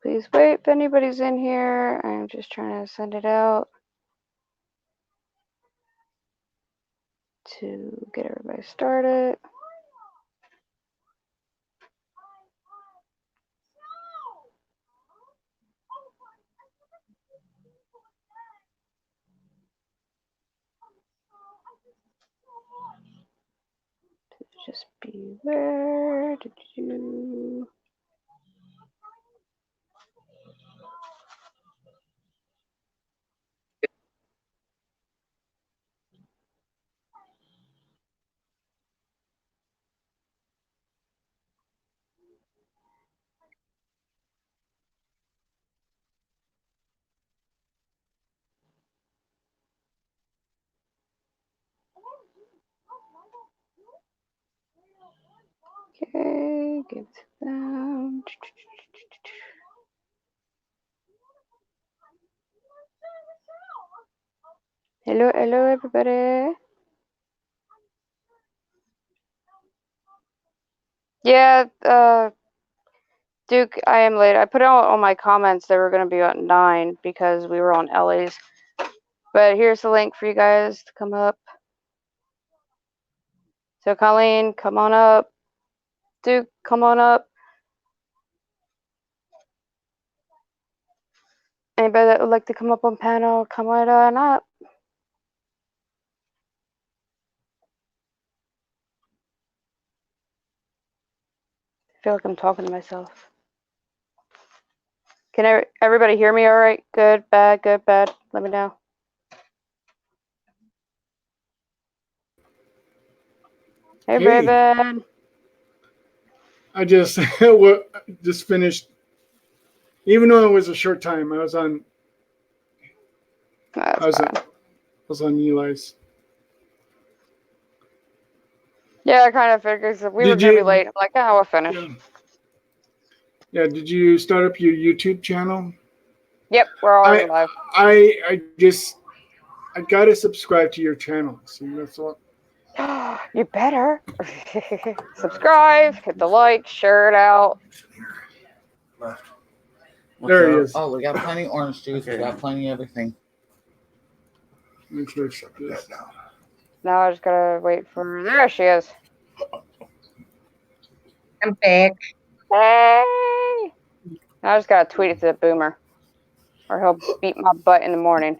Please wait if anybody's in here. I'm just trying to send it out to get everybody started. Just beware. Did you? Okay, give it to them. Hello, hello, everybody. Yeah, Duke, I am late. I put out on my comments they were going to be at 9 because we were on Ellie's. But here's the link for you guys to come up. So Colleen, come on up. Duke, come on up. Anybody that would like to come up on panel, come on up. I feel like I'm talking to myself. Can everybody hear me all right? Good, bad, good, bad? Let me know. Hey, Raven. I just just finished. Even though it was a short time, I was on. I was on Eli's. Yeah, I kind of figured we were going to be late. I'm like, oh, we'll finish. Yeah, did you start up your YouTube channel? Yep, we're already live. I gotta subscribe to your channel. See, that's all. You better subscribe, hit the like, share it out. There he is. Oh, we got plenty of orange juice. Okay. We got plenty of everything. Make sure it's this. Now I just gotta wait for. There she is. I'm back. Hey! Now I just gotta tweet it to the boomer, or he'll beat my butt in the morning.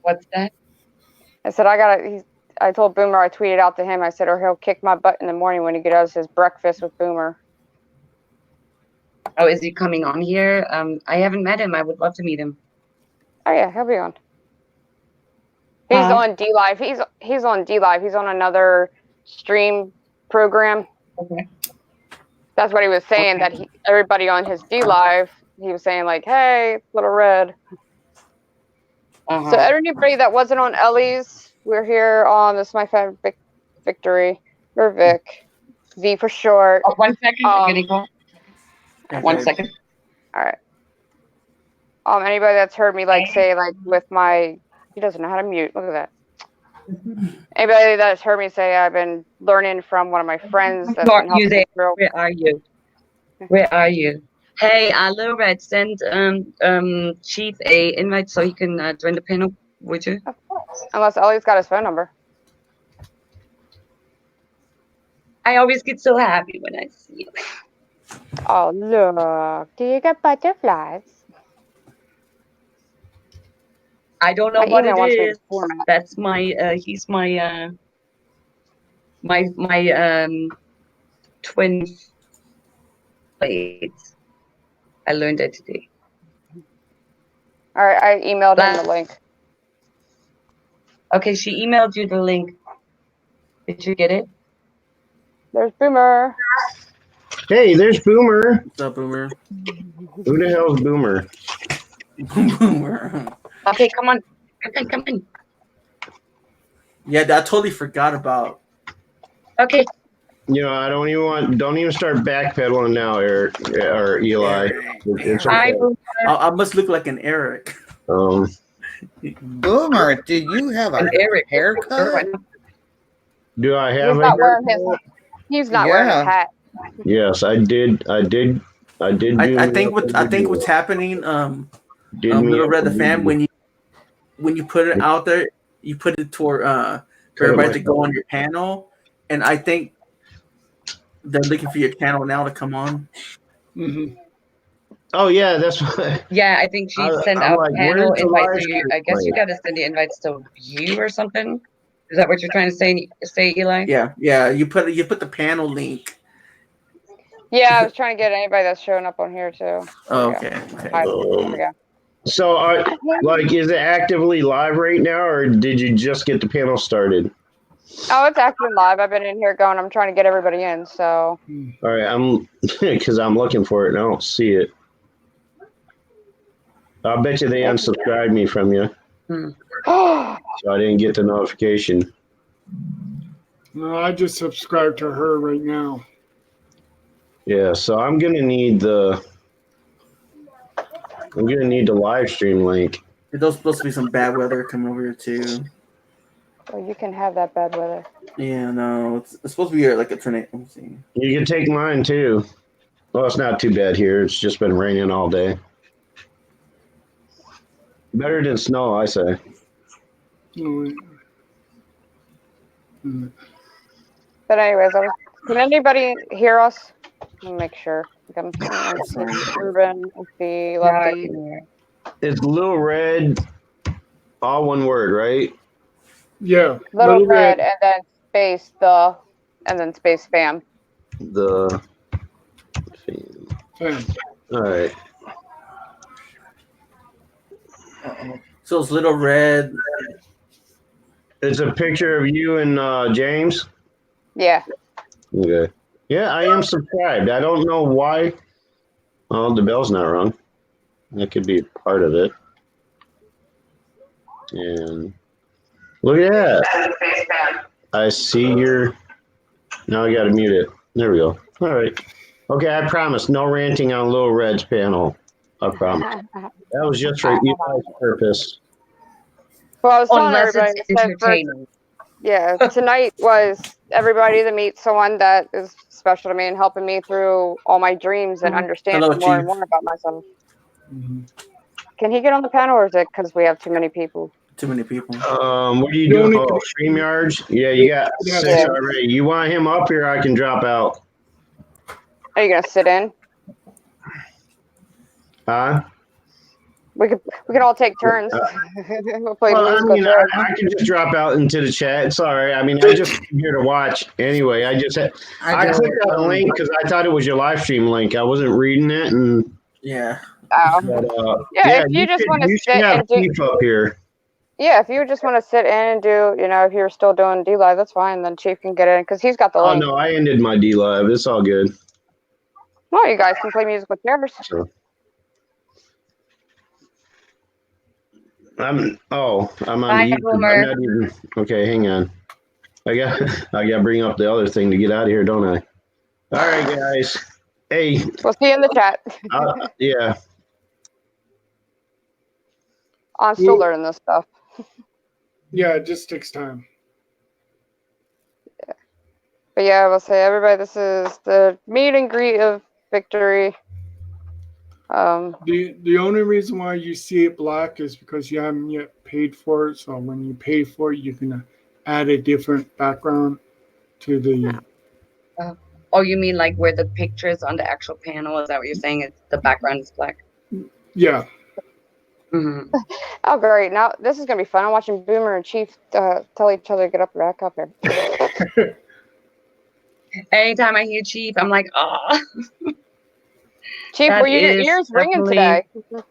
What's that? I said I told Boomer, I tweeted out to him. I said, or he'll kick my butt in the morning when he gets his breakfast with Boomer. Oh, is he coming on here? I haven't met him. I would love to meet him. Oh yeah, he'll be on. He's on D Live. He's on D Live. He's on another stream program. Okay. That's what he was saying. Okay. That everybody on his D Live, he was saying like, "Hey, Little Red." So everybody that wasn't on Ellie's, we're here on This Is My Favorite Victory. We're Vic. V for short. Oh, 1 second. I'm getting call. 1 second. All right. Anybody that's heard me like say like with my, he doesn't know how to mute. Look at that. Anybody that's heard me say I've been learning from one of my friends that's been helping me through. Where are you? Where are you? Hey, Little Red, send Chief a invite so he can join the panel, would you? Of course. Unless Ellie's got his phone number. I always get so happy when I see you. Oh, look. Do you get butterflies? I don't know My what it email wants me to is. format. That's my he's my twin blades. I learned it today. All right, I emailed him the link. Okay, she emailed you the link. Did you get it? There's Boomer. Hey, there's Boomer. What's up, Boomer? Who the hell's Boomer? Boomer. Okay, come on. Come on. Yeah, I totally forgot about. Okay. You know, I don't even start backpedaling now, Eric or Eli. It's Hi, okay. Boomer. I must look like an Eric. Boomer, do you have a And Eric. haircut? Do I He's have not a wearing his. haircut? He's not wearing his Yeah. hat. Yes, I did. I think what's happening. Little Red the Fan, when you put it out there, you put it toward for everybody to go on your panel, and I think they're looking for your channel now to come on. Mm-hmm. Oh yeah, that's what. Yeah, I think she sent I'm out like, panel where's the invites. live So you, stream I guess you link? got to send the invites to you or something. Is that what you're trying to say, Eli? Yeah. You put the panel link. Yeah, I was trying to get anybody that's showing up on here too. Oh, Yeah. okay. Hi, there we go. So, is it actively live right now, or did you just get the panel started? Oh, it's active live. I've been in here going. I'm trying to get everybody in. So. All right, I'm because I'm looking for it and I don't see it. I'll bet you they unsubscribed me from you, Oh, so I didn't get the notification. No, I just subscribed to her right now. Yeah, so I'm gonna need the live stream link. There's supposed to be some bad weather coming over here too. well, you can have that bad weather. Yeah, no, it's supposed to be like a tornado. Let me see. You can take mine too. Well, it's not too bad here. It's just been raining all day. Better than snow, I say. Oh, wait. But anyways, can anybody hear us? Let me make sure. I'm Ruben, the lefty. It's Little Red, all one word, right? Yeah. Little red, and then space and then space fam. The. Fam. All right. So it's Little Red. It's a picture of you and James. Yeah. Okay. Yeah, I am subscribed. I don't know why. Oh, the bell's not rung. That could be part of it. And look at that. I see your. Now I got to mute it. There we go. All right. Okay, I promise. No ranting on Little Red's panel. I promise. That was just for Eli's purpose. Well, I was telling Unless everybody. it's entertaining. Yeah, tonight was everybody to meet someone that is special to me and helping me through all my dreams and understanding Hello, more Chief. and more about myself. Mm-hmm. Can he get on the panel, or is it because we have too many people? Too many people. What are you You doing? only- Oh, StreamYards? Yeah, you got Yeah. 6 already. You want him up here? I can drop out. Are you gonna sit in? Huh? We could all take turns. We'll play Well, I musical mean, chairs. I can just drop out into the chat. It's all right. I mean, I just here to watch anyway. I clicked on the link because I thought it was your live stream link. I wasn't reading it, and Yeah. Oh. but, Yeah, if you just want to sit have and do, Chief up here. yeah, if you just want to sit in and do, if you're still doing D Live, that's fine. Then Chief can get in because he's got the Oh link. no, I ended my D live. It's all good. Well, you guys can play musical chairs. So. I'm on Bye, YouTube. Boomer. I'm not even, okay, hang on. I got to bring up the other thing to get out of here, don't I? All right, guys. Hey, We'll see you in the chat. yeah. I'm still learning this stuff. Yeah, it just takes time. But yeah, I will say, everybody, this is the meet and greet of Victory. The only reason why you see it black is because you haven't yet paid for it. So when you pay for it, you can add a different background to the Oh, you mean like where the pictures on the actual panel? Is that what you're saying? It's the background is black. Yeah. Hmm. Oh, great. Now, this is going to be fun. I'm watching Boomer and Chief tell each other to get up back up here. Anytime I hear Chief, I'm like, oh, Chief, that were your is ears ringing definitely- today?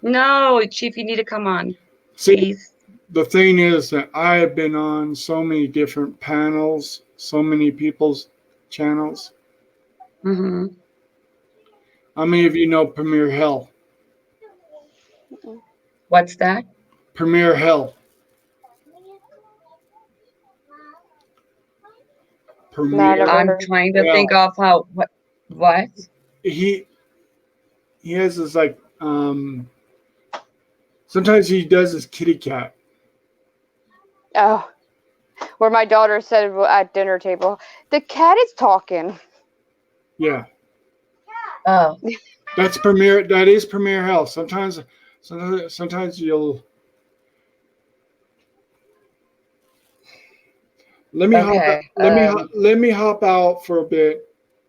no, Chief, you need to come on, See, please. the thing is that I have been on so many different panels, so many people's channels. Hmm. How many of you know Premier Hell? What's that? Premier Hell. Premier. never I'm heard. trying to Yeah. think of how what? He has this like sometimes he does his kitty cat. Oh, where my daughter said at dinner table, the cat is talking. Yeah. Oh, That's Premier. That is Premier Hell. Sometimes you'll. Let me okay. let me hop out for a bit.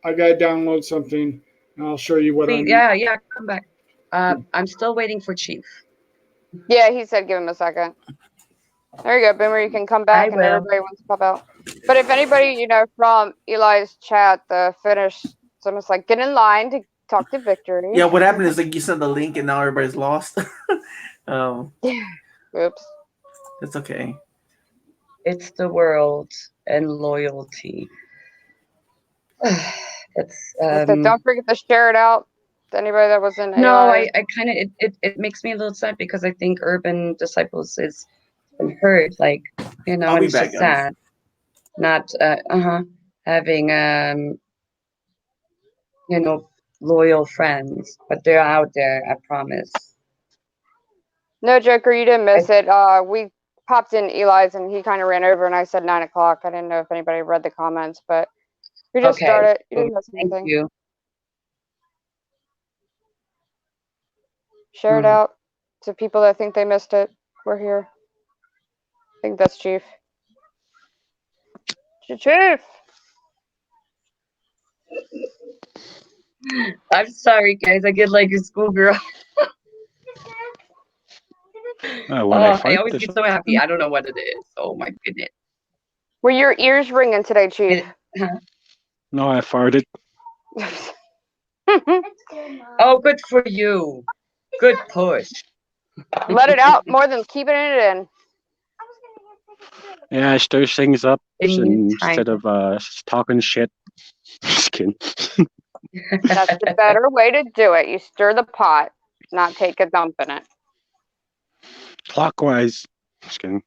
I gotta download something, and I'll show you what I Please, need. yeah, come back. I'm still waiting for Chief. Yeah, he said give him a second. There you go, Boomer. You can come back, and will. everybody wants to pop out. But if anybody, from Eli's chat, the Finnish, it's almost like get in line to talk to Victory. Yeah, what happened is like you sent the link and now everybody's lost. Oops. It's okay. It's the world and loyalty. It's So don't forget to share it out to anybody that was in no, Eli. I kind of it makes me a little sad because I think Urban Disciples is been hurt, like I'll and be it's back, just guys. sad not having loyal friends, but they're out there, I promise. No, Joker, you didn't miss it. We popped in Eli's and he kind of ran over, and I said 9 o'clock. I didn't know if anybody read the comments, but we just Okay, started. You didn't miss thank anything. you. Share it out to people that think they missed it. We're here. I think that's Chief. Chief! I'm sorry, guys. I get like a schoolgirl. When I always get so happy. I don't know what it is. Oh my goodness. Were your ears ringing today, Chief? No, I farted. Oh, good for you. Good push. Let it out more than keeping it in. Yeah, I stir things up In instead of talking shit. Just kidding. That's the better way to do it. You stir the pot, not take a dump in it. Clockwise. Just kidding.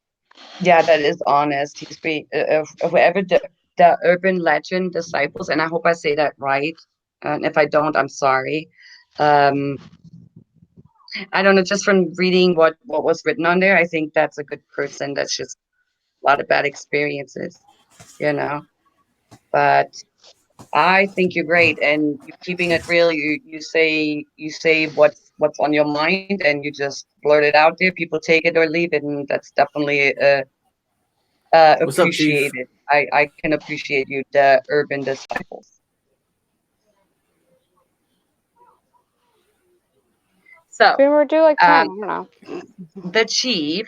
Yeah, that is honest. He's being whoever the urban legend disciples, and I hope I say that right. And if I don't, I'm sorry. I don't know, just from reading what was written on there, I think that's a good person. That's just a lot of bad experiences, But I think you're great, and you're keeping it real. You say what's on your mind, and you just blurt it out there. People take it or leave it, and that's definitely What's up, Chief? appreciated. I can appreciate you, the urban disciples. So Boomer, do like 10. I don't know. the Chief.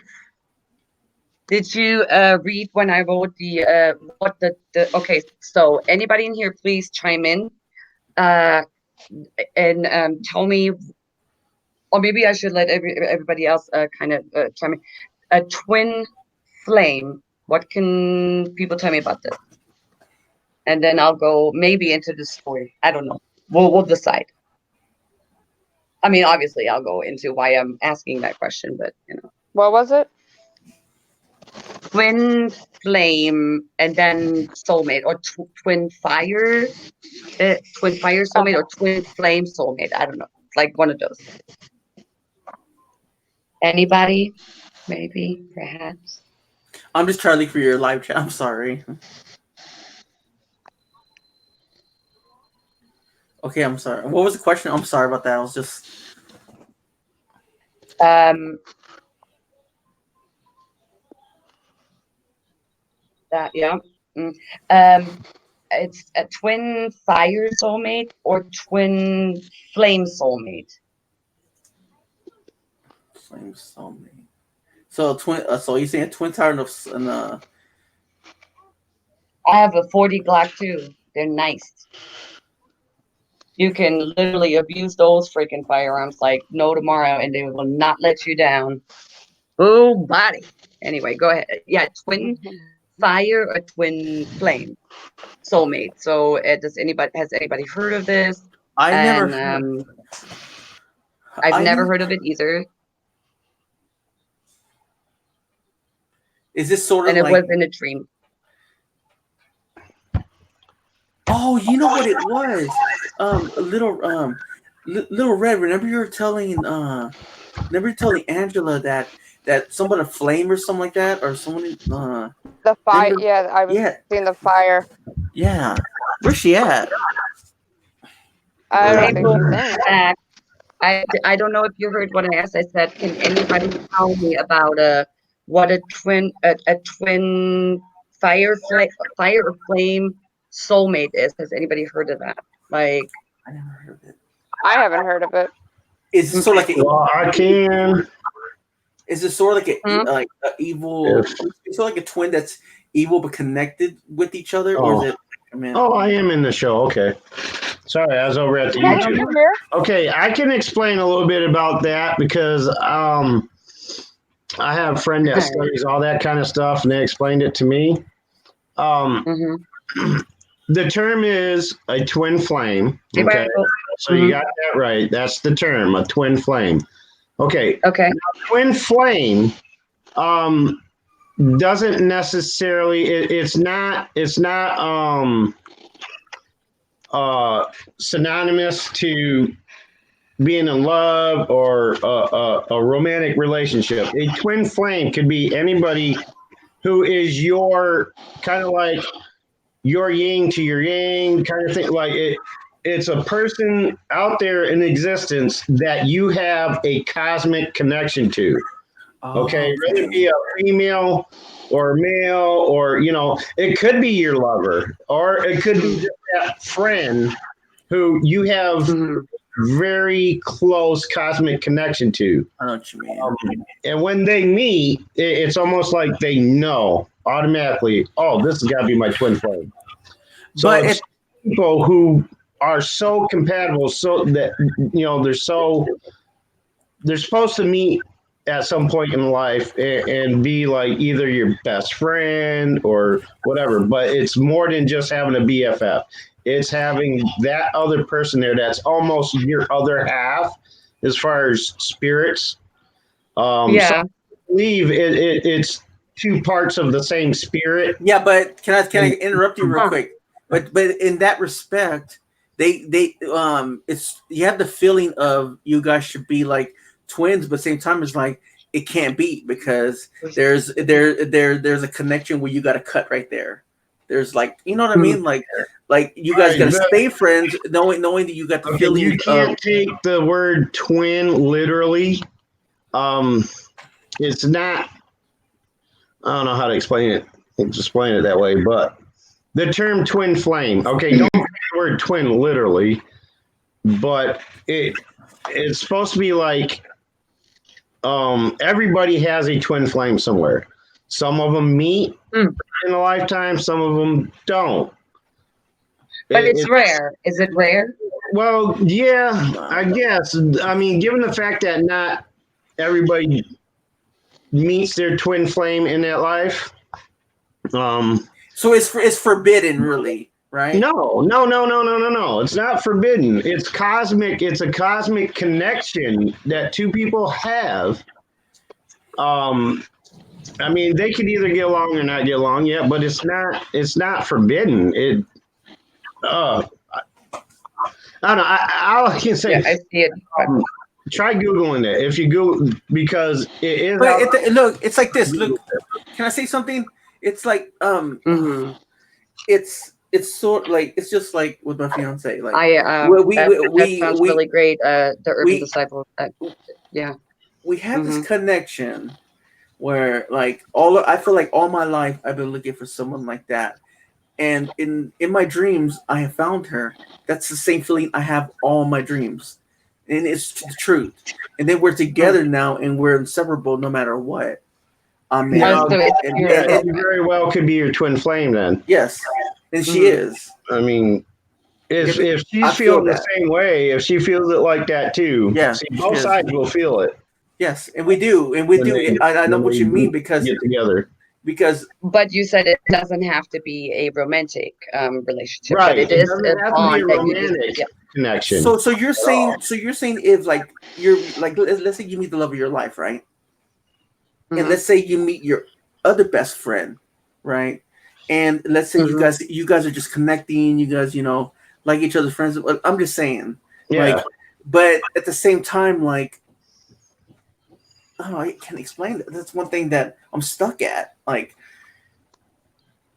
Did you read when I wrote the what the okay? So anybody in here, please chime in, and tell me, or maybe I should let everybody else kind of chime in. A twin flame. What can people tell me about this? And then I'll go maybe into the story. I don't know. We'll decide. I mean, obviously, I'll go into why I'm asking that question, but What was it? Twin flame, and then soulmate, or twin fire soulmate, or twin flame soulmate. I don't know, like one of those. Anybody? Maybe, perhaps. I'm just Charlie for your live chat. I'm sorry. Okay, I'm sorry. What was the question? I'm sorry about that. I was just. That, yeah. It's a twin fire soulmate or twin flame soulmate. Flame soulmate. So twin. So you saying twins are in I have a 40 Glock too. They're nice. You can literally abuse those freaking firearms like no tomorrow, and they will not let you down. Oh, body. Anyway, go ahead. Yeah, twin fire or twin flame soulmate. So, has anybody heard of this? I've Never heard of it either. Is this sort of And it like? was in a dream. Oh, you know what it was? Little Red. Remember you were telling Angela that someone a flame or something like that, or someone The fire. Yeah, I was seeing the fire. Yeah. Where's she at? I don't think April, she's in. I don't know if you heard what I asked. I said, can anybody tell me about what a twin fire or flame soulmate is? Has anybody heard of that? Like, I never heard of it. I haven't heard of it. Is it sort of like I can. Is it sort of like a evil? If- It's sort of like a twin that's evil but connected with each other, or is it? Oh, I am in the show. Okay. Sorry, I was over at the YouTube. Okay, I can explain a little bit about that because I have a friend that studies all that kind of stuff, and they explained it to me. The term is a twin flame. Okay, so you got that right. That's the term, a twin flame. Okay. Okay. Now, twin flame doesn't necessarily. It's not synonymous to being in love or a romantic relationship. A twin flame could be anybody who is your kind of like your yin to your yang kind of thing. Like it's a person out there in existence that you have a cosmic connection to. Okay, whether it be a female or male, or it could be your lover, or it could be just that friend who you have very close cosmic connection to. I know what you mean. And when they meet, it's almost like they know automatically, oh, this has got to be my twin flame. So But it's people who are so compatible, so that they're supposed to meet at some point in life and be like either your best friend or whatever. But it's more than just having a BFF. It's having that other person there that's almost your other half as far as spirits. So I believe it's two parts of the same spirit. Yeah, but can I interrupt you real quick? But in that respect, they it's you have the feeling of you guys should be like twins, but at the same time it's like it can't be because there's a connection where you got to cut right there. There's like, you know what I mean? Like you guys got to stay friends, knowing that you got the feeling. You can't take the word twin literally. It's not. I don't know how to explain it. Explain it that way, but the term twin flame. Okay, don't take the word twin literally, but it's supposed to be like everybody has a twin flame somewhere. Some of them meet in a lifetime, some of them don't. But it's rare. Is it rare? Well, yeah, I guess. I mean, given the fact that not everybody meets their twin flame in that life. So it's forbidden, really, right? No. It's not forbidden. It's cosmic. It's a cosmic connection that two people have. I mean, they could either get along or not get along yet, but it's not forbidden. I don't know. All I can say. Yeah, I see it. Try Googling it if you Google, because it is. But look, it's like this. Look, can I say something? It's like it's sort like it's just like with my fiance. Like that sounds really great. The Urban Disciple. Yeah. We have this connection where like I feel like all my life I've been looking for someone like that, and in my dreams, I have found her. That's the same feeling I have all my dreams, and it's the truth. And then we're together now, and we're inseparable no matter what. Yeah, So it's and- your- it very well could be your twin flame then. yes, and she is. I mean, if I she's feel feeling the that. same way, if she feels it like that too, Yeah, see, she both is. sides will feel it. Yes, and we do, and we When do. they- I know when what they you mean because get together. But you said it doesn't have to be a romantic relationship, Right. but it It is doesn't a have to be bond a that you just, romantic yeah. connection. so you're saying if like you're like let's say you meet the love of your life, right? And Mhm. let's say you meet your other best friend, right? And let's say you guys are just connecting, you guys, like each other's friends. I'm just saying, yeah. like, but at the same time, like, oh, I can't explain that. That's one thing that I'm stuck at. Like,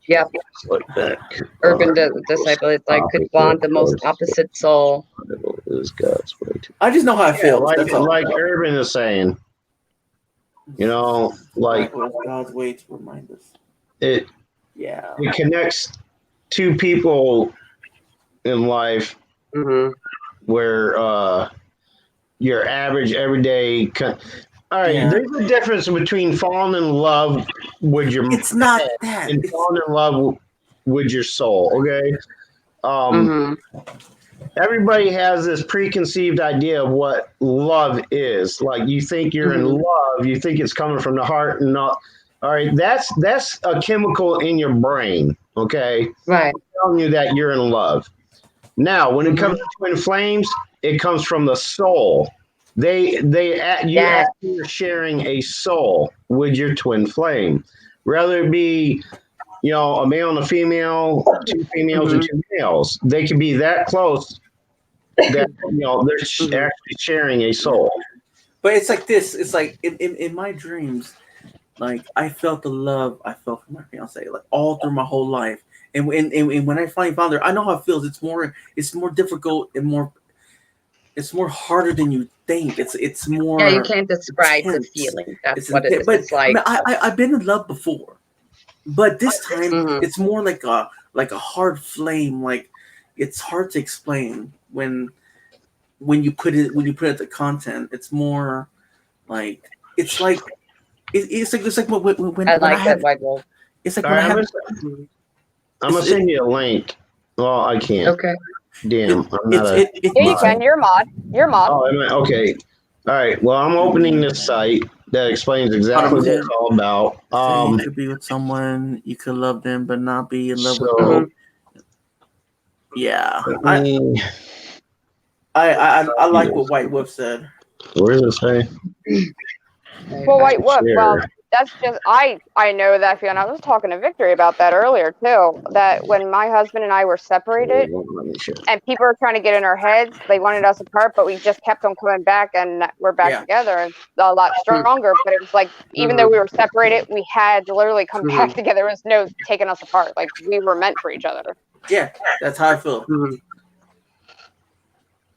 Yeah, It's like that. urban disciple. It's like could bond the most opposite soul. Is God's way to. I just know how I feel. Like, that's all. like Urban is saying, like Well, God's way to remind us. it Yeah. connects two people in life Mm-hmm. where your average everyday. All right, Yeah. there's a difference between falling in love with your It's not that. and falling in love with your soul. Okay. Mm-hmm. Everybody has this preconceived idea of what love is. Like you think you're in love, you think it's coming from the heart and not. All right, that's a chemical in your brain. Okay, Right. telling you that you're in love. Now, when it comes to twin flames, it comes from the soul. You actually are sharing a soul with your twin flame, whether it be a male and a female, two females or two males. They can be that close that they're actually sharing a soul. But it's like this. It's like in my dreams, like I felt the love I felt for my fiance like all through my whole life. And when I finally found her, I know how it feels. It's more difficult and it's more harder than you think. It's more. Yeah, you can't describe intense. the feeling. That's It's what it intense. is. But It's like I've been in love before, but this time Mhm. it's more like a hard flame. Like it's hard to explain when you put it the content. It's more like it's like it's like when I when like I that have white wolf. it's like All when I right, have I'm gonna send you a link. Well, I can't. Okay. Damn, I'm not a. Yeah, you can. You're a mod. You're a mod. Oh, okay. All right. Well, I'm opening this site that explains exactly what it's all about. you could be with someone, you could love them, but not be in love with So, them. Yeah, let me- I like what White Wolf said. where does it say? Well, White Wolf. Well, Share. that's just I know that feeling. I was talking to Victory about that earlier too. That when my husband and I were separated, Let me share. and people were trying to get in our heads, they wanted us apart, but we just kept on coming back, and we're back Yeah. together, and a lot stronger. But it was like even though we were separated, we had to literally come back together. There was no taking us apart. Like we were meant for each other. Yeah, that's how I feel.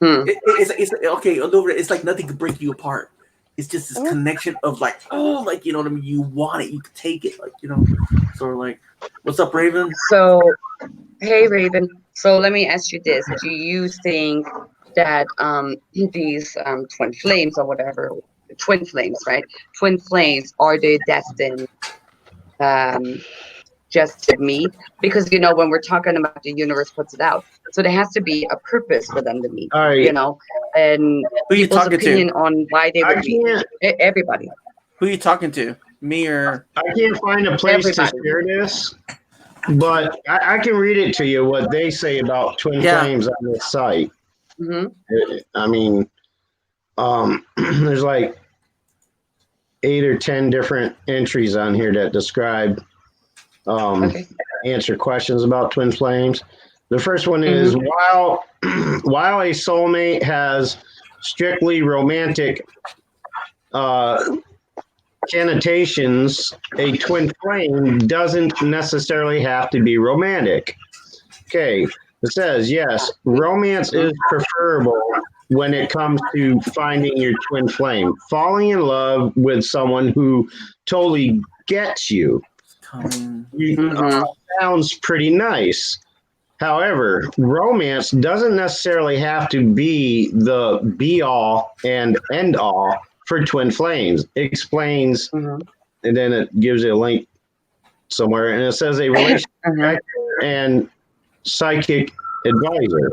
It's okay. Over it's like nothing could break you apart. It's just this connection of like, oh, like you know what I mean. You want it, you can take it, like sort of like, what's up, Raven? So, hey Raven. So let me ask you this: do you think that these twin flames or whatever, twin flames, right? Twin flames are they destined just to meet? Because when we're talking about the universe puts it out, so there has to be a purpose for them to meet. All right. And Who you people's talking opinion to? on why they I would meet. can't. Everybody. Who you talking to? Me or I can't find a place Everybody. to share this, but I can read it to you what they say about twin Yeah. flames on this site. Hmm. I mean, there's like 8 or 10 different entries on here that describe Okay. answer questions about twin flames. The first one is while a soulmate has strictly romantic connotations, a twin flame doesn't necessarily have to be romantic. Okay, it says yes, romance is preferable when it comes to finding your twin flame. Falling in love with someone who totally gets you. Coming. Sounds pretty nice. However, romance doesn't necessarily have to be the be all and end all for twin flames. It explains, and then it gives you a link somewhere, and it says a relationship and psychic advisor.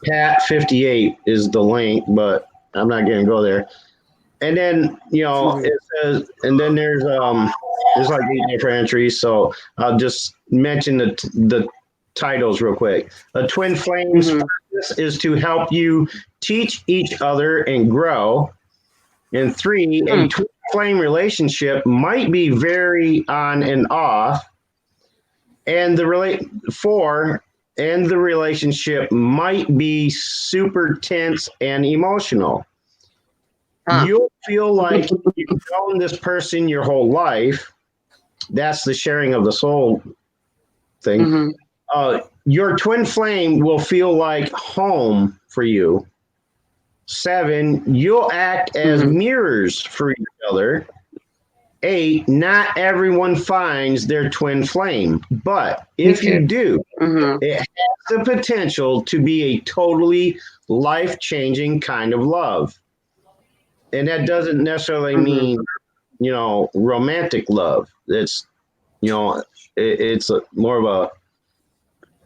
Pat 58 is the link, but I'm not going to go there. And then it says, and then there's like 8 different entries. So I'll just mention the titles real quick. A twin flame's purpose is to help you teach each other and grow. And 3, a twin flame relationship might be very on and off. And 4, and the relationship might be super tense and emotional. You'll feel like you've known this person your whole life. That's the sharing of the soul thing. Your twin flame will feel like home for you. 7, you'll act as mirrors for each other. 8, not everyone finds their twin flame, but if you do, it has the potential to be a totally life-changing kind of love. And that doesn't necessarily mean, romantic love. It's, it's more of a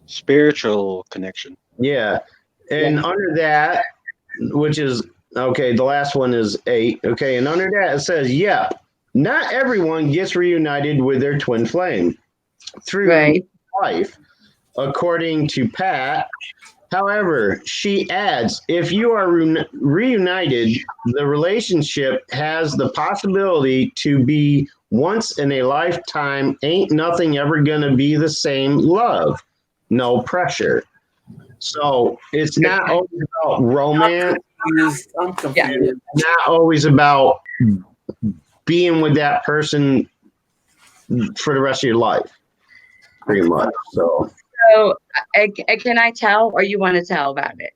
spiritual connection. Yeah. And under that, which is, okay, the last one is 8. Okay. And under that, it says, not everyone gets reunited with their twin flame through life, according to Pat. However, she adds, if you are reunited, the relationship has the possibility to be once in a lifetime, ain't nothing ever going to be the same love. No pressure. So it's not always about romance. I'm confused. It's not always about being with that person for the rest of your life, pretty much. So can I tell, or you want to tell about it?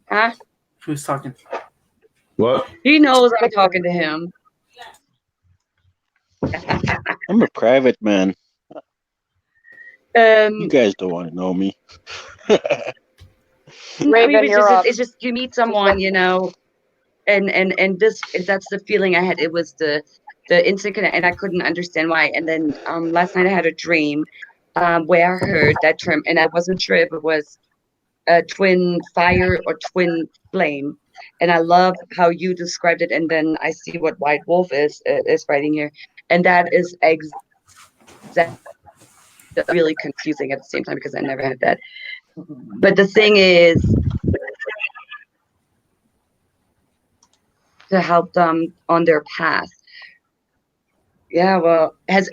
Huh? Who's talking? What? He knows I'm talking to him. I'm a private man. You guys don't want to know me. Raven, it's just you meet someone, and that's the feeling I had. It was the instant connect, and I couldn't understand why. And then last night I had a dream where I heard that term, and I wasn't sure if it was a twin fire or twin flame. And I love how you described it. And then I see what White Wolf is writing here, and that is exactly really confusing at the same time because I never had that. But the thing is, to help them on their path. Yeah, well, has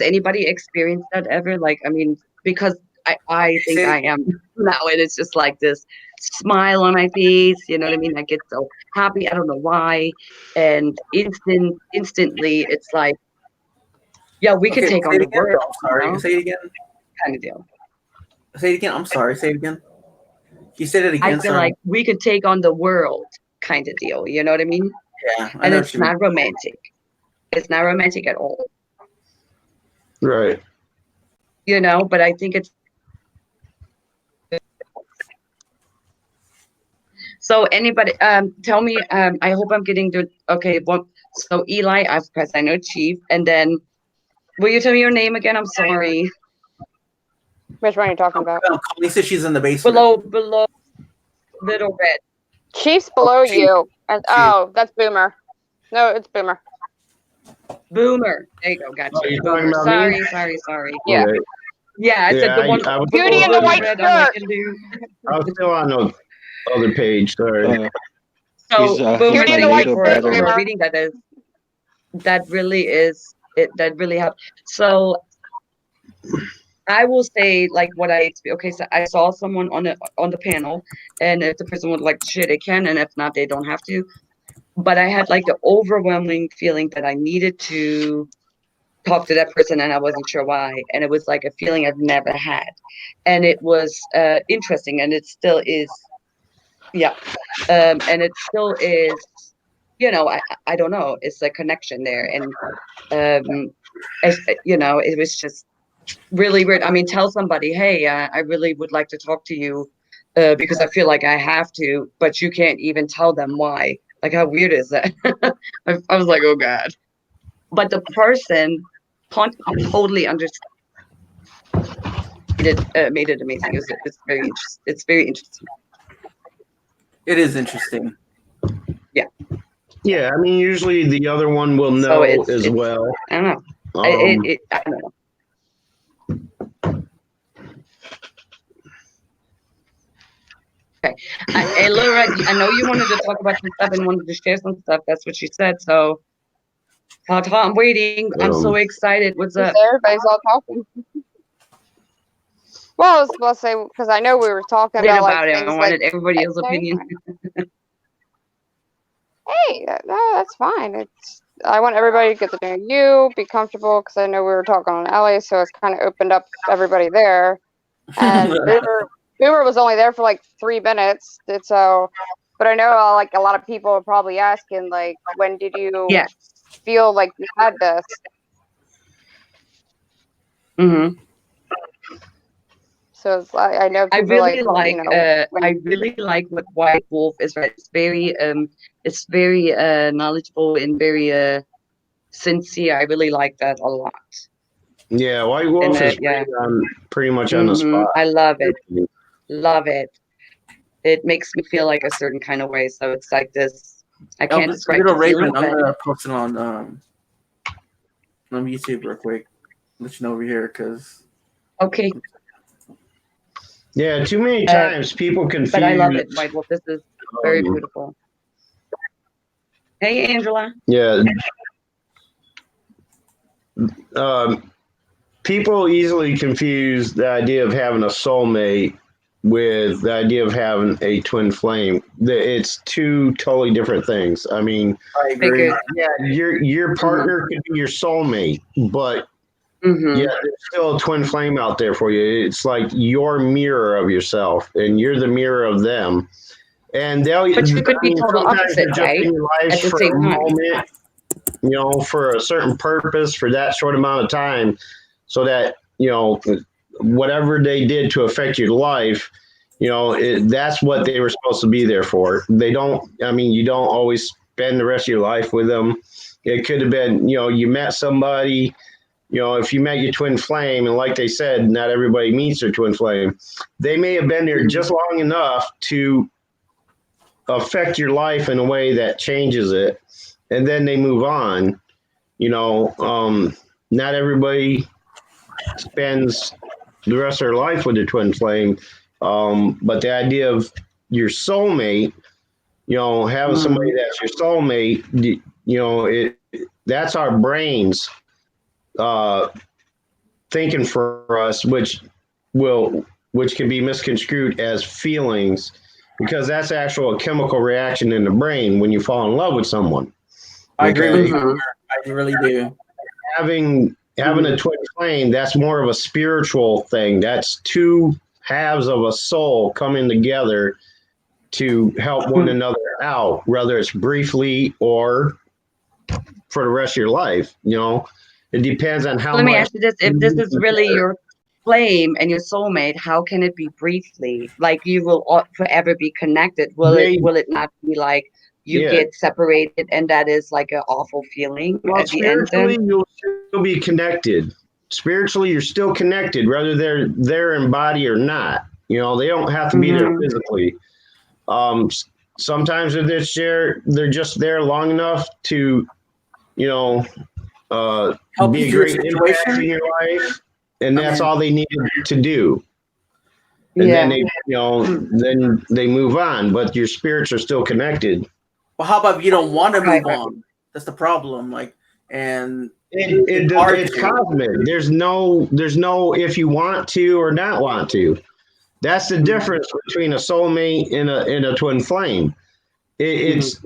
anybody experienced that ever? Like, I mean, because I think I am now, and it's just like this smile on my face. You know what I mean? I get so happy. I don't know why, and instantly, it's like, yeah, we could take on the world. Sorry, say it again. Kind of deal. Say it again. I'm sorry. Say it again. You said it again. I feel like we could take on the world, kind of deal. You know what I mean? Yeah. And it's not romantic. It's not romantic at all. Right. But I think it's. So anybody, tell me. I hope I'm getting the okay. Well, so Eli, I've pressed. I know Chief, and then will you tell me your name again? I'm sorry. Which one are you talking about? Colleen said she's in the basement. Below Little Red. Chief's below you. And that's Boomer. No, it's Boomer. Boomer. There you go. Gotcha. Boomer. Sorry. Yeah. Okay. Yeah, I said the one. I was Beauty in the white shirt. I was still on the other page. Sorry. So Boomer, Beauty in the white shirt. for reading that really is it. That really helped. So I will say like what so I saw someone on the panel, and if the person would like to share, they can, and if not, they don't have to. But I had like the overwhelming feeling that I needed to talk to that person, and I wasn't sure why. And it was like a feeling I've never had, and it was interesting, and it still is. Yeah, and it still is you know, I don't know, it's a connection there. And you know, it was just really weird. I mean, tell somebody, hey, I really would like to talk to you because I feel like I have to, but you can't even tell them why. Like, how weird is that? I was like, oh God. But the person totally understood. Made it amazing. It's very interesting. It is interesting. Yeah, I mean, usually the other one will know So as well. I don't know. I don't know. Okay. Hey, Laura, I know you wanted to talk about some stuff and wanted to share some stuff. That's what she said. So, I'm waiting. I'm so excited. What's up? Everybody's all talking. Well, I was supposed to say, because I know we were talking About about it. things I wanted everybody else's opinion. Hey, no, that's fine. I want everybody to get to know you, be comfortable, because I know we were talking on Ellie, so it's kind of opened up everybody there. And Boomer was only there for like 3 minutes, so. But I know like a lot of people are probably asking like, when did you feel like you had this? Mm-hmm. So it's, I know people I really like like what White Wolf is. Right, it's very knowledgeable and very sincere. I really like that a lot. Yeah, White Wolf is pretty much on the spot. I love it. Love it. It makes me feel like a certain kind of way. So it's like this. I can't describe Little the Raven, feeling, I'm gonna post it on YouTube real quick. Let you know over here, because. Okay. Yeah, too many times people confuse. But I love it, White Wolf. This is very beautiful. Hey, Angela. Yeah. People easily confuse the idea of having a soulmate with the idea of having a twin flame. It's two totally different things. I mean, I agree. Yeah, your partner could be your soulmate, but yeah, there's still a twin flame out there for you. It's like your mirror of yourself, and you're the mirror of them. And but you could be total opposite, right? In your life at the for same a time. moment, you know, for a certain purpose, for that short amount of time, so that, you know, whatever they did to affect your life, you know, that's what they were supposed to be there for. They don't, I mean, you don't always spend the rest of your life with them. It could have been, you know, you met somebody, you know, if you met your twin flame, and like they said, not everybody meets their twin flame, they may have been there just long enough to affect your life in a way that changes it, and then they move on. You know, not everybody spends the rest of their life with their twin flame, but the idea of your soulmate, you know, having somebody that's your soulmate, you know, that's our brains thinking for us, which can be misconstrued as feelings, because that's actual chemical reaction in the brain when you fall in love with someone. I agree with you. I really do. Having a twin flame, that's more of a spiritual thing. That's two halves of a soul coming together to help one another out, whether it's briefly or for the rest of your life. You know, it depends on how Let much. me ask you this: if this is really your flame and your soulmate, how can it be briefly? Like, you will forever be connected. Will it not be like you get separated, and that is like an awful feeling at the end? Spiritually, you'll still be connected. Spiritually, you're still connected, whether they're there in body or not. You know, they don't have to be there physically. Sometimes they're just there long enough to, you know, help be a great impact in your life, and that's all they needed to do. And then they, you know, then they move on, but your spirits are still connected. Well, how about if you don't want to move on? That's the problem. Like, and it's cosmic. There's no if you want to or not want to. That's the difference between a soulmate and a twin flame. It's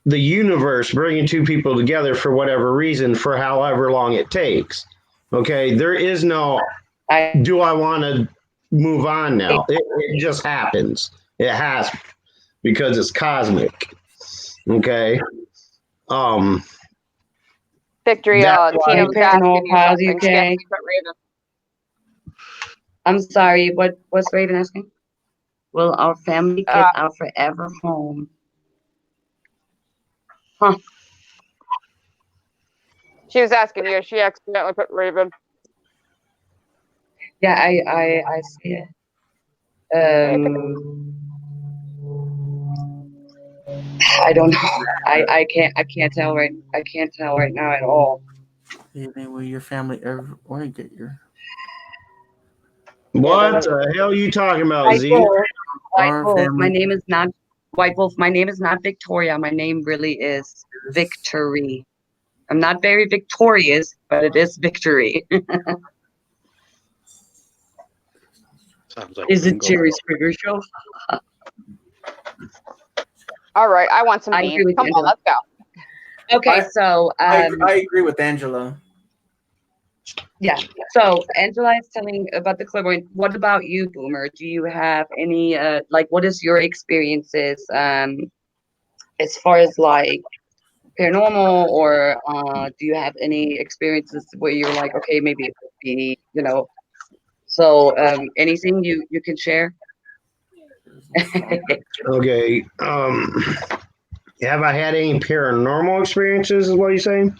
the universe bringing two people together for whatever reason, for however long it takes. Okay, there is no do I want to move on now? It just happens. It has, because it's cosmic. Okay. Victory, That's Tina why was Paranormal asking you Pause something. She UK. asked you about Raven. I'm sorry. What's Raven asking? Will our family get our forever home? Huh? She was asking you. She accidentally put Raven. Yeah, I see it. I don't know. I can't tell right. I can't tell right now at all. Will your family ever or get your what the hell are you talking about, White Z? Wolf. White our Wolf. My family? name is not White Wolf. My name is not Victoria. My name really is Victory. I'm not very victorious, but it is Victory. Sounds like Is it bingo. Jerry Springer show? All right, I want some I agree beans. with Come on, Angela. let's go. Okay, so I agree with Angela. yeah. So Angela is telling about the clairvoyant. What about you, Boomer? Do you have any like what is your experiences as far as like paranormal or do you have any experiences where you're like, okay, maybe it could be, so anything you can share? Okay. Have I had any paranormal experiences? Is what you're saying?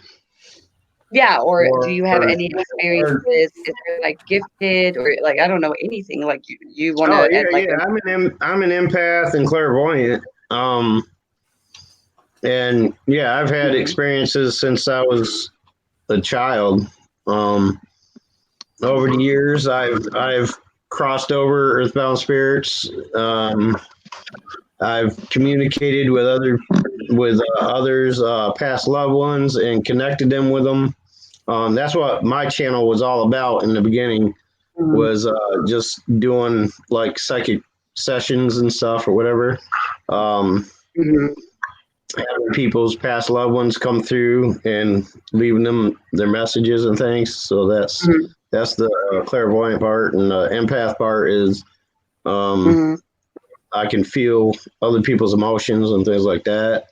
Yeah, or do Or, you have any experiences? Is there like gifted or like I don't know anything like you want oh to yeah, add like yeah. I'm an empath and clairvoyant. And yeah, I've had experiences since I was a child. Over the years, I've crossed over earthbound spirits. I've communicated with others, past loved ones, and connected them with them. That's what my channel was all about in the beginning. Was just doing like psychic sessions and stuff or whatever. Having people's past loved ones come through and leaving them their messages and things. So that's the clairvoyant part, and the empath part is I can feel other people's emotions and things like that.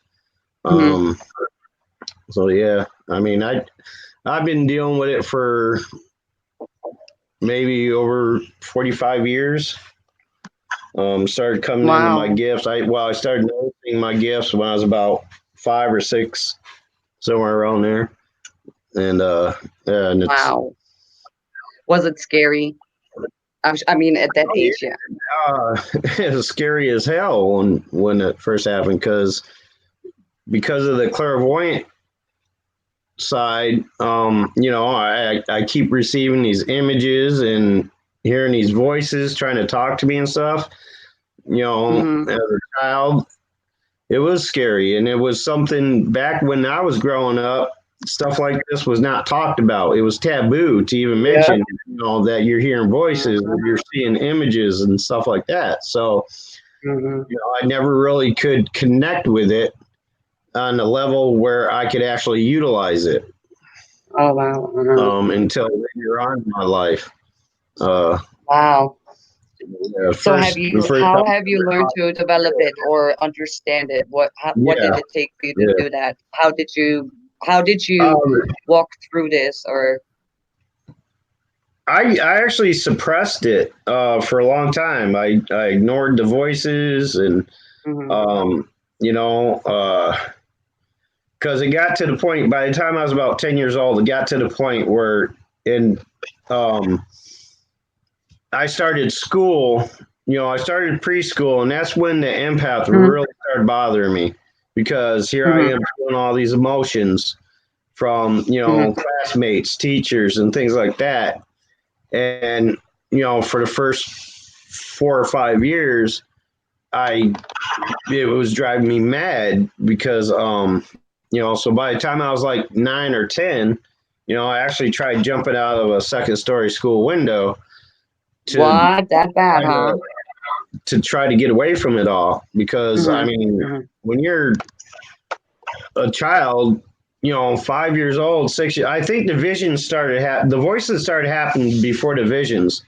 So yeah, I mean, I've been dealing with it for maybe over 45 years. Started coming into my gifts. I started noticing my gifts when I was about 5 or 6, somewhere around there. And and it's, wow. Was it scary? I mean, at that age, yeah. it was scary as hell when it first happened because of the clairvoyant side. I keep receiving these images and hearing these voices trying to talk to me and stuff. As a child, it was scary, and it was something back when I was growing up. Stuff like this was not talked about. It was taboo to even mention, that you're hearing voices, or you're seeing images and stuff like that. So, I never really could connect with it on the level where I could actually utilize it. Oh wow. Until later on in my life. Wow. Yeah, So how have you learned to develop it or understand it? What did it take for you to do that? How did you walk through this or? I actually suppressed it for a long time. I ignored the voices and because it got to the point by the time I was about 10 years old, it got to the point where I started school, I started preschool, and that's when the empath really started bothering me because here I am feeling all these emotions from, classmates, teachers, and things like that. And, for the first 4 or 5 years, it was driving me mad because, so by the time I was like 9 or 10, I actually tried jumping out of a second story school window what? That bad, huh? To try to get away from it all because I mean, when you're a child, 5 years old, 6 years, I think the visions started the voices started happening before the visions,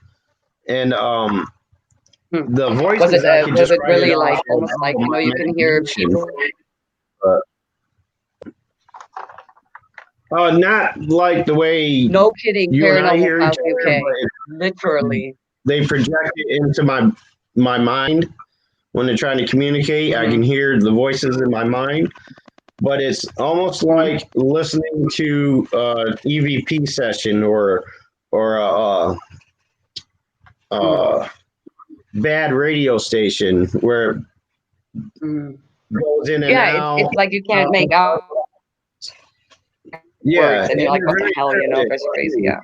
and the voices Was it I could just was it write really it like off almost like my you can hear imagination. people? Not like the way No kidding. you and I Paranormal hear each Files other, UK. but Literally. they project it into my mind when they're trying to communicate. I can hear the voices in my mind, but it's almost like listening to EVP session or a bad radio station where it Mhm. goes in and Yeah, out. it's like you can't make out Yeah, words, and you're like, they're what the very hell, you know? cryptic. It's crazy, yeah.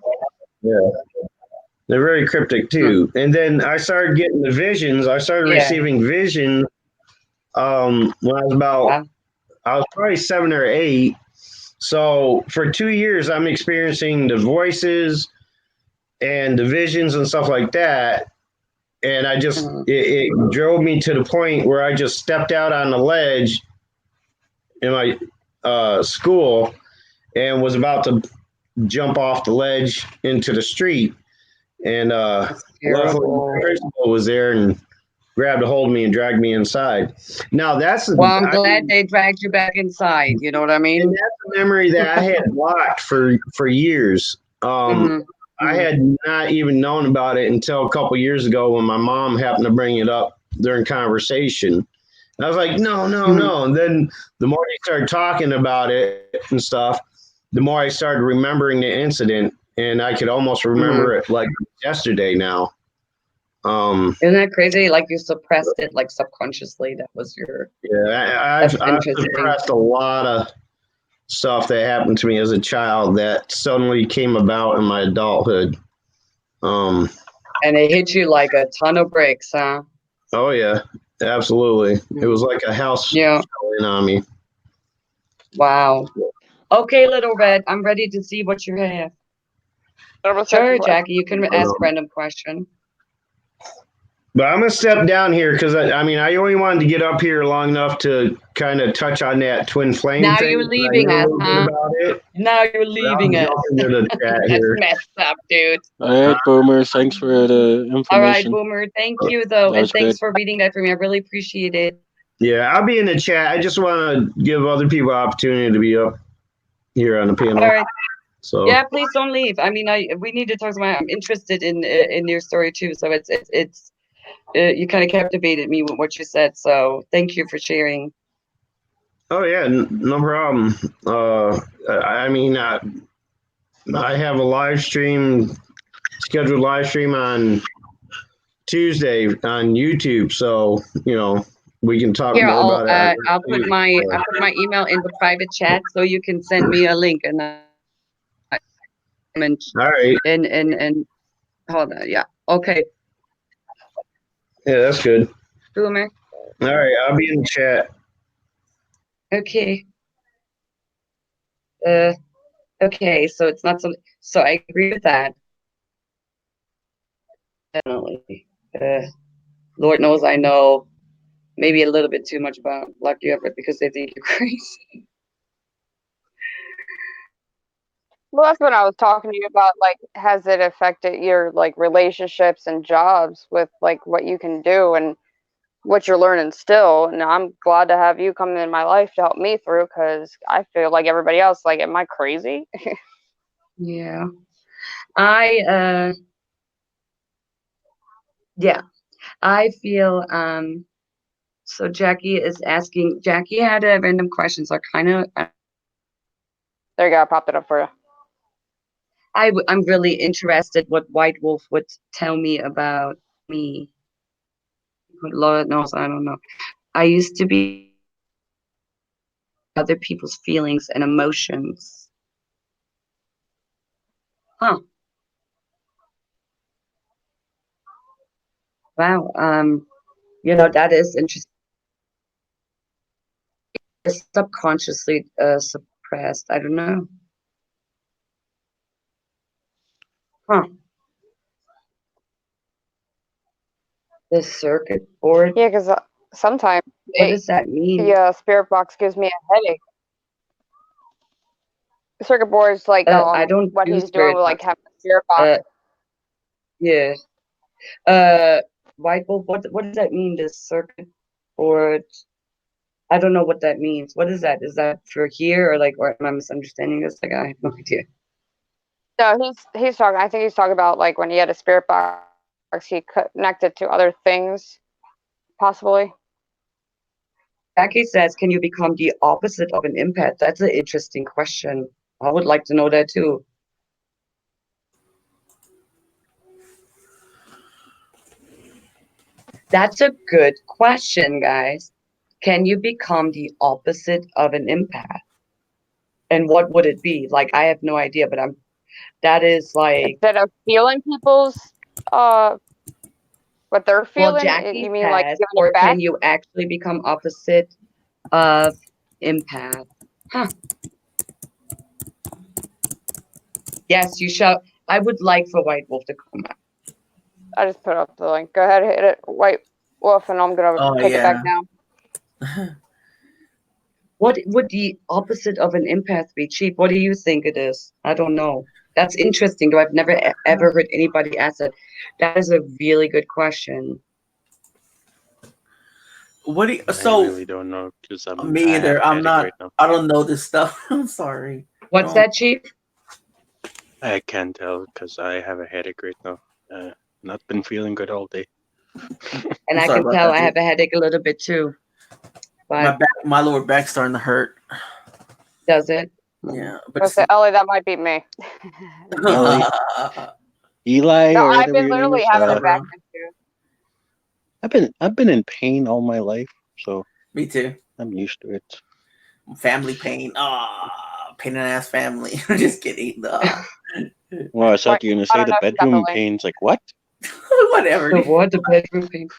Yeah, they're very cryptic too. And then I started getting the visions. I started Yeah. receiving visions when I was Wow. I was probably 7 or 8. So for 2 years, I'm experiencing the voices and the visions and stuff like that. And I just, it drove me to the point where I just stepped out on the ledge in my school and was about to jump off the ledge into the street. And luckily, the principal was there and grabbed a hold of me and dragged me inside. Now that's Well, I'm glad they dragged you back inside. You know what I mean? And that's a memory that I had blocked for years. I had not even known about it until a couple years ago when my mom happened to bring it up during conversation. And I was like, no. And then the more they started talking about it and stuff, the more I started remembering the incident, and I could almost remember it like yesterday now. Isn't that crazy? Like you suppressed it, like subconsciously. That was your. Yeah, I've suppressed a lot of stuff that happened to me as a child that suddenly came about in my adulthood. And it hit you like a ton of bricks, huh? Oh yeah, absolutely. It was like a house falling on me. Wow. Okay, Little Red, I'm ready to see what you have. Sure, Jackie, you can ask a random question. But I'm gonna step down here because I only wanted to get up here long enough to kind of touch on that twin flame now thing. You're leaving us, huh? Now you're leaving us. That's messed up, dude. All right, Boomer. Thanks for the information. All right, Boomer. Thank you, though, and thanks good. for reading that for me. I really appreciate it. Yeah, I'll be in the chat. I just want to give other people opportunity to be up here on the panel. All right. So yeah, please don't leave. I mean, we need to talk about. I'm interested in your story too. So it's you kind of captivated me with what you said. So thank you for sharing. Oh yeah, no problem. I have a live stream, scheduled live stream on Tuesday on YouTube. So we can talk Here, more about it. I'll put my email in the private chat so you can send me a link and. All right. And hold on, yeah. Okay. Yeah, that's good. Boomer. All right, I'll be in the chat. Okay. Okay, so it's not something. So I agree with that. Definitely. Lord knows I know maybe a little bit too much about Lucky Effort because they think you're crazy. Well, that's what I was talking to you about. Like, has it affected your like relationships and jobs with like what you can do and what you're learning still? And I'm glad to have you come in my life to help me through because I feel like everybody else. Like, am I crazy? Yeah, I feel so Jackie is asking. Jackie had a random question, so I kind of. There you go. I popped it up for you. I'm really interested what White Wolf would tell me about me. Lord knows, I don't know. I used to be other people's feelings and emotions. Huh. Wow. That is interesting. It's subconsciously suppressed. I don't know. Huh. The circuit board. Yeah, because sometimes what does that mean? The spirit box gives me a headache. The circuit board is like I don't what do he's doing with like box. having a spirit box. Yeah. White Wolf. What does that mean? The circuit board. I don't know what that means. What is that? Is that for here or like, or am I misunderstanding this? Like, I have no idea. No, he's talking. I think he's talking about like when he had a spirit box, he connected to other things, possibly. Jackie says, can you become the opposite of an empath? That's an interesting question. I would like to know that too. That's a good question, guys. Can you become the opposite of an empath? And what would it be? Like, I have no idea, but that is like, Instead of feeling people's what they're well, feeling, Jackie you mean like says, giving or it back? can you actually become opposite of empath? Huh. Yes, you shall. I would like for White Wolf to come back. I just put up the link. Go ahead, hit it, White Wolf, and I'm gonna Oh, take it back yeah. down. What would the opposite of an empath be? Chief, what do you think it is? I don't know. That's interesting, though. I've never ever heard anybody ask it. That is a really good question. What do you, I so really don't know because I me have either. a I'm headache not. right now. I don't know this stuff. I'm sorry. What's No. that, Chief? I can't tell because I have a headache right now. Not been feeling good all day. And I sorry can about tell that, I dude. have a headache a little bit too. But My lower back's starting to hurt. does it? Yeah, I but say, Ellie, that might be me. Ellie. Eli, No, or I've whatever been your name literally is. having a bro. back issue. I've been in pain all my life, so Me too. I'm used to it. Family pain. Pain in the ass family. Just kidding. Well, I thought you were gonna I say don't the know if you got the bedroom link. pains. Like what? Whatever. The what? The bedroom pain?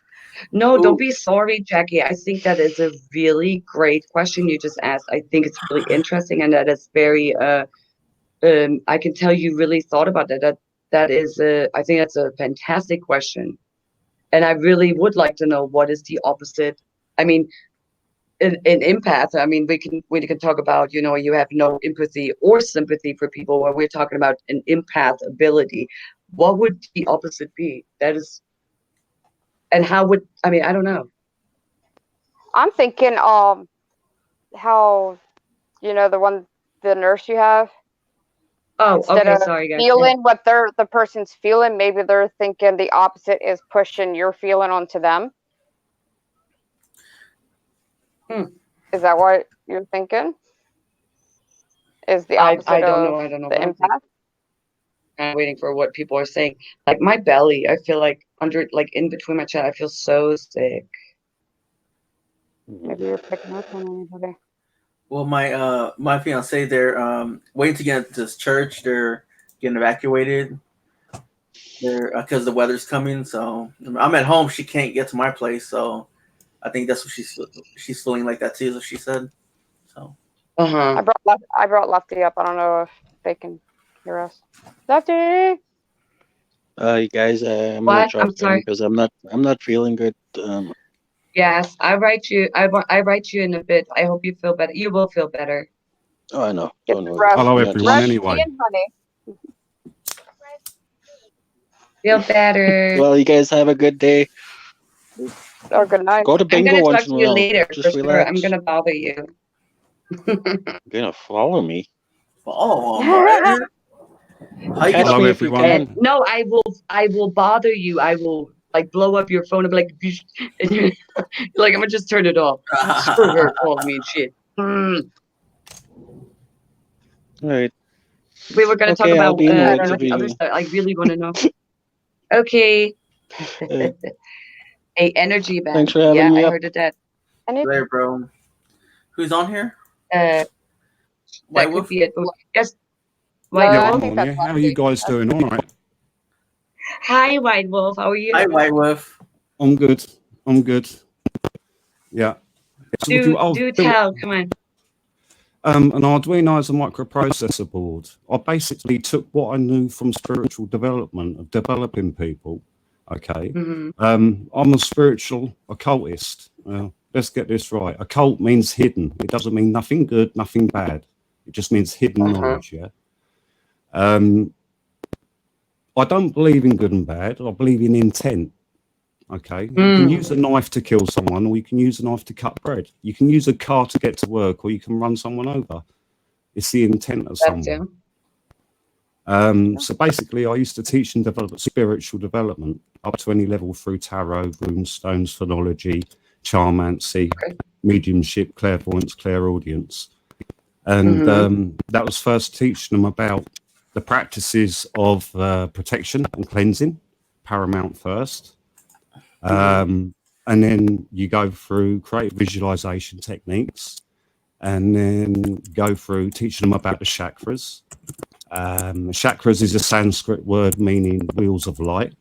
No, Ooh. don't be sorry, Jackie. I think that is a really great question you just asked. I think it's really interesting, and that is very. I can tell you really thought about that. That is. I think that's a fantastic question, and I really would like to know what is the opposite. I mean, an empath. I mean, we can talk about, you have no empathy or sympathy for people. When we're talking about an empath ability, what would the opposite be? That is. And how would, I mean, I don't know. I'm thinking, how the nurse you have. Oh, Instead okay, of sorry, guys. feeling what the person's feeling, maybe they're thinking the opposite is pushing your feeling onto them. Is that what you're thinking? Is the opposite I don't of know. the empath? I'm waiting for what people are saying. Like my belly, I feel like in between my chest, I feel so sick. Maybe you're picking up on anybody. Well, my fiance, they're waiting to get into this church. They're getting evacuated. They're because the weather's coming. So I'm at home. She can't get to my place. So I think that's what she's feeling like that too. Is what she said. So Uh-huh. I brought Lefty up. I don't know if they can hear us. Lefty. You guys, I'm What? gonna drop I'm down sorry. because I'm not feeling good. Yes, I write you in a bit. I hope you feel better. You will feel better. Oh, I know. Get Don't the worry. rest. Hello, Yeah, everyone. Rest, Anyway, tea, and honey. Feel better. Well, you guys have a good day. Or good night. Go to I'm bingo gonna talk once to in a you while. later Just for relax. sure. I'm gonna bother you. You're gonna follow me. Oh, Martin. Catch Hello, me if you everyone. can. No, I will bother you. I will like blow up your phone and be like, and you're like, I'm gonna just turn it off. Screw her, call me and shit. All right. We were gonna talk Okay, I'll about be in the woods the if other you. stuff. I really want to know. Okay. Uh, A energy band. Thanks for having Yeah, me I up. heard of that. There, bro. Who's on here? That White could Wolf. be it. Yes. No, White yeah, I I'm Wolf. think on that's here. How are Lefty. you guys doing? All right. Hi, White Wolf. How are you? Hi, White Wolf. I'm good. I'm good. Yeah. So Do tell. Come on. an Arduino as a microprocessor board. I basically took what I knew from spiritual development of developing people. Okay. Mm-hmm. I'm a spiritual occultist. Let's get this right. Occult means hidden. It doesn't mean nothing good, nothing bad. It just means hidden knowledge. Yeah. I don't believe in good and bad. I believe in intent. Okay, you can use a knife to kill someone, or you can use a knife to cut bread. You can use a car to get to work, or you can run someone over. It's the intent of That's someone. So basically, I used to teach and develop spiritual development up to any level through tarot, runestones, phonology, charmancy, mediumship, clairvoyance, clairaudience. And that was first teaching them about the practices of protection and cleansing, paramount first. And then you go through creative visualization techniques, and then go through teaching them about the chakras. Chakras is a Sanskrit word meaning wheels of light.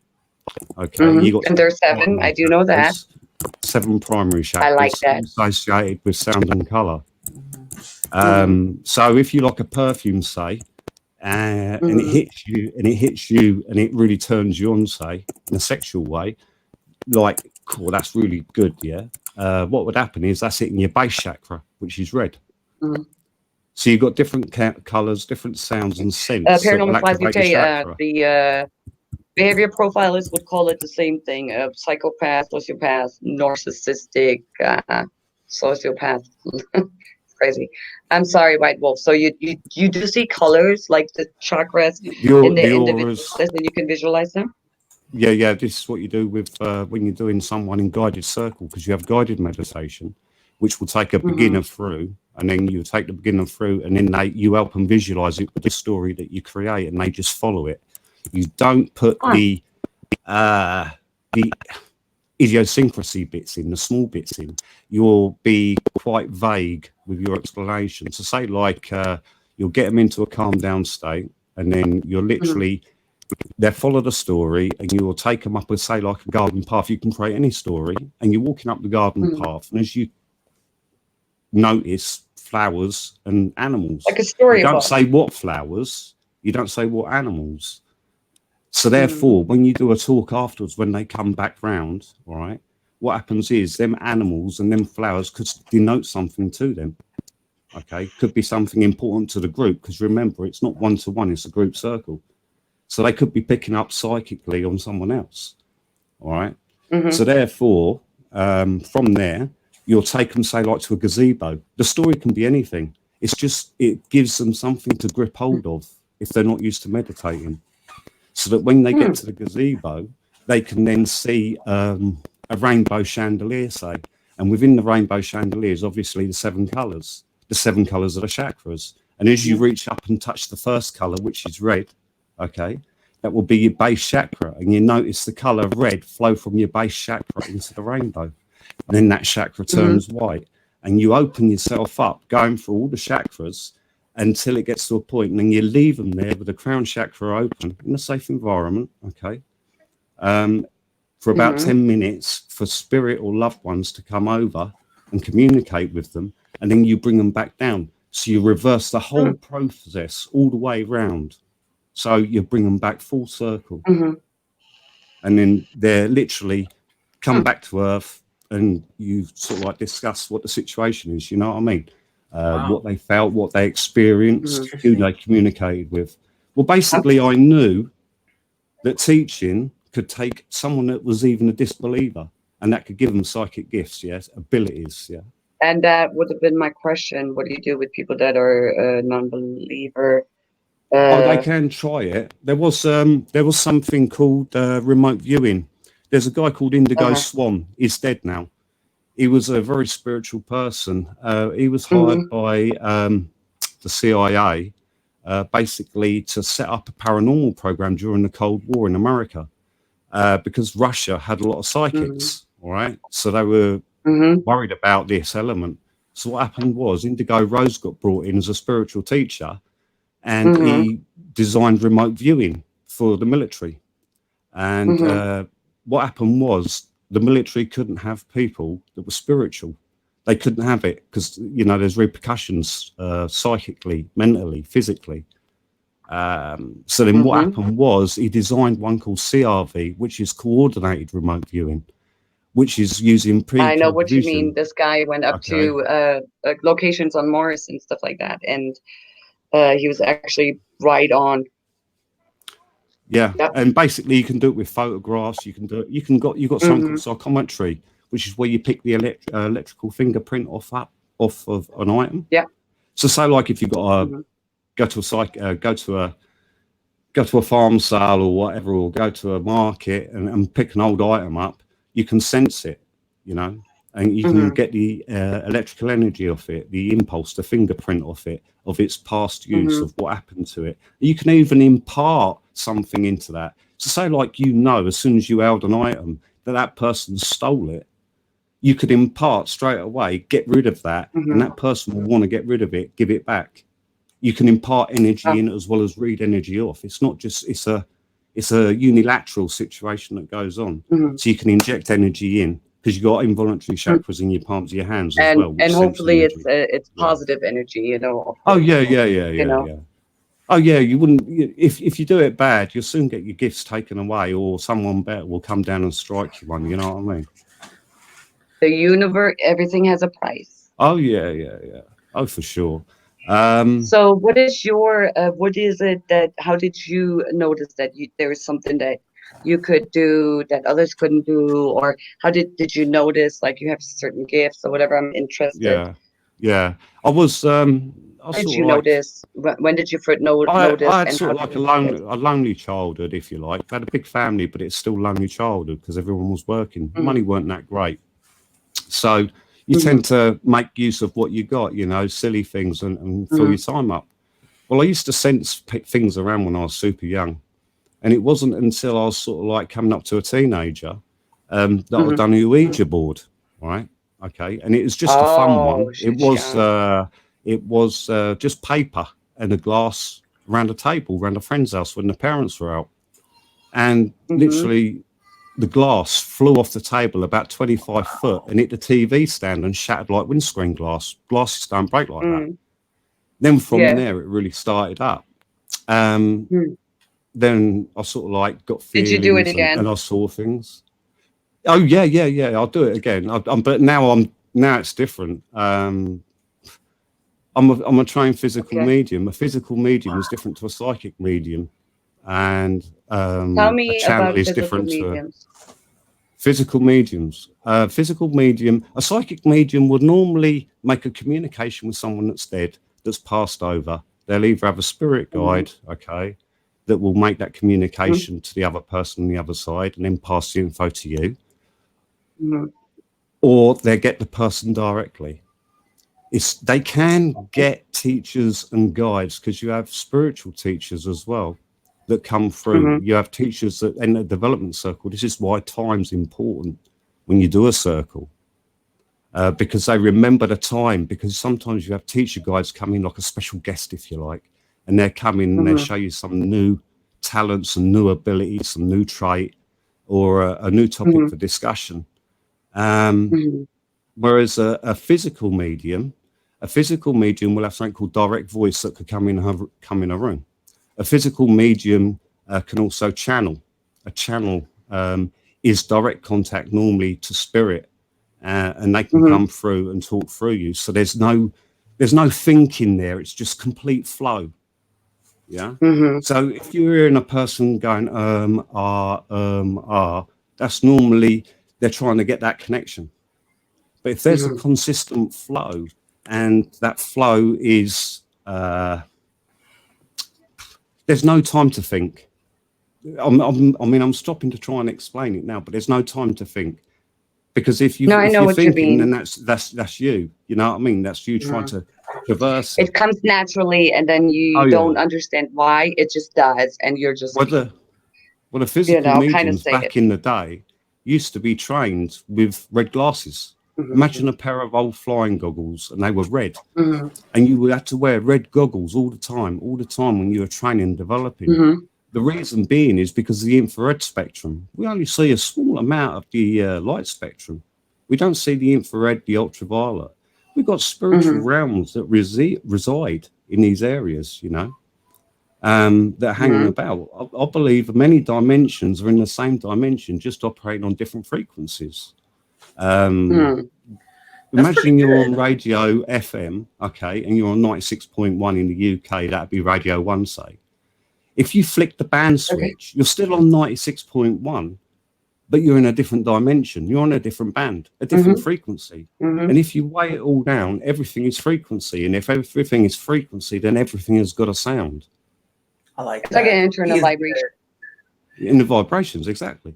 Okay, you got and there's 7. I do know that. 7 primary chakras I like that. associated with sound and color. So if you like a perfume, say, and it hits you, and it really turns you on, say, in a sexual way, like, cool, that's really good, yeah. What would happen is that's hitting your base chakra, which is red. So you've got different colors, different sounds and scents. Paranormal Flies UK, the behavior profilers would call it the same thing: psychopath, sociopath, narcissistic, sociopath. Crazy. I'm sorry, White Wolf. So you do see colors like the chakras in the individuals, and you can visualize them. Yeah. This is what you do with when you're doing someone in guided circle, because you have guided meditation, which will take a beginner through, and then you take the beginner through, and then you help them visualize it with the story that you create, and they just follow it. You don't put the idiosyncrasy bits in, the small bits in. You'll be quite vague with your explanation. So say like you'll get them into a calm down state, and then you're literally they'll follow the story, and you will take them up with, say, like a garden path. You can create any story, and you're walking up the garden path, and as you notice flowers and animals, like a story. You don't say what flowers, you don't say what animals. So therefore, when you do a talk afterwards, when they come back round, all right, what happens is them animals and them flowers could denote something to them. Okay, could be something important to the group, because remember, it's not one-to-one, it's a group circle. So they could be picking up psychically on someone else. All right. So therefore, from there, you'll take them, say, like to a gazebo. The story can be anything. It's just, it gives them something to grip hold of if they're not used to meditating. So that when they get to the gazebo, they can then see a rainbow chandelier, say. And within the rainbow chandelier is obviously the 7 colours. The 7 colours are the chakras. And as you reach up and touch the first colour, which is red, okay, that will be your base chakra. And you notice the colour red flow from your base chakra into the rainbow. And then that chakra turns white. And you open yourself up, going through all the chakras until it gets to a point, and then you leave them there with the crown chakra open in a safe environment, okay, for about 10 minutes for spirit or loved ones to come over and communicate with them, and then you bring them back down. So you reverse the whole process all the way round. So you bring them back full circle. And then they're literally come back to Earth, and you sort of like discuss what the situation is, you know what I mean? What they felt, what they experienced, who they communicated with. Well, basically, I knew that teaching could take someone that was even a disbeliever, and that could give them psychic gifts, yes, abilities, yeah. And that would have been my question. What do you do with people that are non-believer? They can try it. There was something called remote viewing. There's a guy called Indigo Swan. He's dead now. He was a very spiritual person. He was hired by the CIA basically to set up a paranormal program during the Cold War in America because Russia had a lot of psychics, all right? So they were worried about this element. So what happened was Indigo Rose got brought in as a spiritual teacher, and he designed remote viewing for the military. And what happened was the military couldn't have people that were spiritual. They couldn't have it because, you know, there's repercussions psychically, mentally, physically. So then what happened was he designed one called CRV, which is coordinated remote viewing, which is using I know what you mean. This guy went up to locations on Mars and stuff like that. And he was actually right on. Yeah, Yep. and basically you can do it with photographs. You can do it. You've got something called psychometry, which is where you pick the electrical fingerprint off of an item. Yeah. So say like if you've got to go to a farm sale or whatever, or go to a market and pick an old item up, you can sense it, you know, and you can get the electrical energy off it, the impulse, the fingerprint off it, of its past use, of what happened to it. You can even impart something into that. So say like, you know, as soon as you held an item that person stole it, you could impart straight away, get rid of that, and that person will want to get rid of it, give it back. You can impart energy in as well as read energy off. It's not just, it's a unilateral situation that goes on. So you can inject energy in, because you've got involuntary chakras in your palms of your hands as well. And hopefully it's positive energy, you know. Oh yeah. Oh yeah, you wouldn't, if you do it bad, you'll soon get your gifts taken away, or someone better will come down and strike you one, you know what I mean? The universe, everything has a price. Oh yeah. Oh, for sure. So what is how did you notice that there was something that you could do that others couldn't do, or how did you notice like you have certain gifts or whatever? I'm interested. Yeah. I was Did you notice? When did you first notice? I had sort of like a lonely childhood, if you like. I had a big family, but it's still lonely childhood because everyone was working. Money weren't that great. So you tend to make use of what you got, you know, silly things and fill your time up. Well, I used to sense things around when I was super young. And it wasn't until I was sort of like coming up to a teenager that I'd done a Ouija board, right? Okay. And it was just a fun one. It was just paper and a glass around a table, around a friend's house when the parents were out. And literally the glass flew off the table about 25 foot and hit the TV stand and shattered like windscreen glass. Glasses don't break like that. Then from there, it really started up. Then I sort of like got feelings. Did you do it again? And I saw things. Oh yeah. I'll do it again. But now it's different. I'm a trained physical medium. A physical medium is different to a psychic medium, and tell me a channel about is different to physical mediums. Physical medium, a psychic medium would normally make a communication with someone that's dead, that's passed over. They'll either have a spirit guide, okay, that will make that communication to the other person on the other side and then pass the info to you, or they get the person directly. They can get teachers and guides, because you have spiritual teachers as well that come through. You have teachers that in the development circle. This is why time's important when you do a circle, because they remember the time, because sometimes you have teacher guides come in like a special guest, if you like, and they're coming and they show you some new talents, some new abilities, some new trait, or a new topic for discussion. Whereas a physical medium will have something called direct voice that could come in a room. A physical medium can also channel. A channel is direct contact normally to spirit, and they can come through and talk through you. So there's no thinking there. It's just complete flow. Yeah. So if you're hearing a person going that's normally they're trying to get that connection. But if there's a consistent flow, and that flow is there's no time to think. I'm stopping to try and explain it now, but there's no time to think, because if you're thinking, then that's you. You know what I mean? That's you trying to traverse. It comes naturally, and then you don't understand why. It just does, and you're just the physical mediums back in the day used to be trained with red glasses. Imagine a pair of old flying goggles, and they were red, and you had to wear red goggles all the time when you were training and developing. The reason being is because of the infrared spectrum. We only see a small amount of the light spectrum. We don't see the infrared, the ultraviolet. We've got spiritual realms that reside in these areas, you know, that are hanging about. I believe many dimensions are in the same dimension, just operating on different frequencies. Imagine you're on radio FM, okay, and you're on 96.1 in the UK. That'd be Radio 1, say. If you flick the band switch, you're still on 96.1, but you're in a different dimension. You're on a different band, a different frequency. And if you weigh it all down, everything is frequency. And if everything is frequency, then everything has got a sound. I like It's that. like an internal vibration. In the vibrations, exactly.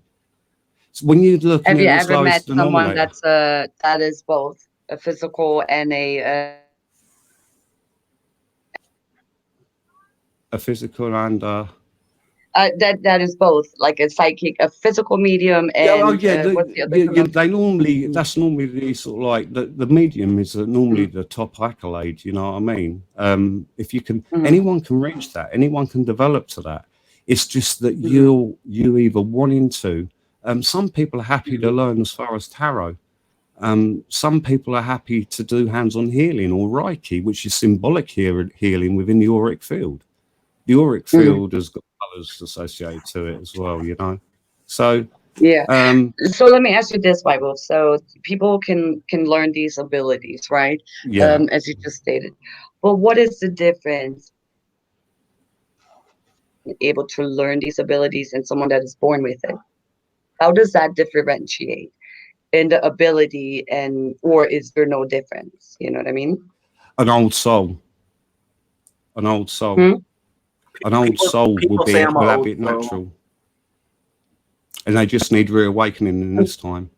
So when you look Have at you it as ever low as met someone denominator, that is both a physical and a physical and that is both, like a psychic, a physical medium, and what's the other one? they normally, that's normally the sort of like the medium is normally the top accolade, you know what I mean? If you can, anyone can reach that, anyone can develop to that. It's just that you either wanting to. Some people are happy to learn as far as tarot. Some people are happy to do hands-on healing or Reiki, which is symbolic healing within the auric field. The auric field has got colors associated to it as well, you know. So yeah. So let me ask you this, Bible. So people can learn these abilities, right? yeah, As you just stated. But what is the difference able to learn these abilities and someone that is born with it? How does that differentiate in the ability, and or is there no difference? You know what I mean? an old soul, an old soul, an old soul will say I'm an have old it soul. natural, and they just need reawakening in this time.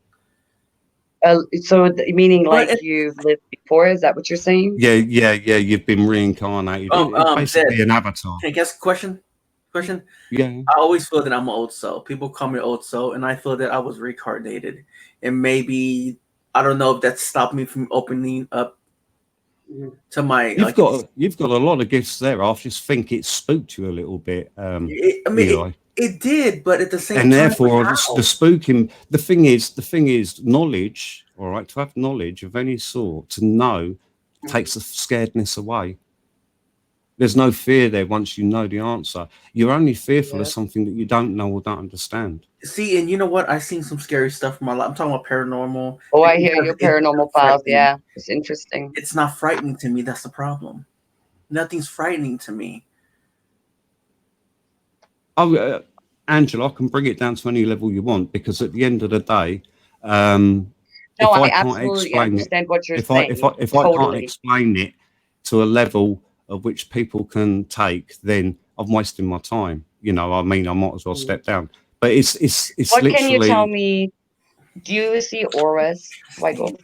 So meaning But like you've lived before, is that what you're saying? Yeah. You've been reincarnated. It's basically Zed, an avatar. Can I guess a question? Yeah. I always feel that I'm an old soul. People call me old soul, and I feel that I was reincarnated. And maybe, I don't know if that stopped me from opening up to my... You've got a lot of gifts there. I just think it spooked you a little bit. It did, but at the same time... And therefore, the spooking... The thing is, knowledge, all right, to have knowledge of any sort, to know, takes the scaredness away. There's no fear there once you know the answer. You're only fearful of something that you don't know or don't understand. See, and you know what? I've seen some scary stuff in my life. I'm talking about paranormal. Oh, I hear your paranormal files. Yeah, it's interesting. It's not frightening to me. That's the problem. Nothing's frightening to me. Oh, Angela, I can bring it down to any level you want, because at the end of the day, if I I can't absolutely explain understand it, what you're if saying. I can't explain it to a level of which people can take, then I'm wasting my time. You know, I mean, I might as well step down. But it's what literally... can you tell me? Do you see auras, Michael?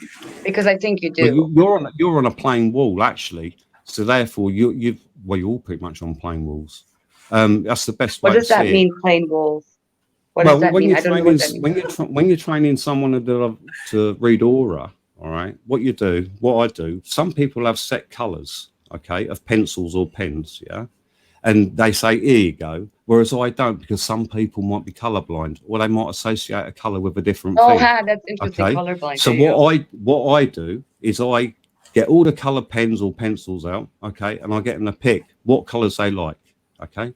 Because I think you do. Well, you're on a plane wall, actually. So therefore, you're all pretty much on plane walls. That's the best way. What does that mean, plane walls? What does that mean? I don't know what that means. When you're training someone to read aura, all right, what I do, some people have set colors, okay, of pencils or pens, yeah, and they say, here you go, whereas I don't, because some people might be colorblind, or they might associate a color with a different thing. That's interesting. Okay? Colorblind. So what I do is I get all the color pens or pencils out, okay, and I get them to pick what colors they like, okay,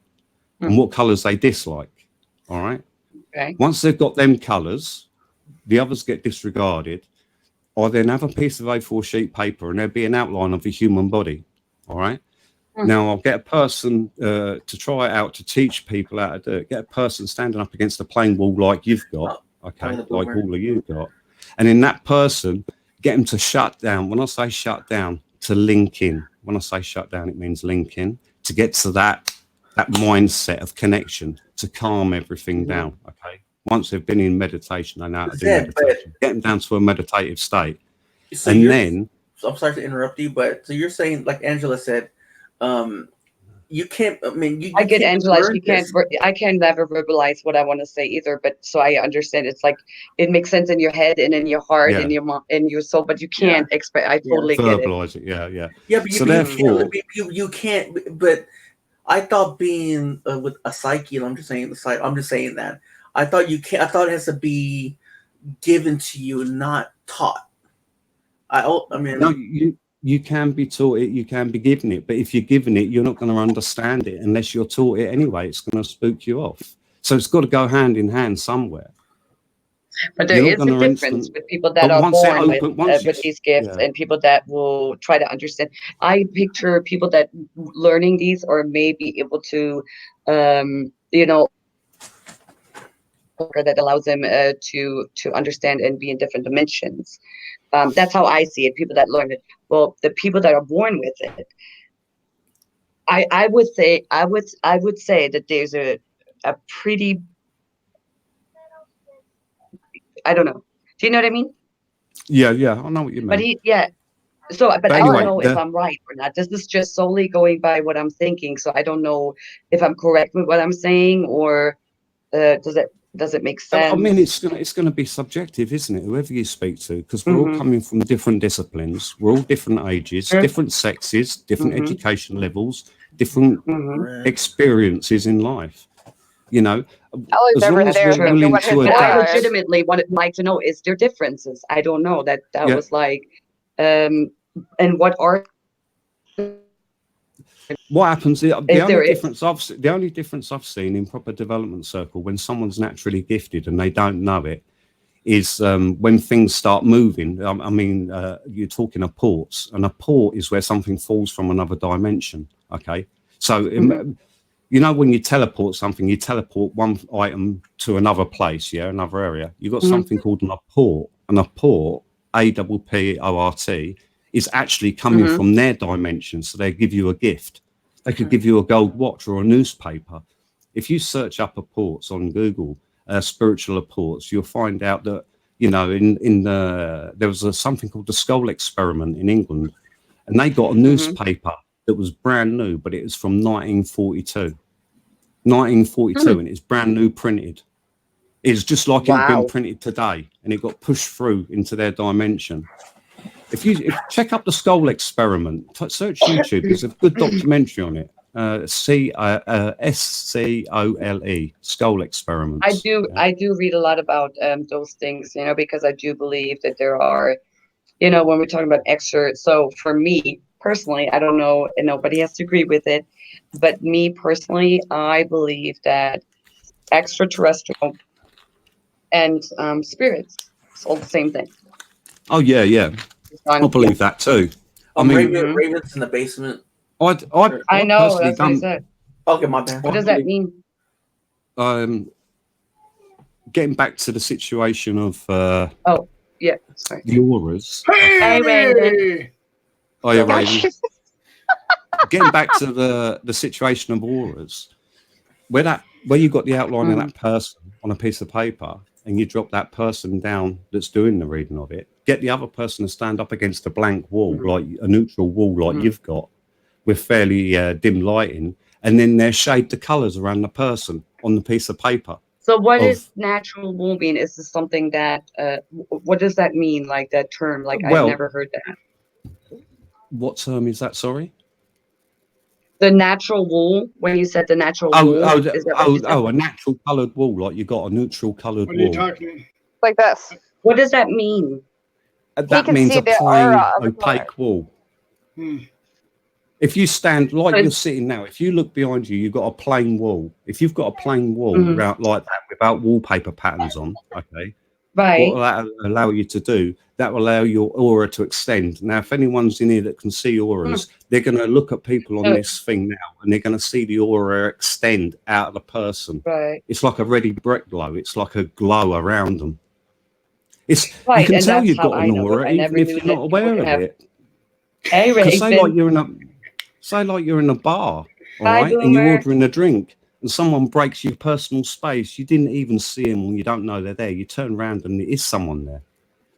and what colors they dislike, all right. Okay. Once they've got them colors, the others get disregarded. I then have a piece of A4 sheet paper, and there'll be an outline of the human body. All right. Now I'll get a person to try it out, to teach people how to do it. Get a person standing up against a plain wall like you've got, okay, like all of you got, and in that person, get them to shut down. When I say shut down, to link in. When I say shut down, it means link in, to get to that mindset of connection, to calm everything down. Okay. Once they've been in meditation, they know how to do meditation. Get them down to a meditative state. So I'm sorry to interrupt you, but so you're saying, like Angela said, you can't. I mean, I get Angela. I can never verbalize what I want to say either. But so I understand. It's like it makes sense in your head and in your heart and in your soul, but you can't express. I totally get it. Verbalize it. Yeah. But so therefore, you can't. But I thought being with a psyche, and I'm just saying that. I thought you can't. I thought it has to be given to you, not taught. No, you can be taught it. You can be given it, but if you're given it, you're not going to understand it unless you're taught it anyway. It's going to spook you off. So it's got to go hand in hand somewhere. But there You're is not a gonna difference instant- with people that but are once it born open- once with you- these gifts yeah. and people that will try to understand. I picture people that learning these or may be able to, you know, that allows them to understand and be in different dimensions. That's how I see it. People that learn it. Well, the people that are born with it, I would say that there's a pretty, I don't know. Do you know what I mean? Yeah, I know what you mean. But yeah. So, but But I anyway, don't know if I'm right or not. This is just solely going by what I'm thinking. So I don't know if I'm correct with what I'm saying, or does it make sense? I mean, it's gonna be subjective, isn't it? Whoever you speak to, because we're all coming from different disciplines, we're all different ages, Sure. different sexes, different Mhm. education levels, different Mhm. experiences in life. You know, Ellie's as long over as there we're thinking willing what his to But I aura adapt. is. legitimately would like to know, is there differences? I don't know. That Yeah. was like, and what are What happens? The there is. only difference I've seen in proper development circle when someone's naturally gifted and they don't know it is when things start moving. I mean, you're talking of ports, and a port is where something falls from another dimension. Okay, so you know when you teleport something, you teleport one item to another place, another area. You've got something called an apport, and a port, APPORT, is actually coming from their dimension. So they give you a gift. They could give you a gold watch or a newspaper. If you search up apports on Google, spiritual apports, you'll find out that, you know, there was something called the Skull Experiment in England, and they got a newspaper that was brand new, but it was from 1942. 1942, and it's brand new printed. It's just like it had been printed today, and it got pushed through into their dimension. If you check up the Skull Experiment, search YouTube. There's a good documentary on it. SCOLE, Skull Experiment. I do read a lot about those things, you know, because I do believe that there are, you know, when we're talking about extra. So for me personally, I don't know, and nobody has to agree with it, but me personally, I believe that extraterrestrial and spirits, it's all the same thing. Oh yeah. I believe that too. I mean, Ravens in the basement. I know, personally that's what I said. Okay, my bad. What does that mean? Getting back to the situation of Yeah, sorry. the auras. Hey, Raven. Oh yeah, Raven. Getting back to the situation of auras, where you got the outline of that person on a piece of paper, and you drop that person down that's doing the reading of it, get the other person to stand up against a blank wall, like a neutral wall like you've got, with fairly dim lighting, and then they shade the colours around the person on the piece of paper. So what is natural wall mean? Is this something that, what does that mean, like that term? Like, I've never heard that. What term is that, sorry? The natural wall, when you said the natural wall. Is that what you said? A natural coloured wall, like you got a neutral coloured wall. What are you talking? Like this. What does that mean? That can means see a the plain, aura of the opaque wall. If you stand like you're sitting now, if you look behind you, you've got a plain wall. If you've got a plain wall like that without wallpaper patterns on, okay, right? What will that allow you to do? That will allow your aura to extend. Now, if anyone's in here that can see auras, they're going to look at people on this thing now, and they're going to see the aura extend out of the person. Right. It's like a ready brick glow. It's like a glow around them. It's right, you can and tell that's you've how got I an know it. aura I even never if knew you're that not aware people of have- it. Hey, Because say like Raven. you're in a bar, all Hi, right, and you're Boomer. ordering a drink, and someone breaks your personal space. You didn't even see them, and you don't know they're there. You turn around, and there is someone there.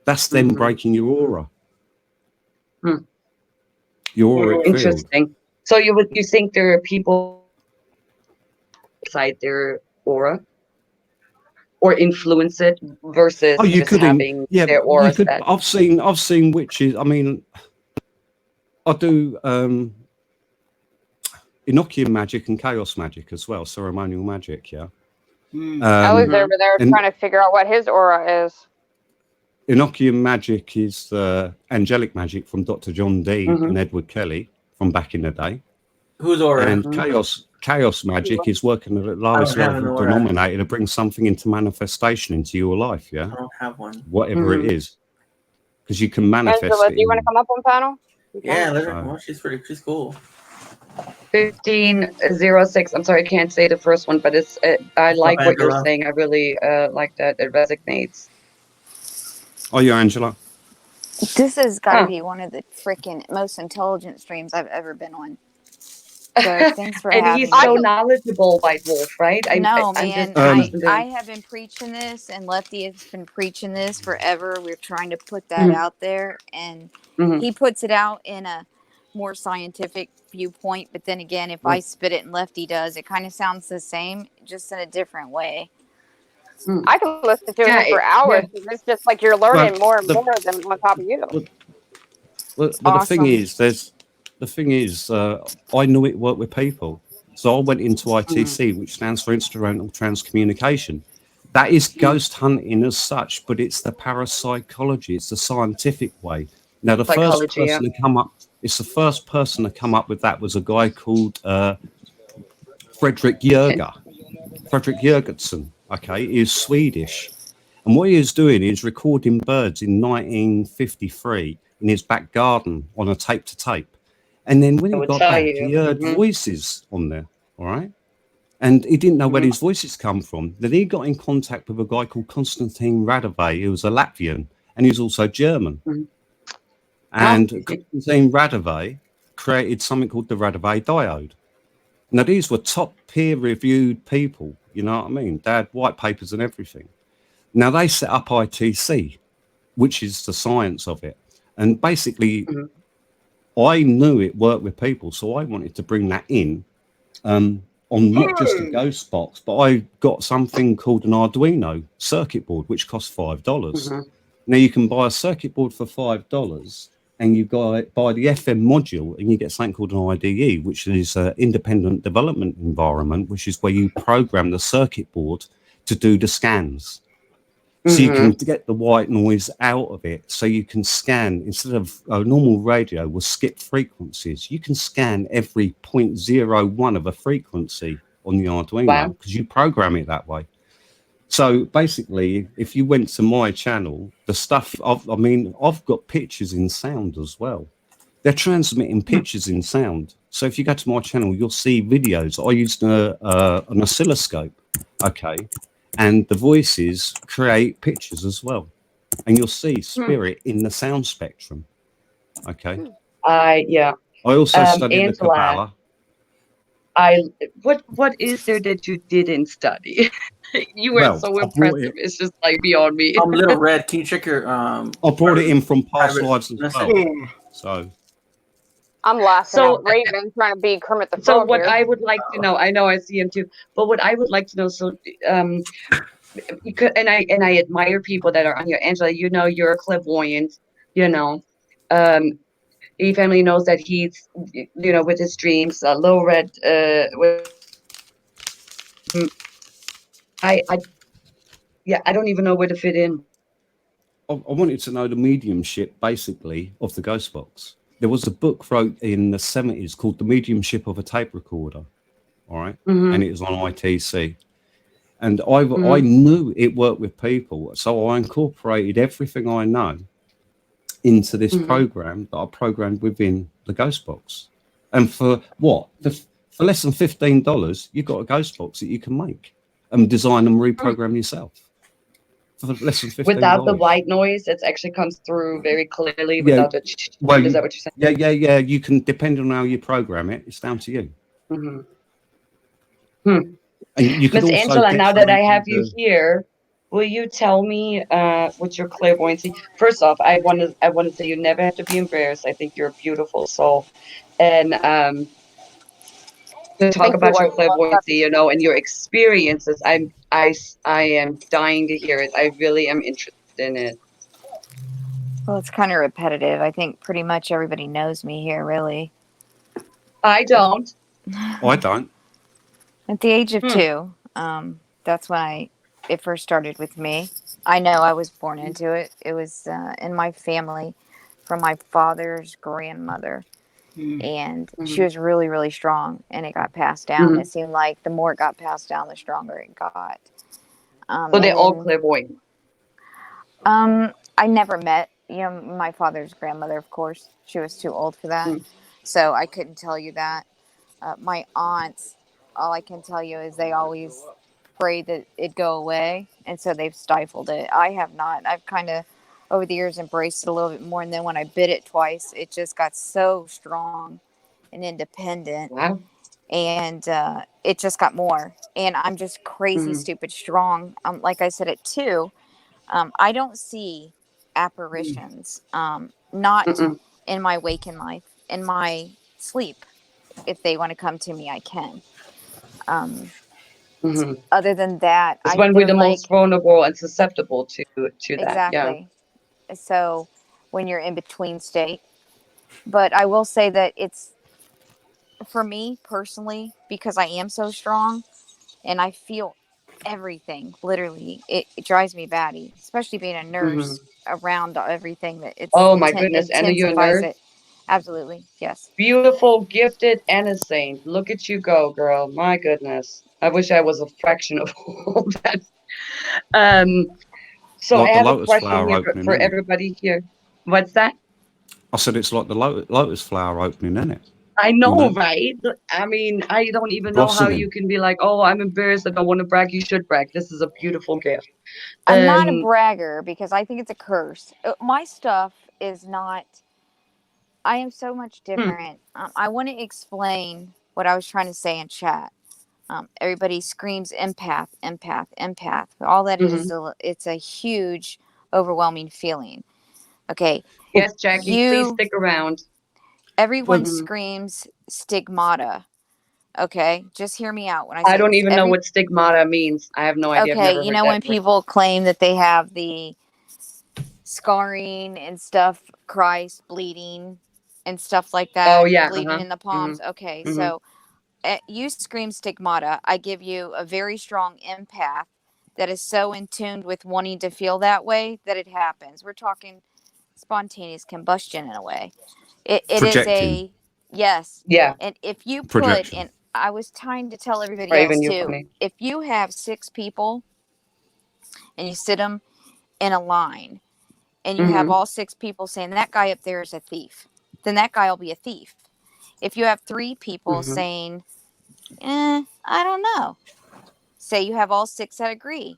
That's them breaking your aura. Your auric field. Interesting. So you think there are people inside their aura, or influence it versus you just could, having their you aura could. set? I've seen witches. I mean, I do Enochian magic and chaos magic as well, ceremonial magic. Yeah. Ellie's over there trying to figure out what his aura is. Enochian magic is angelic magic from Dr. John Dee and Edward Kelly from back in the day. Who's aura? And chaos magic is working at the lowest have level an aura. denominator to bring something into manifestation into your life, yeah? I don't have one. Whatever it is. Because you can manifest Angela, it. do you want to come up on panel? You Yeah, can. let her. Well, she's cool. 1506. I'm sorry, I can't say the first one, but it's. I like what you're Angela? saying. I really like that. It resonates. Oh, you Angela? This has got to Huh. be one of the freaking most intelligent streams I've ever been on. So thanks for And having he's me. so knowledgeable, White Wolf, right? No, I'm man, just I have been preaching this, and Lefty has been preaching this forever. We're trying to put that out there, and he puts it out in a more scientific viewpoint. But then again, if I spit it and Lefty does, it kind of sounds the same, just in a different way. I can listen to him for hours. It's just like you're learning more and more than on top of you. Well, the thing is, I knew it worked with people. So I went into ITC, which stands for Instrumental Transcommunication. That is ghost hunting as such, but it's the parapsychology. It's the scientific way. Now, the first person to come up, it's the first person to come up with that was a guy called Fredrik Jurgensen. Okay, he's Swedish. And what he was doing is recording birds in 1953 in his back garden on a tape to tape. And then when he got back, he heard voices on there, all right? And he didn't know where these voices come from. Then he got in contact with a guy called Konstantin Radovay, who was a Latvian, and he was also German. And Konstantin Radovay created something called the Radovay diode. Now, these were top peer-reviewed people, you know what I mean? They had white papers and everything. Now, they set up ITC, which is the science of it. And basically, I knew it worked with people, so I wanted to bring that in on not just a ghost box, but I got something called an Arduino circuit board, which costs $5. Now, you can buy a circuit board for $5, and you buy the FM module, and you get something called an IDE, which is an independent development environment, which is where you program the circuit board to do the scans. So you can get the white noise out of it. So you can scan, instead of a normal radio with skipped frequencies, you can scan every 0.01 of a frequency on the Arduino because you program it that way. So basically, if you went to my channel, the stuff, I've got pictures in sound as well. They're transmitting pictures in sound. So if you go to my channel, you'll see videos. I used an oscilloscope, okay? And the voices create pictures as well. And you'll see spirit in the sound spectrum. Okay. I also studied the Kabbalah. What is there that you didn't study? You were so impressive. It's just like beyond me. Little Red, can you check your I brought it in from past lives as well. So I'm laughing at Raven trying to be Kermit the Frog. So what I would like to know, I know I see him too, but what I would like to know, and I admire people that are on here. Angela, you know, you're a clairvoyant, you know. E-Family knows that he's, you know, with his dreams, Low Red, I don't even know where to fit in. I wanted to know the mediumship, basically, of the ghost box. There was a book wrote in the 70s called The Mediumship of a Tape Recorder, all right? And it was on ITC. And I knew it worked with people, so I incorporated everything I know into this program that I programmed within the ghost box. And for what? For less than $15, you've got a ghost box that you can make and design and reprogram yourself. For less than $15. Without the white noise, it actually comes through very clearly. Without the is that what you're saying? Yeah. You can, depending on how you program it, it's down to you. Miss Angela, now that I have you here, will you tell me what's your clairvoyancy? First off, I want to say you never have to be embarrassed. I think you're a beautiful soul, and to talk about your clairvoyancy, you know, and your experiences. I am dying to hear it. I really am interested in it. Well, it's kind of repetitive. I think pretty much everybody knows me here, really. I don't. I don't. At the age of 2, that's when it first started with me. I know I was born into it. It was in my family from my father's grandmother. and she was really, really strong, and it got passed down. It seemed like the more it got passed down, the stronger it got. So they're all clairvoyant. I never met, my father's grandmother, of course. She was too old for that. So I couldn't tell you that. My aunts, all I can tell you is they always prayed that it'd go away. And so they've stifled it. I have not. I've kind of, over the years, embraced it a little bit more. And then when I bit it twice, it just got so strong and independent. Wow. And it just got more. And I'm just crazy, stupid strong. Like I said, at 2, I don't see apparitions, not in my waking life. In my sleep, if they want to come to me, I can. Other than that, it's when we're the most vulnerable and susceptible to that. Exactly. Yeah. So when you're in between state, but I will say that it's, for me personally, because I am so strong and I feel everything, literally, it drives me batty, especially being a nurse around everything that it's. Oh my goodness. And you're a nurse? It. Absolutely. Yes. Beautiful, gifted, and a saint. Look at you go, girl. My goodness. I wish I was a fraction of all that. So like I have a lotus question flower here opening, for isn't it? everybody here. What's that? I said it's like the lotus flower opening, isn't it? I know, right? I mean, I don't even know how you can be like, oh, I'm embarrassed. I don't want to brag. You should brag. This is a beautiful gift. I'm not a bragger because I think it's a curse. My stuff is not. I am so much different. I want to explain what I was trying to say in chat. Everybody screams empath, empath, empath. All that is, it's a huge, overwhelming feeling. Okay. Yes, Jackie, please stick around. Everyone screams stigmata. Okay, just hear me out when I say I don't even know what stigmata means. I have no idea. Okay, you know when people claim that they have the scarring and stuff, Christ bleeding and stuff like that. Oh yeah, bleeding in the palms. Okay, so you scream stigmata. I give you a very strong empath that is so in tune with wanting to feel that way that it happens. We're talking spontaneous combustion in a way. It is a yes. Yeah. And if you put in, I was trying to tell everybody else too. If you have 6 people and you sit them in a line and you have all 6 people saying that guy up there is a thief, then that guy will be a thief. If you have 3 people saying, I don't know, say you have all 6 that agree,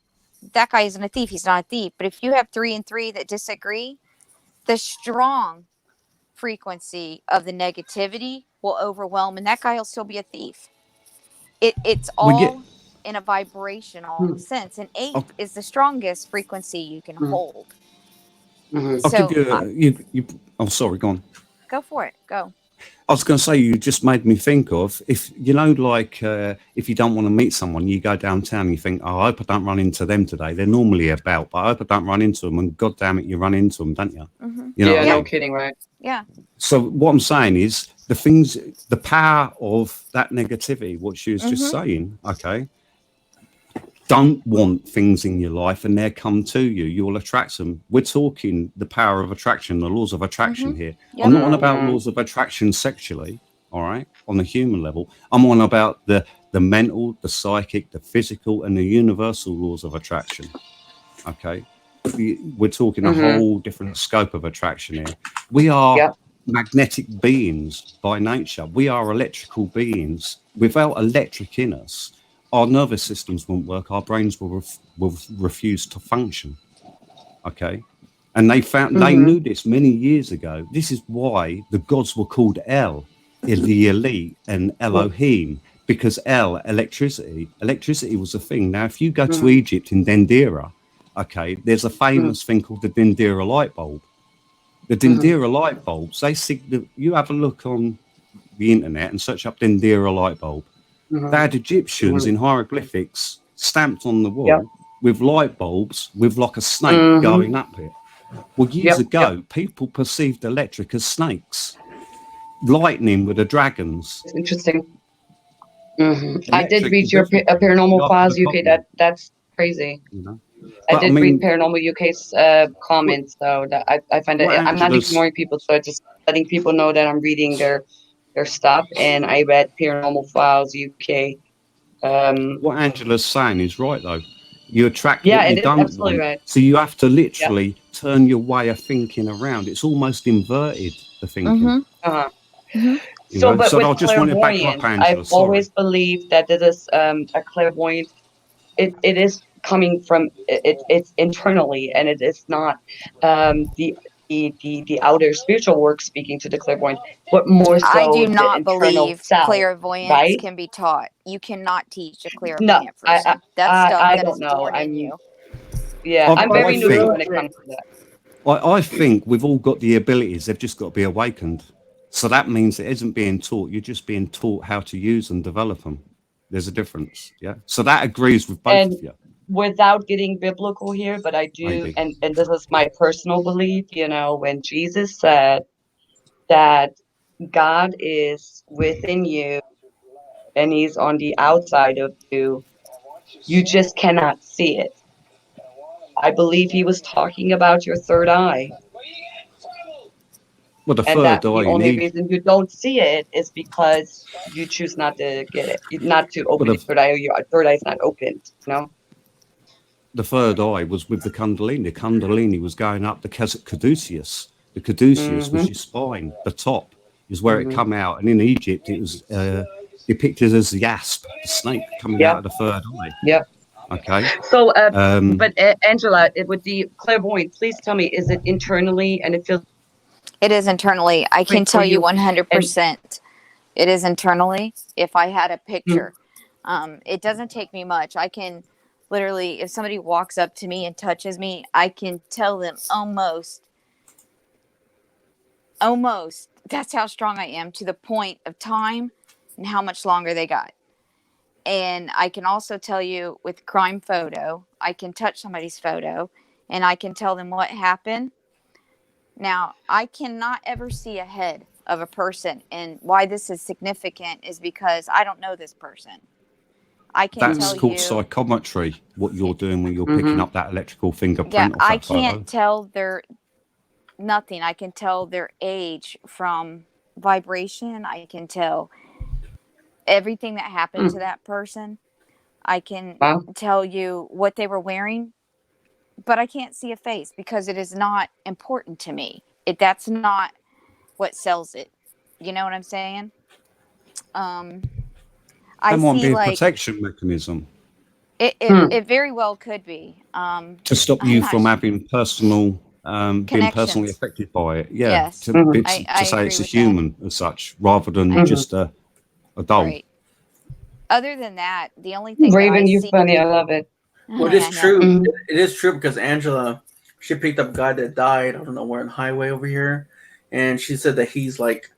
that guy isn't a thief, he's not a thief. But if you have 3 and 3 that disagree, the strong frequency of the negativity will overwhelm, and that guy will still be a thief. It's all in a vibrational sense, and 8 is the strongest frequency you can hold. So, oh, sorry, go on. Go for it. Go. I was going to say, you just made me think of, if you know, like if you don't want to meet someone, you go downtown and you think, oh, I hope I don't run into them today. They're normally about, but I hope I don't run into them. And God damn it, you run into them, don't you? You know, no kidding, right? Yeah. So what I'm saying is the power of that negativity, what she was just saying, okay, don't want things in your life and they come to you. You'll attract them. We're talking the power of attraction, the laws of attraction here. Yep. I'm not on about laws of attraction sexually, all right, on the human level. I'm on about the mental, the psychic, the physical, and the universal laws of attraction. Okay. We're talking a whole different scope of attraction here. We are magnetic beings by nature. We are electrical beings. Without electric in us, our nervous systems won't work. Our brains will refuse to function. Okay, and they found they knew this many years ago. This is why the gods were called El, the elite, and Elohim, because electricity was a thing. Now, if you go to Egypt in Dendera, okay, there's a famous thing called the Dendera light bulb. The Dendera light bulbs, you have a look on the internet and search up Dendera light bulb. They had Egyptians in hieroglyphics stamped on the wall with light bulbs with like a snake going up it. Well, years ago, people perceived electric as snakes. Lightning were the dragons. It's interesting. I did read your Paranormal Files UK. That's crazy. You know? I did read Paranormal UK's comments, so that I find it. I'm not ignoring people, so I'm just letting people know that I'm reading their their stuff, and I read Paranormal Files UK. What Angela's saying is right, though. You attract Yeah, what you it is don't absolutely want. right. So you have to literally turn your way of thinking around. It's almost inverted, the thinking. Mm-hmm. Uh-huh. Mm-hmm. So, but So with I just wanted to back you up, clairvoyance, Angela. I've always believed that it is a clairvoyant. It is coming from it's internally, and it is not the outer spiritual work speaking to the clairvoyant, but more so I do the not internal believe self, clairvoyance right? can be taught. You cannot teach a No, clairvoyant person. That's stuff I that don't is know. born in you. I'm very neutral when it comes to that. I think we've all got the abilities. They've just got to be awakened. So that means it isn't being taught. You're just being taught how to use and develop them. There's a difference. Yeah. So that agrees with both And of you. without getting biblical here, but I do, Maybe. and this is my personal belief, when Jesus said that God is within you and he's on the outside of you, you just cannot see it. I believe he was talking about your third eye. Well, the And third that eye, the you only need. reason you don't see it is because you choose not to get it, not to open your third eye, or your third eye is not opened, The third eye was with the Kundalini. The Kundalini was going up the caduceus. The caduceus was your spine. The top is where it come out. And in Egypt, it was depicted as the asp, the snake coming out of the third eye. Yep. Okay. So, but Angela, with the clairvoyant, please tell me, is it internally and it feels? It is internally. I can tell you 100%. It is internally. If I had a picture, it doesn't take me much. I can literally, if somebody walks up to me and touches me, I can tell them almost. That's how strong I am, to the point of time and how much longer they got. And I can also tell you with crime photo, I can touch somebody's photo and I can tell them what happened. Now, I cannot ever see ahead of a person, and why this is significant is because I don't know this person. I can That's tell called you psychometry, what you're doing when you're picking up that electrical fingerprint yeah, of that I photo. can't tell their nothing. I can tell their age from vibration. I can tell everything that happened to that person. I can tell you what they were wearing, but I can't see a face because it is not important to me. That's not what sells it. You know what I'm saying? I That might see be a like protection mechanism it very well could be to stop you from having personal being personally affected by it. Yeah, yes. to I say agree it's a with human as such, rather than just a doll. Right. Other than that, the only thing Raven, that I you're see, funny. I love it. Well, it is true. It is true because Angela, she picked up a guy that died. I don't know where in highway over here, and she said that he's like,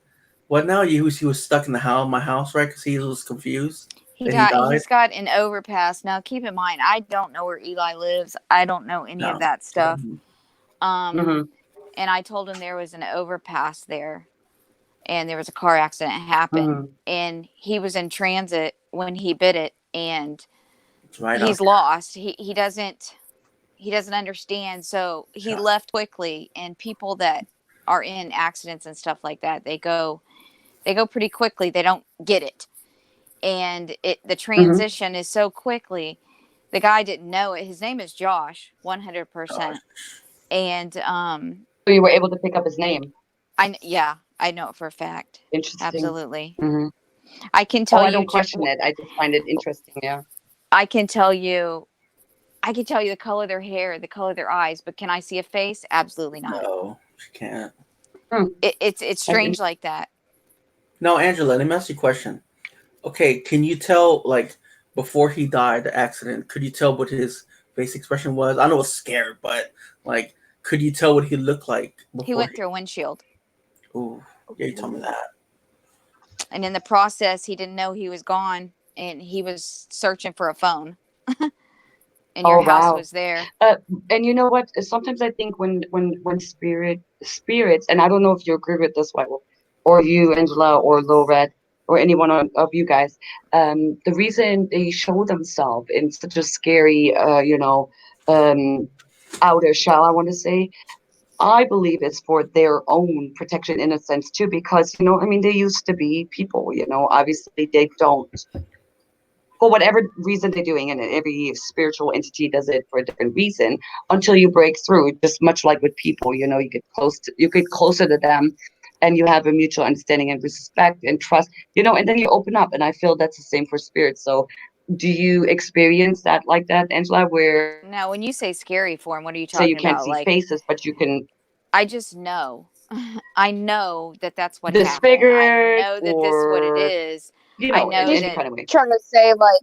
"What now?" He was stuck in the house, my house, right? Because he was confused. He's got an overpass. Now, keep in mind, I don't know where Eli lives. I don't know any of that stuff. And I told him there was an overpass there, and there was a car accident happened, and he was in transit when he bit it, and he's lost. He doesn't understand, so he left quickly. And people that are in accidents and stuff like that, they go pretty quickly. They don't get it. And the transition is so quickly. The guy didn't know it. His name is Josh, 100%. And so you were able to pick up his name. I know it for a fact. Interesting. Absolutely. I can tell you. I don't question it. I just find it interesting. Yeah. I can tell you the color of their hair, the color of their eyes, but can I see a face? Absolutely not. No, she can't. It's strange like that. No, Angela, let me ask you a question. Okay, can you tell, like, before he died, the accident, could you tell what his face expression was? I know it's scared, but, like, could you tell what he looked like before? He went through a windshield. Ooh, yeah, you told me that. And in the process, he didn't know he was gone, and he was searching for a phone. And your house was there. And you know what? Sometimes I think when spirits, and I don't know if you agree with this, or you, Angela, or Lorette, or anyone of you guys, the reason they show themselves in such a scary, outer shell, I want to say, I believe it's for their own protection in a sense too, because, I mean, they used to be people, obviously they don't, for whatever reason they're doing it, and every spiritual entity does it for a different reason until you break through. Just much like with people, you get closer to them, and you have a mutual understanding and respect and trust, and then you open up. And I feel that's the same for spirits. So, do you experience that like that, Angela? Where Now, when you say scary form, what are you so you talking can't about? see Like, faces, but you can I just know. I know that that's what happened. I disfigured know that this is what it or is. I know in any that kind of way. Trying to say like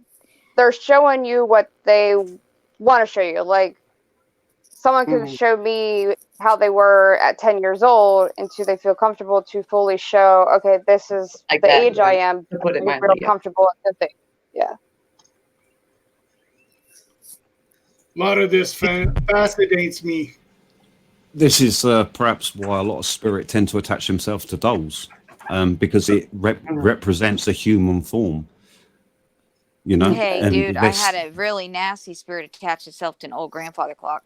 they're showing you what they want to show you. Like someone can Mhm. show me how they were at 10 years old until they feel comfortable to fully show, okay, this is Like the that, age I am. to put it I'm mildly, real yeah. comfortable with the thing. Yeah. A lot of this fascinates me. This is perhaps why a lot of spirit tend to attach themselves to dolls, because it represents a human form. Hey, and dude, I this. had a really nasty spirit attach itself to an old grandfather clock.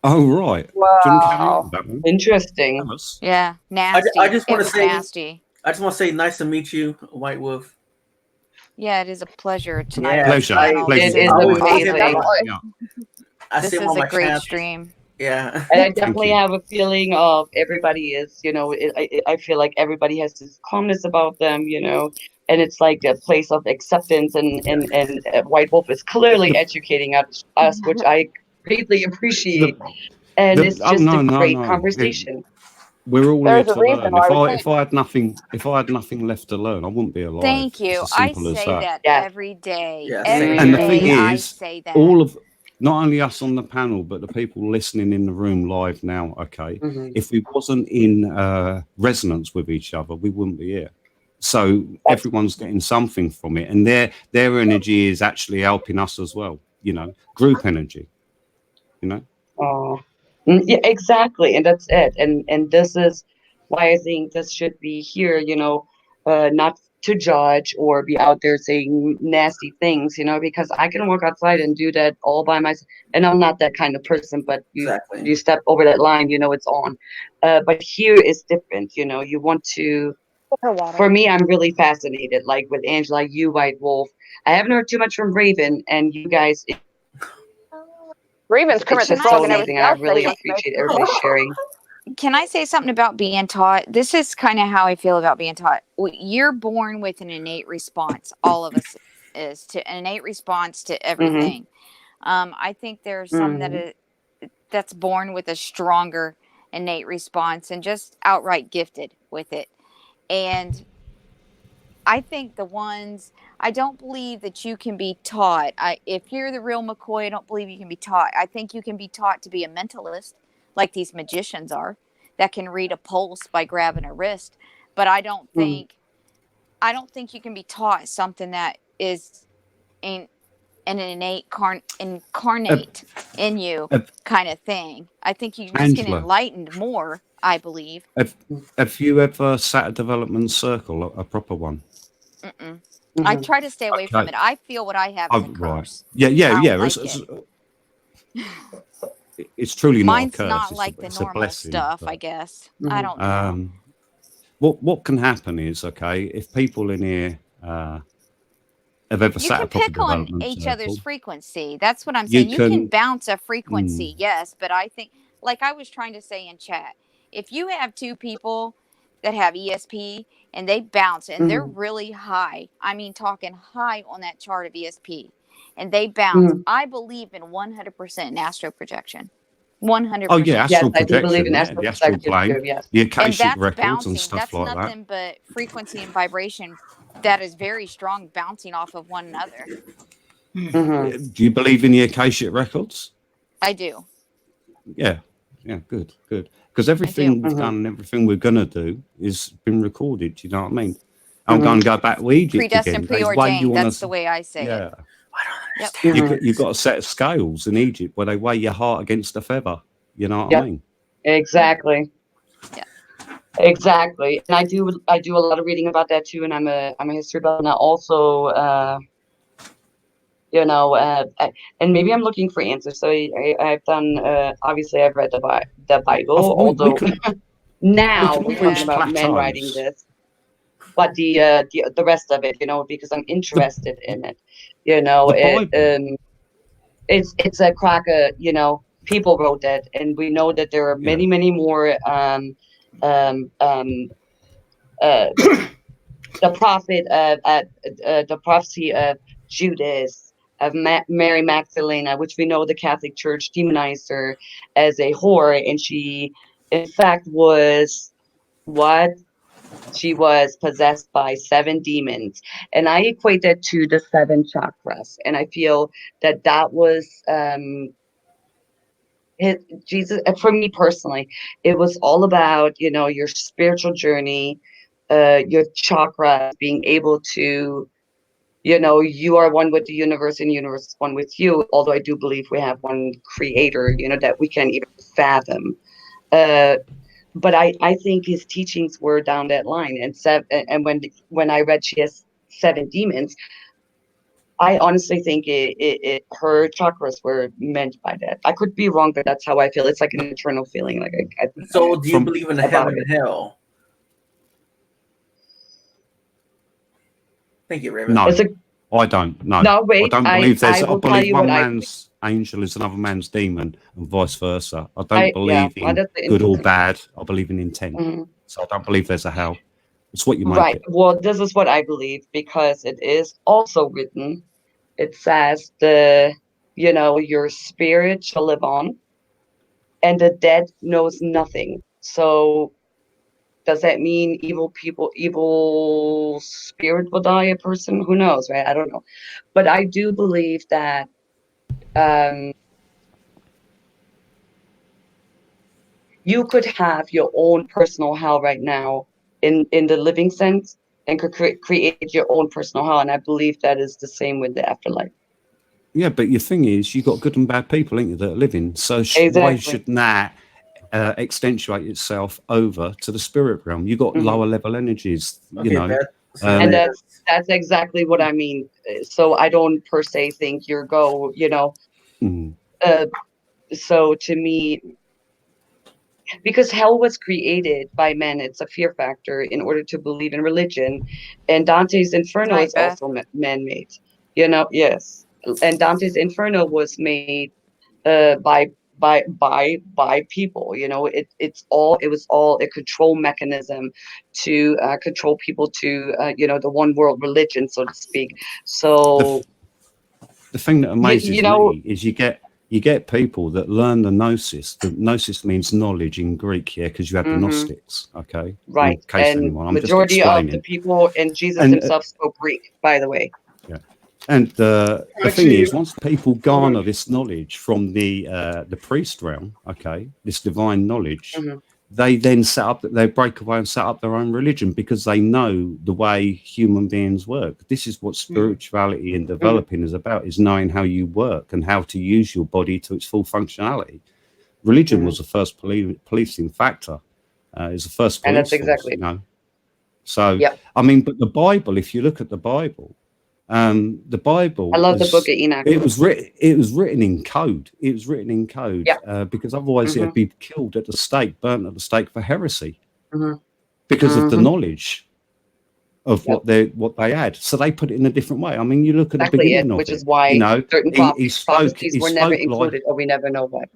Oh right. Do you want to carry on Wow. with that one? Interesting. Thomas? Yeah, nasty. I just want It to was say, nasty. I just want to say, nice to meet you, White Wolf. Yeah, it is a pleasure tonight. Yeah, on the Pleasure. channel. Pleasure. It is always- amazing. Yeah. I This see him is on a my great channel. stream. Yeah. And I Thank definitely you. have a feeling of everybody is, I feel like everybody has this calmness about them, and it's like a place of acceptance, and White Wolf is clearly educating us, which I greatly appreciate. And it's just a great conversation. We're all There's here a to reason learn. why we If I had nothing left to learn, I wouldn't be alive. Thank you. It's as I simple as say that. that Yeah. every day. Yeah, Every And the day thing I is, say that. all of not only us on the panel, but the people listening in the room live now. Okay, Mhm. if we wasn't in resonance with each other, we wouldn't be here. So everyone's getting something from it, and their energy is actually helping us as well. Group energy. Oh, yeah, exactly. And that's it. And this is why I think this should be here, not to judge or be out there saying nasty things, because I can walk outside and do that all by myself. And I'm not that kind of person, but Exactly. you step over that line, it's on. But here is different, you want to, Her water. for me, I'm really fascinated, like with Angela, you, White Wolf. I haven't heard too much from Raven, and you guys, Raven's it's Kermit the just Frog so and amazing. everything And I else that really he appreciate makes. everybody sharing. Can I say something about being taught? This is kind of how I feel about being taught. You're born with an innate response. All of us is to an innate response to everything. I think there's some that's born with a stronger innate response and just outright gifted with it. And I think I don't believe that you can be taught. If you're the real McCoy, I don't believe you can be taught. I think you can be taught to be a mentalist, like these magicians are, that can read a pulse by grabbing a wrist. But I don't think you can be taught something that is an innate incarnate in you kind of thing. I think you just get Angela. enlightened more, I believe. Have you ever sat a development circle, a proper one? Mm-mm. I try to stay away from it. I feel what I have is a curse. Yeah. I don't like It's truly Mine's not a curse. not It's like a the normal blessing, stuff, but, I guess. I don't know. What can happen is, okay, if people in here have ever You sat a can proper pick on development each circle, other's frequency. That's what I'm you saying. You can can- bounce a frequency, yes, but I think, like I was trying to say in chat, if you have two people that have ESP and they bounce and they're really high, I mean, talking high on that chart of ESP, and they bounce, I believe in 100% in astral projection. 100%. Oh yeah, astral Yes, I do believe projection, in yeah, astral the astral projection plane, too, yes. the And Akashic that's records bouncing. and stuff That's like that. nothing but frequency and vibration that is very strong, bouncing off of one another. Do you believe in the Akashic records? I do. Yeah, good. Because everything we've done and everything we're gonna do is been recorded. You know what I mean? I'm going to go back to Egypt Predestined, again. preordained. That's the way I say it. You've got a set of scales in Egypt where they weigh your heart against a feather. You know what I mean? Exactly. Yeah. Exactly. And I do a lot of reading about that too. And I'm a history buff. And I also and maybe I'm looking for answers. So I've done, obviously I've read the Bible, We although could now we're talking reach about men writing plateaus. this, but the rest of it, because I'm interested in it, The Bible. it's a cracker, people wrote that, and we know that there are Yeah. many more the prophet of the prophecy of Judas, of Mary Magdalena, which we know the Catholic Church demonized her as a whore, and she, in fact, was what? She was possessed by 7 demons, and I equate that to the 7 chakras, and I feel that was Jesus. For me personally, it was all about your spiritual journey, your chakra, being able to, you are one with the universe and universe is one with you. Although I do believe we have one creator, that we can't even fathom. But I think his teachings were down that line. And when I read she has 7 demons, I honestly think her chakras were meant by that. I could be wrong, but that's how I feel. It's like an internal feeling. Like So do you believe in heaven and hell? Thank you, Raven. No, I don't. No, no, wait. I don't believe there's. I believe one I man's angel is another man's demon, and vice versa. I don't believe in good or bad. I believe in intent. So I don't believe there's a hell. It's what you make it. Well, this is what I believe, because it is also written. It says your spirit shall live on, and the dead knows nothing. So does that mean evil spirit will die a person? Who knows, right? I don't know. But I do believe that you could have your own personal hell right now in the living sense, and could create your own personal hell. And I believe that is the same with the afterlife. Yeah, but your thing is, you've got good and bad people, ain't you, that are living. So why shouldn't that accentuate itself over to the spirit realm? You've got lower level energies, and that's exactly what I mean. So I don't per se think so to me, because hell was created by men, it's a fear factor in order to believe in religion, and Dante's Inferno is also man-made. Yes, and Dante's Inferno was made by people. It was all a control mechanism to control people to the one world religion, so to speak. So the thing that amazes me is you get people that learn the gnosis. The gnosis means knowledge in Greek, yeah, because you have the Gnostics, okay? Right. In case and anyone, I'm majority just of the people, and Jesus himself spoke Greek, by the way. Yeah. And the thing is, once people garner this knowledge from the priest realm, okay, this divine knowledge, they then they break away and set up their own religion, because they know the way human beings work. This is what spirituality and developing is about, is knowing how you work and how to use your body to its full functionality. Religion was the first policing factor. It's the first police, and that's exactly force, So, I mean, but the Bible, if you look at the Bible, the Bible, I love the book of Enoch. It was written in code. It was written in code, because otherwise it'd be killed at the stake, burnt at the stake for heresy, because of the knowledge of what they had. So they put it in a different way. I mean, you look at the beginning of which it, is why certain prophecies were never included, or we never know what.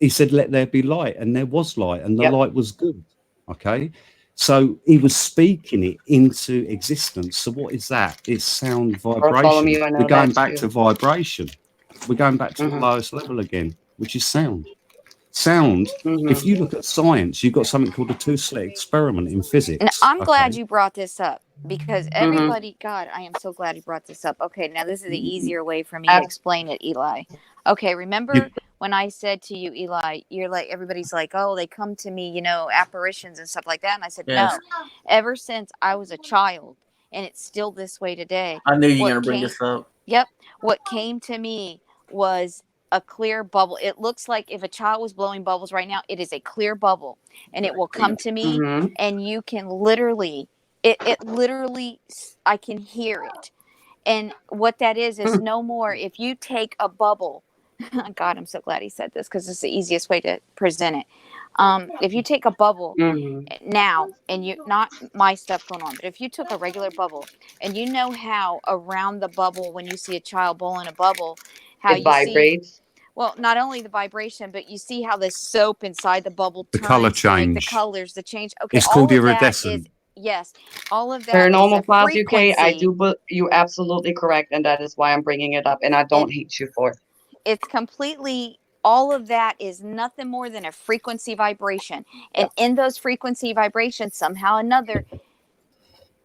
He said, "Let there be light," and there was light, and the light was good. Okay. So he was speaking it into existence. So what is that? It's sound vibration. We're going back to vibration. We're going back to the lowest level again, which is sound. Sound, if you look at science, you've got something called a two-slit experiment in physics. And I'm glad you brought this up, because everybody, God, I am so glad you brought this up. Okay, now this is the easier way for me to explain it, Eli. Okay, remember when I said to you, Eli, you're like, everybody's like, oh, they come to me, apparitions and stuff like that. And I said, no, ever since I was a child, and it's still this way today. I knew you were going to bring this up. Yep. What came to me was a clear bubble. It looks like if a child was blowing bubbles right now, it is a clear bubble, and it will come to me, and you can literally, it literally, I can hear it. And what that is no more. If you take a bubble, God, I'm so glad he said this because it's the easiest way to present it. If you take a bubble now, and you, not my stuff going on, but if you took a regular bubble, and you know how around the bubble, when you see a child blowing a bubble, how It you vibrates. see, well, not only the vibration, but you see how the soap inside the bubble The turns color to, like, the change. colors, the change. Okay, It's called all of that iridescent. is, yes, all of that is a Paranormal Class UK, frequency. I do, but you absolutely correct, and that is why I'm bringing it up, and I don't hate you for it. It's completely, all of that is nothing more than a frequency vibration, and in those frequency vibrations, somehow or another,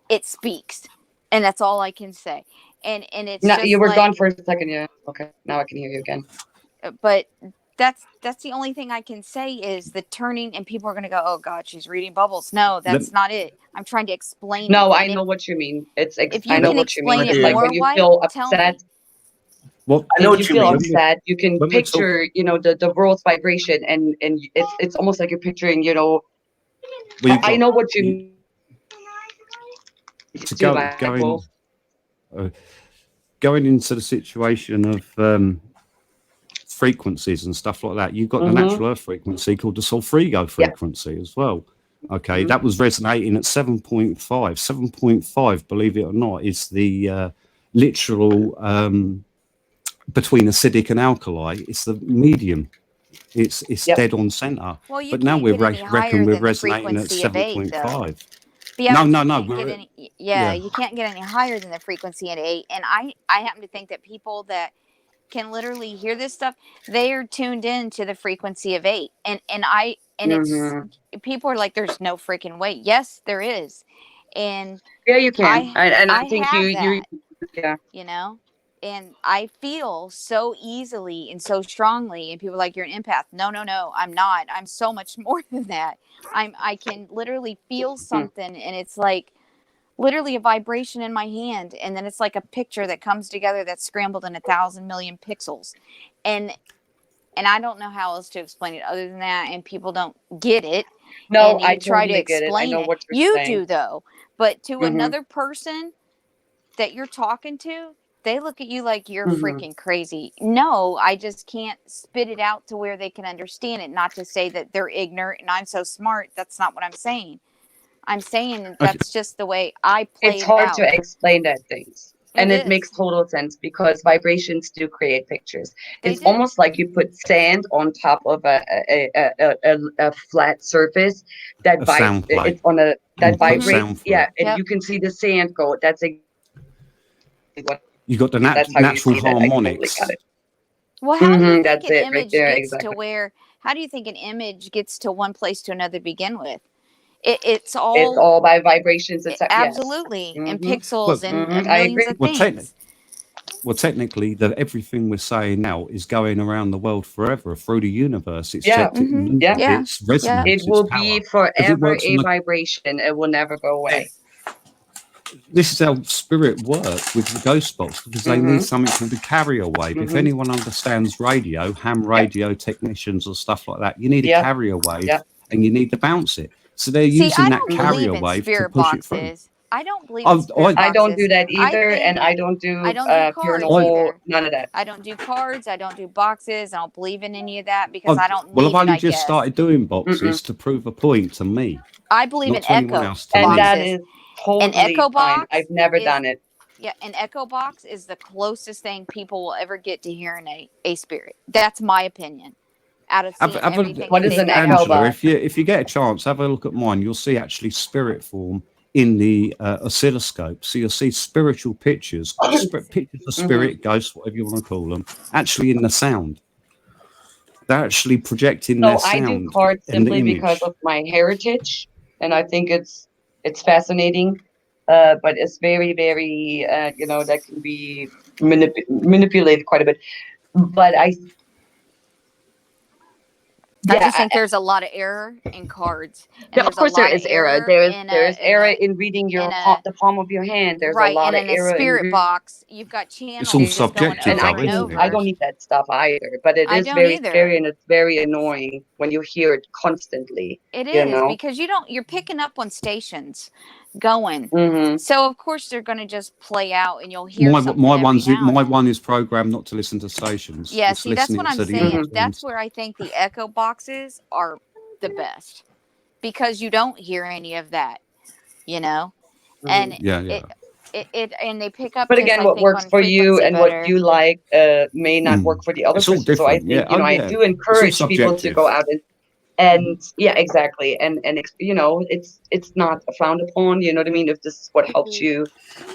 it speaks, and that's all I can say. And it's No, just you were like, gone for a second. Yeah. Okay. Now I can hear you again. but that's the only thing I can say is the turning, and people are going to go, oh God, she's reading bubbles. No, that's not it. I'm trying to explain No, it. I know what you mean. If you I know can what you mean. explain It's it like more, when you White, feel tell me. upset. Well, I know If what you you feel mean. upset, you can when we're talking- picture, the world's vibration, and it's almost like you're picturing, well, you've I got- know what you mean. to going into the situation of frequencies and stuff like that, you've got the natural earth frequency called the Solfrigo frequency as well. Okay, that was resonating at 7.5. 7.5, believe it or not, is the literal between acidic and alkali. It's the medium. It's dead on center. Well, you but now can't we get any higher reckon we're than the resonating at frequency of 8, though. 7.5. Yeah, No, but no, you can't get any, you can't get any higher than the frequency at 8. And I happen to think that people that can literally hear this stuff, they are tuned in to the frequency of 8. And it's, people are like, there's no freaking way. Yes, there is. And yeah, you can. I think have you that, and I feel so easily and so strongly, and people are like, you're an empath. No, I'm not. I'm so much more than that. I can literally feel something, and it's like literally a vibration in my hand, and then it's like a picture that comes together that's scrambled in 1,000 million pixels, and I don't know how else to explain it other than that, and people don't get it. No, and you I try totally to get it. I explain know it. what you're saying. You do, though, but to another person that you're talking to, they look at you like you're freaking crazy. No, I just can't spit it out to where they can understand it. Not to say that they're ignorant and I'm so smart. That's not what I'm saying. I'm saying that's just the way I play it out. It's hard to explain that things. And it is. makes total sense because vibrations do create pictures. It's do. almost like you put sand on top of a flat surface that it's on a that vibrates. Yeah, and you can see the sand go. That's what you got the that's how natural you see that. I totally harmonics. got it. Well, how do you think That's an it image right there, gets exactly. to where? How do you think an image gets to one place to another to begin with? It's all by vibrations. It's absolutely and pixels and I millions agree. of things. Well, technically, everything we're saying now is going around the world forever through the universe. It's checked, it's resonance. It will it's power. be forever it a vibration. It will never go away. This is how spirit works with the ghost box because they need something called a carrier wave. If anyone understands radio, ham radio technicians or stuff like that, you need a carrier wave and you need to bounce it. So they're using that carrier wave to push it through. I don't believe in spirit boxes. I don't do that either, and I don't do paranormal, none of that. I don't do cards. I don't do boxes. I don't believe in any of that because I don't. Well, I've only just started doing boxes to prove a point to me. I believe in echo boxes. And that is totally an echo box. I've never done it. Yeah, an echo box is the closest thing people will ever get to hearing a spirit. That's my opinion. Out of everything. What is an echo box? If you get a chance, have a look at mine. You'll see actually spirit form in the oscilloscope. So you'll see spiritual pictures, pictures of spirit, ghosts, whatever you want to call them, actually in the sound. They're actually projecting their sound. I do cards simply because of my heritage, and I think it's fascinating. But it's very, very, that can be manipulated quite a bit. But I just think there's a lot of error in cards. And of course, there is error. There's error in reading the palm of your hand. There's a lot of error. In a spirit box, you've got channels. It's all subjective, and I don't need that stuff either. But it is very scary and it's very annoying when you hear it constantly. It is because you're picking up on stations. going. Mm-hmm. So of course they're going to just play out, and you'll hear My something every one's now and my then. one is programmed not to listen to stations. Yeah, It's see, that's listening what I'm to the saying. other That's ones. where I think the echo boxes are the best, because you don't hear any of that, you know, and Yeah, yeah. it and they pick up But just, again, I what think, works on for you frequency and what better. you like may not work for the other It's all person. So I different. Yeah. think, you know, Oh, I yeah. do encourage people to go subjective. out and yeah, exactly. And you know, it's not frowned upon, you know what I mean? If this is what helps you,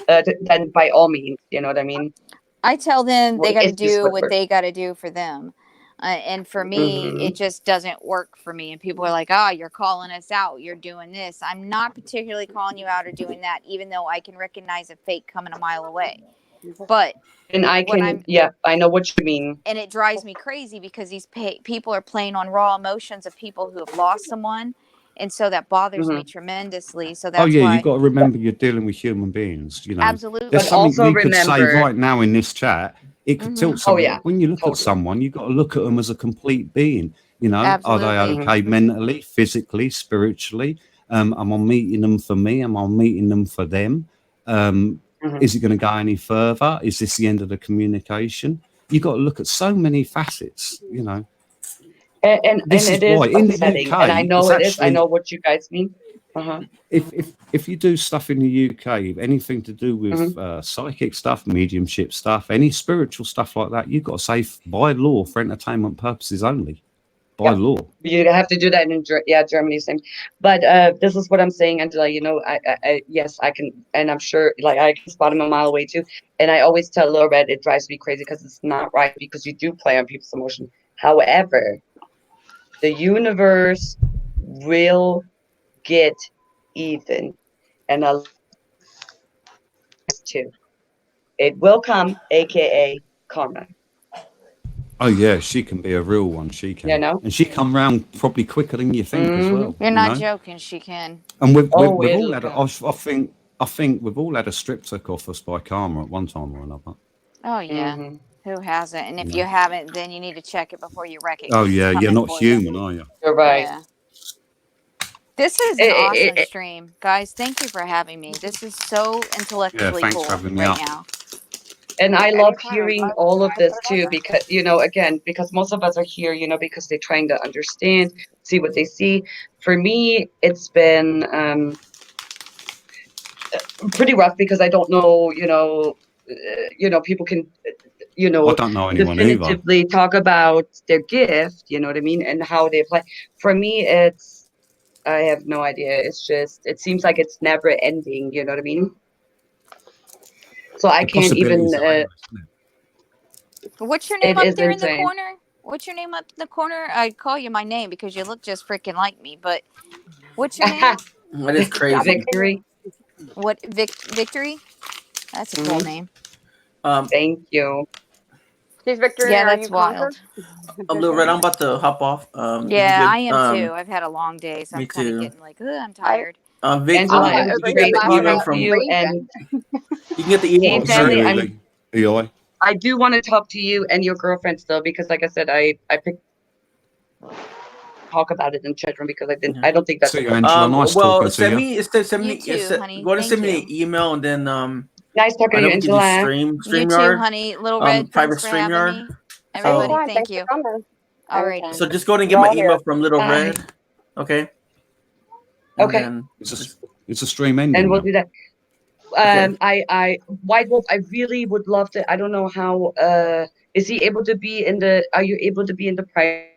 then by all means, you know what I mean? I tell them they got to If this do would what work. they got to do for them. And for me, Mhm. it just doesn't work for me. And people are like, oh, you're calling us out. You're doing this. I'm not particularly calling you out or doing that, even though I can recognize a fake coming a mile away. But And I what can, I'm, yeah, I know what you mean. and it drives me crazy because these people are playing on raw emotions of people who have lost someone. And so that bothers me tremendously. So Oh that's yeah, why. you've got to remember you're dealing with human beings. You know, Absolutely. there's But something also we could say remember- right now in this chat. It could tilt Oh, something. yeah, When you look totally. at someone, you've got to look at them as a complete being. You know, are they Absolutely. okay mentally, physically, spiritually? Am I meeting them for me? Am I meeting them for them? Is it going to go any further? Is this the end of the communication? You've got to look at so many facets. You know. And This it is why is in the upsetting, UK, and I know it's it is. I actually- know what you guys mean. If you do stuff in the UK, anything to do with psychic stuff, mediumship stuff, any spiritual stuff like that, you've got to say by law for entertainment purposes only. By law. You have to do that in Germany, same. But this is what I'm saying, Angela. You know, I yes, I can, and I'm sure, like, I can spot him a mile away too. And I always tell Lil Red it drives me crazy because it's not right, because you do play on people's emotion. However, the universe will get even, and too. It will come, aka karma. Oh yeah, she can be a real one. She can, You know? and she come round probably quicker than you think as well. You're you not know? joking. She can. And we've Oh, all it'll had. come. I think we've all had a strip took off us by karma at one time or another. Oh yeah. Who hasn't? And if you haven't, then you need to check it before you wreck it. Oh 'cause it's yeah, you're coming not for you. human, are you? You're right. Yeah. This is an awesome stream, guys. Thank you for having me. This is so intellectually thanks cool for having me right up. now. And I love hearing all of this too, because, you know, again, because most of us are here, you know, because they're trying to understand, see what they see. For me, it's been pretty rough because I don't know, people can, I don't know anyone either. definitively talk about their gift, you know what I mean, and how they apply. For me, I have no idea. It's just, it seems like it's never ending, you know what I mean? So I can't even. Possibilities are endless, isn't it? What's your name It up is there in the insane. corner? What's your name up in the corner? I'd call you my name because you look just freaking like me. But what's your name? That is crazy. Victory. What Victory? That's a cool name. Thank you. She's Victory. Yeah, Are that's you wild. I'm Little Red. I'm about to hop off. Yeah, I am too. I've had a long day, so me I'm kind too. of getting like, I'm tired. Vic, Angela, you it was can great get the email talking to from you, and you can get the email Hey, from family, Sergey. Eli. I do want to talk to you and your girlfriend still, because like I said, I picked talk about it in chat room because I don't think that's See you, Angela. Nice talking to send you. me You too, honey. go ahead and send me Thank an email, and then nice talking I to know you, we can do Angela. You too, StreamYard, honey. Little Red, private thanks for having StreamYard. me. Everybody, Anytime. thank Thanks you. for coming. Alrighty. So just go ahead and get We're my all email here. from Little Bye. Red, okay? And Okay. then It's a stream ending. And we'll now. do that. I White Wolf, I really would love to. I don't know how. Is he able to be in the? Are you able to be in the private?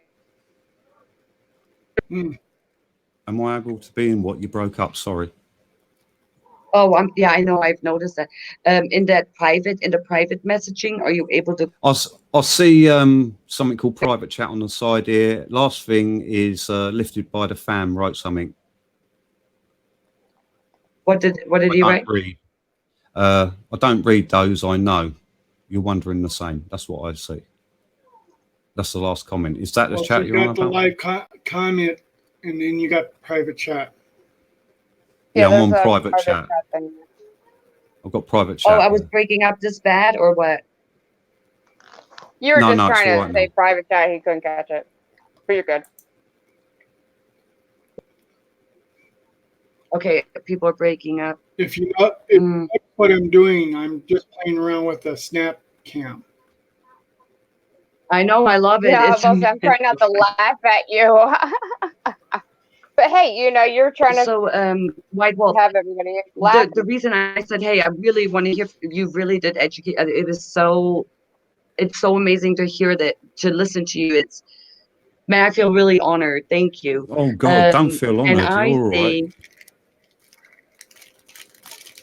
Am I able to be in what you broke up? Sorry. Oh, yeah, I know. I've noticed that. In the private messaging, are you able to? I see something called private chat on the side here. Last thing is lifted by the fam. Wrote something. What did he write? I don't read those. I know. You're wondering the same. That's what I see. That's the last comment. Is that the chat you you're on got the about? live comment, and then you got private chat. Yeah, I'm on there's a private chat. thing. I've got private chat. Oh, I was breaking up this bad, or what? You were No, just no, it's trying to all right say now. private chat. He couldn't catch it, but you're good. Okay, people are breaking up. If you know what I'm doing, I'm just playing around with a snap cam. I know, I love it. Yeah, I was about to say, I'm trying not to laugh at you. But hey, you're trying to So, White Wolf, have everybody laugh. the reason I said, hey, I really want to hear, you really did educate. It's so amazing to hear that, to listen to you. Man, I feel really honored. Thank you. Oh God, don't feel And honoured. You're all right.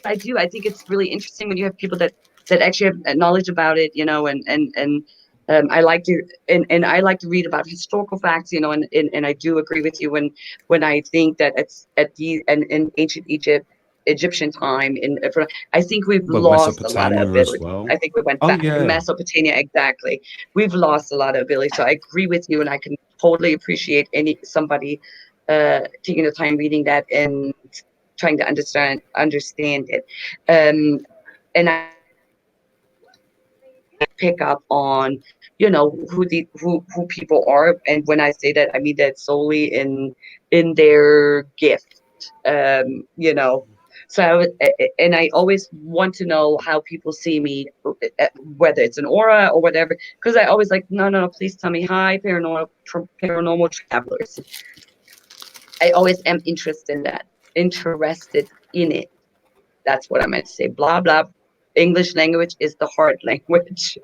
I do. I think it's really interesting when you have people that actually have knowledge about it, and I like to I like to read about historical facts, and I do agree with you when I think that it's in ancient Egyptian time, I think we've Well, lost a lot of Mesopotamia as ability. well. I think we went Oh back to yeah. Mesopotamia, exactly. We've lost a lot of ability. So I agree with you, and I can totally appreciate somebody taking the time reading that and trying to understand it. And I pick up on who people are, and when I say that, I mean that solely in their gift. So I always want to know how people see me, whether it's an aura or whatever, because I always like, no, please tell me, hi, paranormal travelers. I always am interested in it. That's what I meant to say. Blah, blah. English language is the hard language.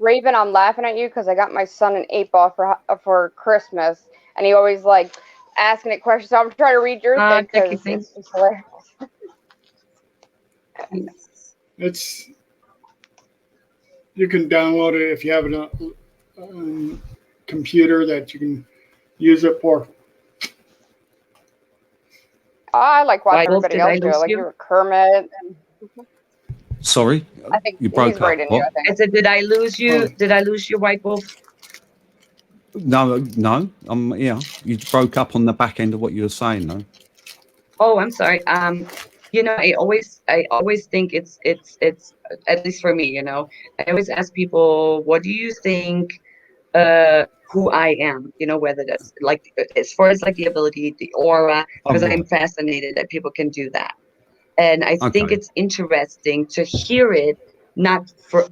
Raven, I'm laughing at you because I got my son an 8-ball for Christmas, and he always like asking it questions. So I'm trying to read your thing because it's just hilarious. You can download it if you have a computer that you can use it for. I like watching everybody else do it, like you're Kermit. Sorry, I think you broke he's right up. in you. I think. I said, did I lose you? Oh. Did I lose you, White Wolf? No. Yeah, you broke up on the back end of what you were saying, though. Oh, I'm sorry. I always think it's at least for me, I always ask people, what do you think who I am, whether that's like as far as like the ability, the aura, because I'm fascinated that people can do that. And I think it's interesting to hear it, not for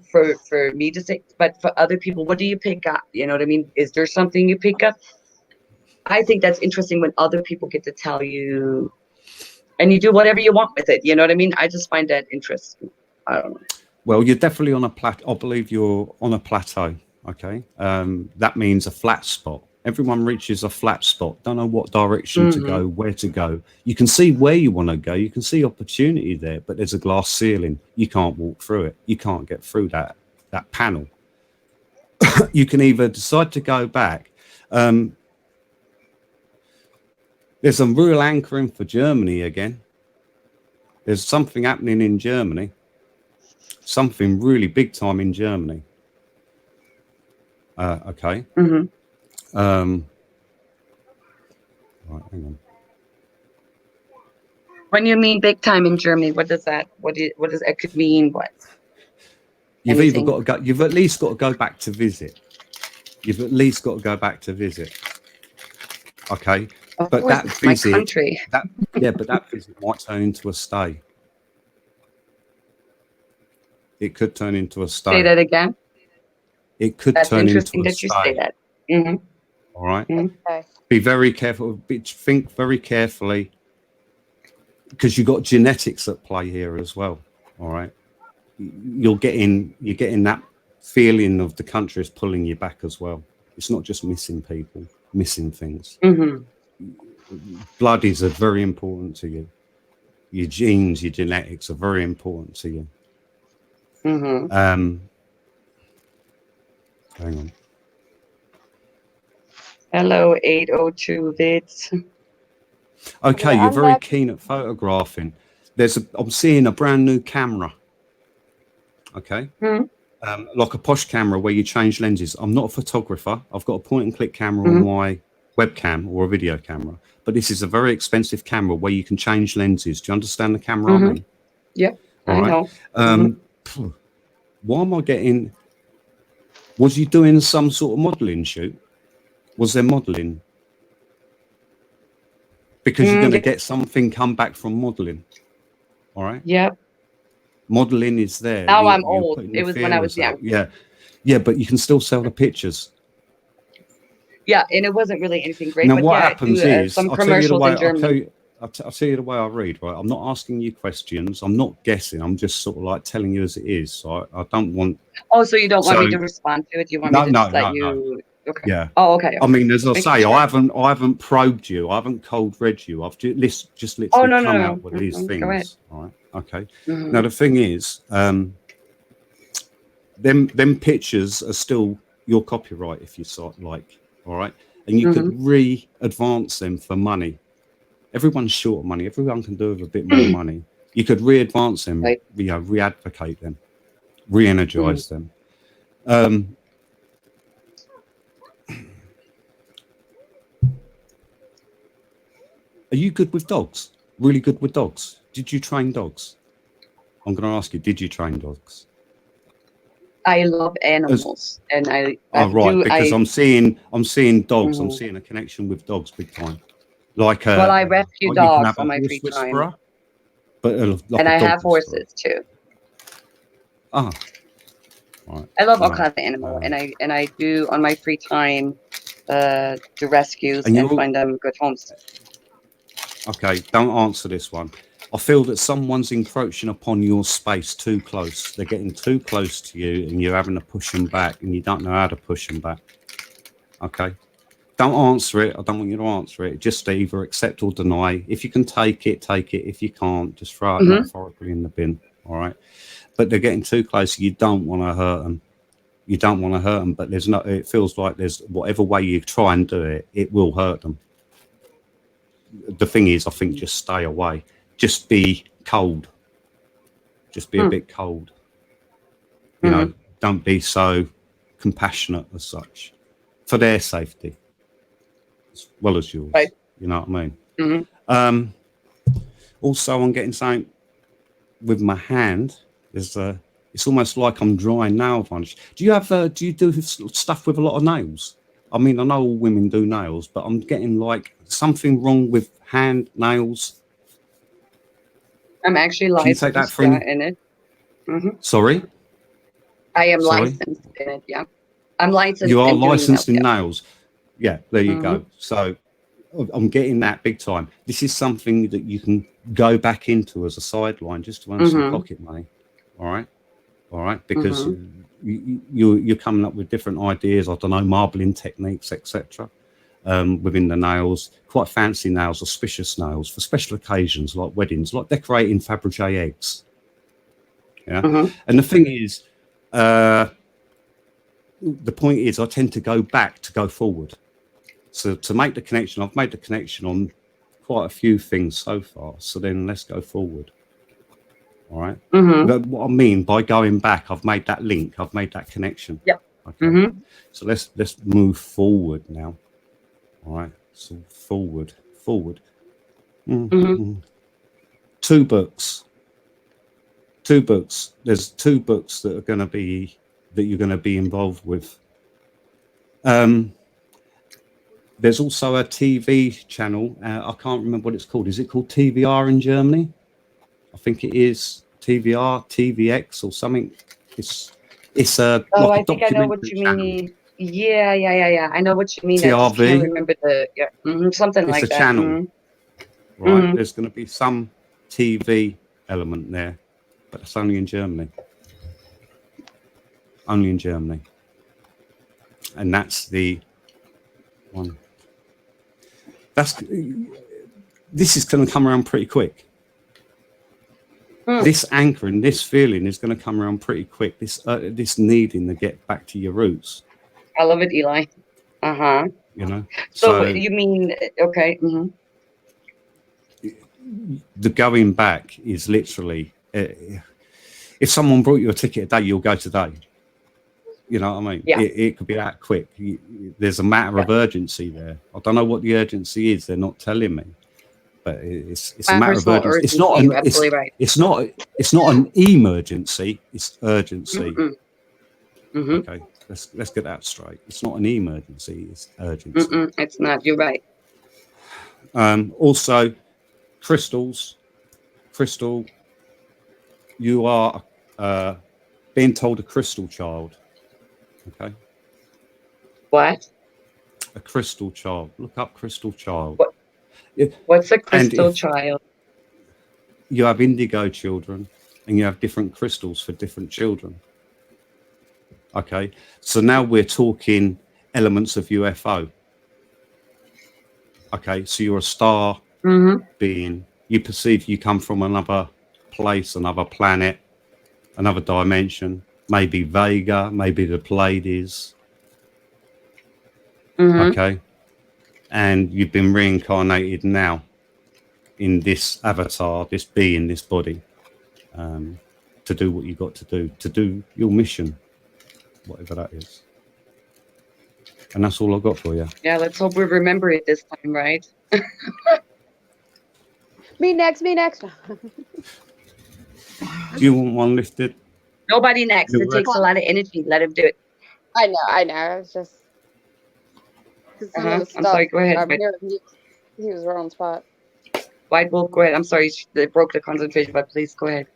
me to say, but for other people. What do you pick up? You know what I mean? Is there something you pick up? I think that's interesting when other people get to tell you, and you do whatever you want with it. You know what I mean? I just find that interesting. I don't know. Well, you're definitely on a plateau. I believe you're on a plateau. Okay. That means a flat spot. Everyone reaches a flat spot. Don't know what direction to go, where to go. You can see where you want to go. You can see opportunity there, but there's a glass ceiling. You can't walk through it. You can't get through that panel. You can either decide to go back. There's a real anchoring for Germany again. There's something happening in Germany. Something really big time in Germany. Okay. Right, hang on. When you mean big time in Germany, what does that could mean? What? You've either got to go. You've at least got to go back to visit. You've at least got to go back to visit. Okay, but that visit, but that visit might turn into a stay. It could turn into a stay. Say that again. It could turn into a stay. That's interesting that you say that. All right. Okay. Be very careful. Think very carefully, because you've got genetics at play here as well. All right. You're getting that feeling of the country is pulling you back as well. It's not just missing people, missing things. Blood is very important to you. Your genes, your genetics are very important to you. Hang on. Hello, 802 bits. Okay, you're very keen at photographing. I'm seeing a brand new camera. Okay. Like a posh camera where you change lenses. I'm not a photographer. I've got a point and click camera on my webcam or a video camera, but this is a very expensive camera where you can change lenses. Do you understand the camera I mean? Yeah, all right. I know. Why am I getting? Was you doing some sort of modeling shoot? Was there modeling? because you're going to get something come back from modeling. All right. Yep. Modeling is there. Now I'm old. It was when I was young. Yeah, but you can still sell the pictures. Yeah, and it wasn't really anything great. Now, but what yeah, happens I do, is, some I'll tell you the commercials way. in Germany. I'll tell you the way I read. Right, I'm not asking you questions. I'm not guessing. I'm just sort of like telling you as it is. So I don't want. Oh, so you don't want me to respond to it? You want me to just let you? Okay. Yeah. Oh, okay. I mean, as I say, sure. I haven't probed you. I haven't cold read you. I've just literally come out with these things. All right. Okay. Now the thing is, them pictures are still your copyright if you like. All right, and you could re-advance them for money. Everyone's short of money. Everyone can do with a bit more money. You could re-advance them, re-advocate them, re-energize them. Are you good with dogs? Really good with dogs? Did you train dogs? I'm going to ask you, did you train dogs? I love animals, and because I'm seeing dogs. I'm seeing a connection with dogs big time. Like I rescue dogs on my free time. But and I have horses too. Ah, right. I love all kinds of animals, and I do on my free time do rescues and find them good homes. Okay, don't answer this one. I feel that someone's encroaching upon your space too close. They're getting too close to you, and you're having to push them back, and you don't know how to push them back. Okay, don't answer it. I don't want you to answer it. Just either accept or deny. If you can take it, take it. If you can't, just throw it metaphorically in the bin. All right. But they're getting too close. You don't want to hurt them. You don't want to hurt them. But there's no. It feels like there's whatever way you try and do it, it will hurt them. The thing is, I think just stay away. Just be cold. Just be a bit cold. You know, don't be so compassionate as such for their safety as well as yours. Right. You know what I mean? Also, I'm getting something with my hand. It's almost like I'm drawing nail varnish. Do you do stuff with a lot of nails? I mean, I know all women do nails, but I'm getting like something wrong with hand nails. I'm actually licensed in it. Sorry? I am licensed in it, yeah. I'm licensed. You are licensed in nails. Yeah, there you go. So I'm getting that big time. This is something that you can go back into as a sideline just to earn some pocket money. All right? Because you're coming up with different ideas. I don't know, marbling techniques, etc. Within the nails, quite fancy nails, auspicious nails for special occasions like weddings, like decorating Fabergé eggs. Yeah, and the thing is, the point is, I tend to go back to go forward. So to make the connection, I've made the connection on quite a few things so far. So then let's go forward. All right. But what I mean by going back, I've made that link. I've made that connection. Yeah. Okay. So let's move forward now. All right, so forward. Two books. There's two books that you're going to be involved with. There's also a TV channel. I can't remember what it's called. Is it called TVR in Germany? I think it is TVR, TVX, or something. It's a. I think I know what you mean. Yeah. I know what you mean. TRV. I just can't remember something like that. It's a channel. Right. There's going to be some TV element there, but it's only in Germany. Only in Germany. And that's the one. This is going to come around pretty quick. This anchoring, this feeling is going to come around pretty quick. This needing to get back to your roots. I love it, Eli. You know. So you mean okay? The going back is literally, if someone brought you a ticket a day, you'll go today. You know what I mean? Yeah. It could be that quick. There's a matter of urgency there. I don't know what the urgency is. They're not telling me, but it's a matter of urgency. It's not an, absolutely right. It's not an emergency. It's urgency. Okay, let's get that straight. It's not an emergency. It's urgency. It's not. You're right. Also, crystals. Crystal, you are being told a crystal child. Okay. What? A crystal child. Look up crystal child. What? What's a crystal child? You have indigo children, and you have different crystals for different children. Okay. So now we're talking elements of UFO. Okay. So you're a star being. You perceive you come from another place, another planet, another dimension, maybe Vega, maybe the Pleiades. Okay. And you've been reincarnated now in this avatar, this being, this body, to do what you got to do your mission, whatever that is. And that's all I got for you. Yeah, let's hope we remember it this time, right? Me next. Do you want one lifted? Nobody next. It takes a lot of energy. Let him do it. I know. It's just. I'm sorry. Go ahead. He was right on spot. White Wolf, go ahead. I'm sorry. They broke the concentration, but please go ahead.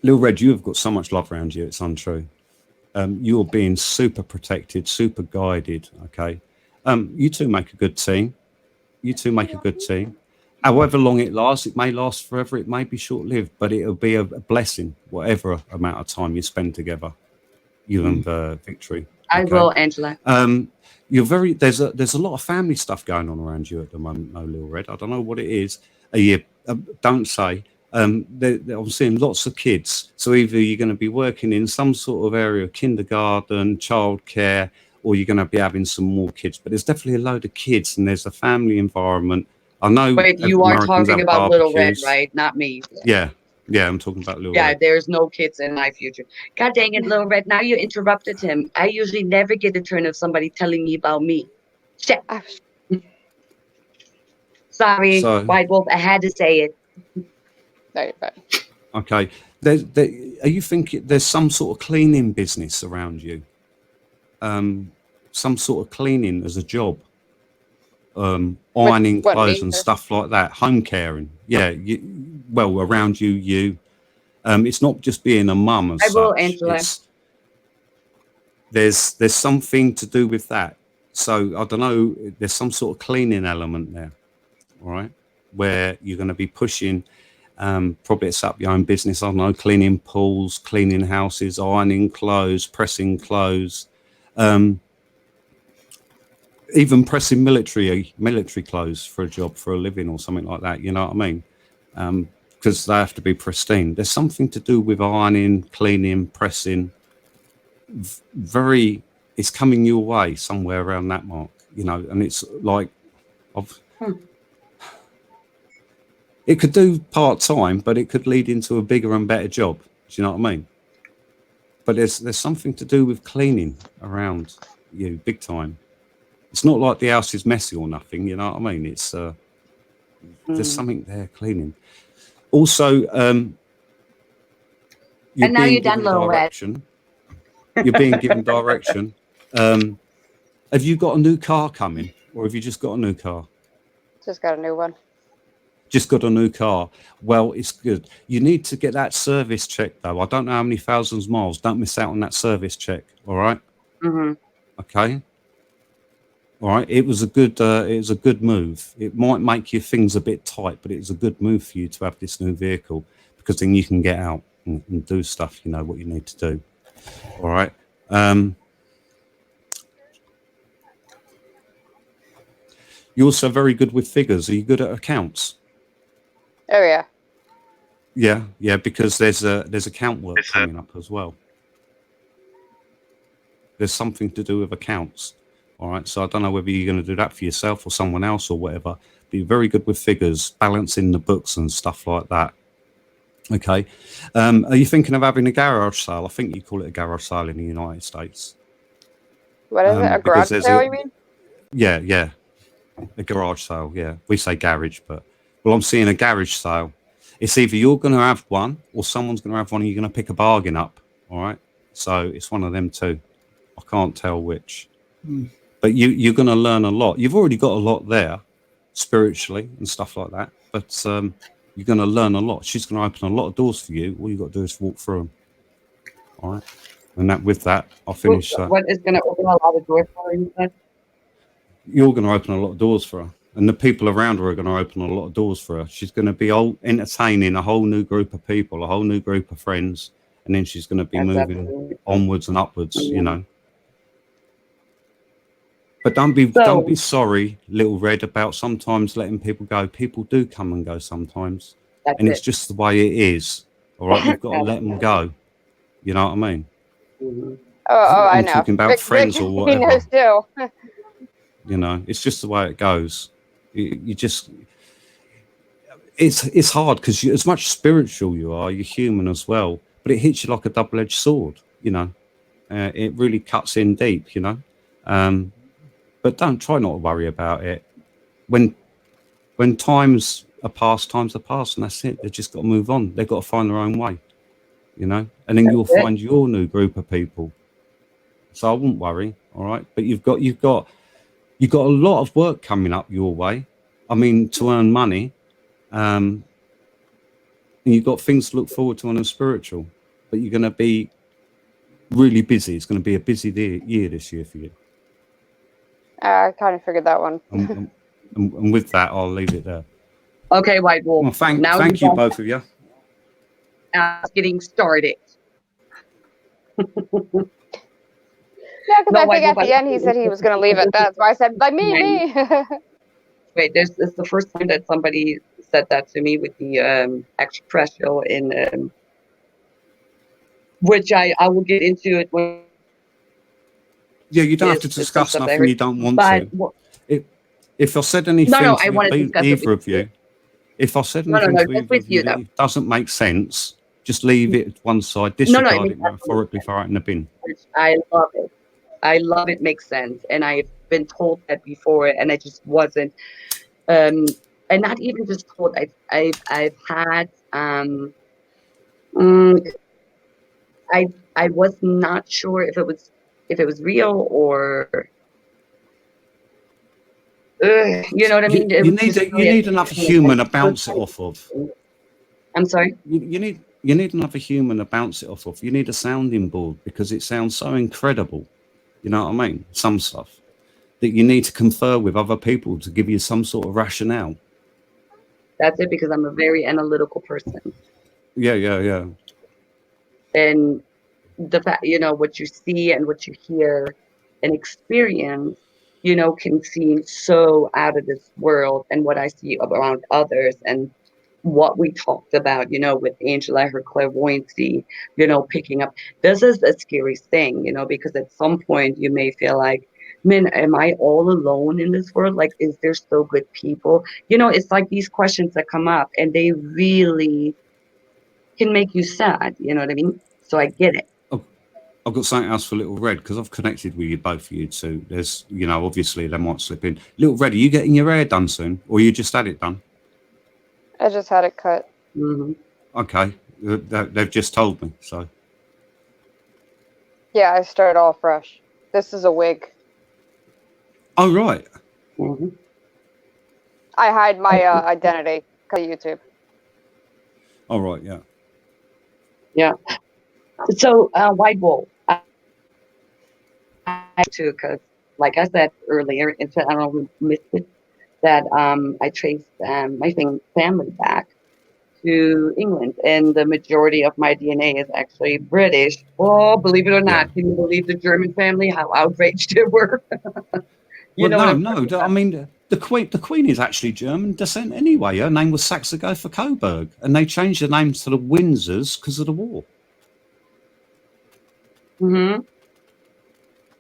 Little Red, you have got so much love around you. It's untrue. You're being super protected, super guided. Okay. You two make a good team. However long it lasts, it may last forever. It may be short-lived, but it'll be a blessing, whatever amount of time you spend together, you and Victory. I will, Angela. You're there's a lot of family stuff going on around you at the moment, no, Little Red. I don't know what it is. Don't say. I'm seeing lots of kids. So either you're going to be working in some sort of area of kindergarten, childcare, or you're going to be having some more kids. But there's definitely a load of kids, and there's a family environment. I know. Wait, you are talking about Little Red, right? Not me. Yeah, I'm talking about Little Red. Yeah, there's no kids in my future. God dang it, Little Red. Now you interrupted him. I usually never get a turn of somebody telling me about me. Shit. Sorry, White Wolf. I had to say it. Okay. Are you thinking there's some sort of cleaning business around you? Some sort of cleaning as a job? Ironing clothes and stuff like that, home caring. Yeah, around you. It's not just being a mum as such. Angela. There's something to do with that. So I don't know. There's some sort of cleaning element there, all right, where you're going to be pushing. Probably it's up your own business. I don't know, cleaning pools, cleaning houses, ironing clothes, pressing clothes. Even pressing military clothes for a job, for a living or something like that, you know what I mean? Because they have to be pristine. There's something to do with ironing, cleaning, pressing. It's coming your way somewhere around that mark, you know, and it's like, it could do part-time, but it could lead into a bigger and better job. Do you know what I mean? But there's something to do with cleaning around you, big time. It's not like the house is messy or nothing, you know what I mean? It's there's something there cleaning. Also, and now you're done, Little Red. You're being given direction. Have you got a new car coming, or have you just got a new car? Just got a new one. Just got a new car. Well, it's good. You need to get that service check, though. I don't know how many thousands miles. Don't miss out on that service check. All right. Okay. All right. It was a good move. It might make your things a bit tight, but it's a good move for you to have this new vehicle, because then you can get out and do stuff. You know what you need to do. All right. You're also very good with figures. Are you good at accounts? Oh yeah. Yeah, because there's account work coming up as well. There's something to do with accounts. All right, so I don't know whether you're going to do that for yourself or someone else or whatever. But you're very good with figures, balancing the books and stuff like that. Okay. Are you thinking of having a garage sale? I think you call it a garage sale in the United States. What is it? A garage sale, you mean? Yeah. A garage sale, yeah. We say garage, but I'm seeing a garage sale. It's either you're going to have one or someone's going to have one and you're going to pick a bargain up. All right. So it's one of them two. I can't tell which. But but you're going to learn a lot. You've already got a lot there, spiritually and stuff like that. But you're going to learn a lot. She's going to open a lot of doors for you. All you got to do is walk through them. All right. And with that, I'll finish. What is going to open a lot of doors for you? You're going to open a lot of doors for her, and the people around her are going to open a lot of doors for her. She's going to be entertaining a whole new group of people, a whole new group of friends, and then she's going to be moving onwards and upwards. You know. But don't be sorry, Little Red, about sometimes letting people go. People do come and go sometimes, and it's just the way it is. All right, you've got to let them go. You know what I mean? I I'm know. talking about friends or whatever. He knows too. You know, it's just the way it goes. You just, it's hard because as much spiritual you are, you're human as well. But it hits you like a double-edged sword. You know, it really cuts in deep. You know. But try not to worry about it. When times are past, and that's it. They've just got to move on. They've got to find their own way, you know. And then you'll find your new group of people. So I wouldn't worry, all right. But you've got a lot of work coming up your way. I mean, to earn money, and you've got things to look forward to on the spiritual. But you're going to be really busy. It's going to be a busy year this year for you. I kind of figured that one. and with that, I'll leave it there. Okay, White Wolf. Well, thank you both of you. Getting started. Yeah, because I think at the end he said he was going to leave it. That's why I said, like, me. Wait, this is the first time that somebody said that to me with the extraterrestrial in which I will get into it when. Yeah, you don't have to discuss nothing you don't want to. If I said anything to either of you, if I said anything to either of you that doesn't make sense, just leave it to one side, disregard it metaphorically, throw it in the bin. I love it. I love it. Makes sense. And I've been told that before, and I just wasn't. And not even just told. I've had. I was not sure if it was real or. You know what I mean? You need another human to bounce it off of. I'm sorry? You need another human to bounce it off of. You need a sounding board because it sounds so incredible. You know what I mean? Some stuff that you need to confer with other people to give you some sort of rationale. That's it, because I'm a very analytical person. Yeah. And the fact, what you see and what you hear and experience, can seem so out of this world, and what I see around others and what we talked about, with Angela, her clairvoyancy, picking up. This is a scary thing, because at some point you may feel like, man, am I all alone in this world? Like, is there still good people? It's like these questions that come up and they really can make you sad. You know what I mean? So I get it. I've got something else for Little Red because I've connected with you, both of you two. There's, obviously they might slip in. Little Red, are you getting your hair done soon, or you just had it done? I just had it cut. Mm-hmm. Okay, they've just told me, so. Yeah, I started all fresh. This is a wig. Oh, right. Mm-hmm. I hide my identity because of YouTube. All right, yeah. Yeah. So, White Wolf, too, because like I said earlier, I don't know who missed it, that I traced my family back to England, and the majority of my DNA is actually British. Oh, believe it or not, can you believe the German family, how outraged they were? I mean, the Queen is actually German descent anyway. Her name was Saxe-Gotha-Coburg, and they changed the name to the Windsors because of the war. Mm-hmm.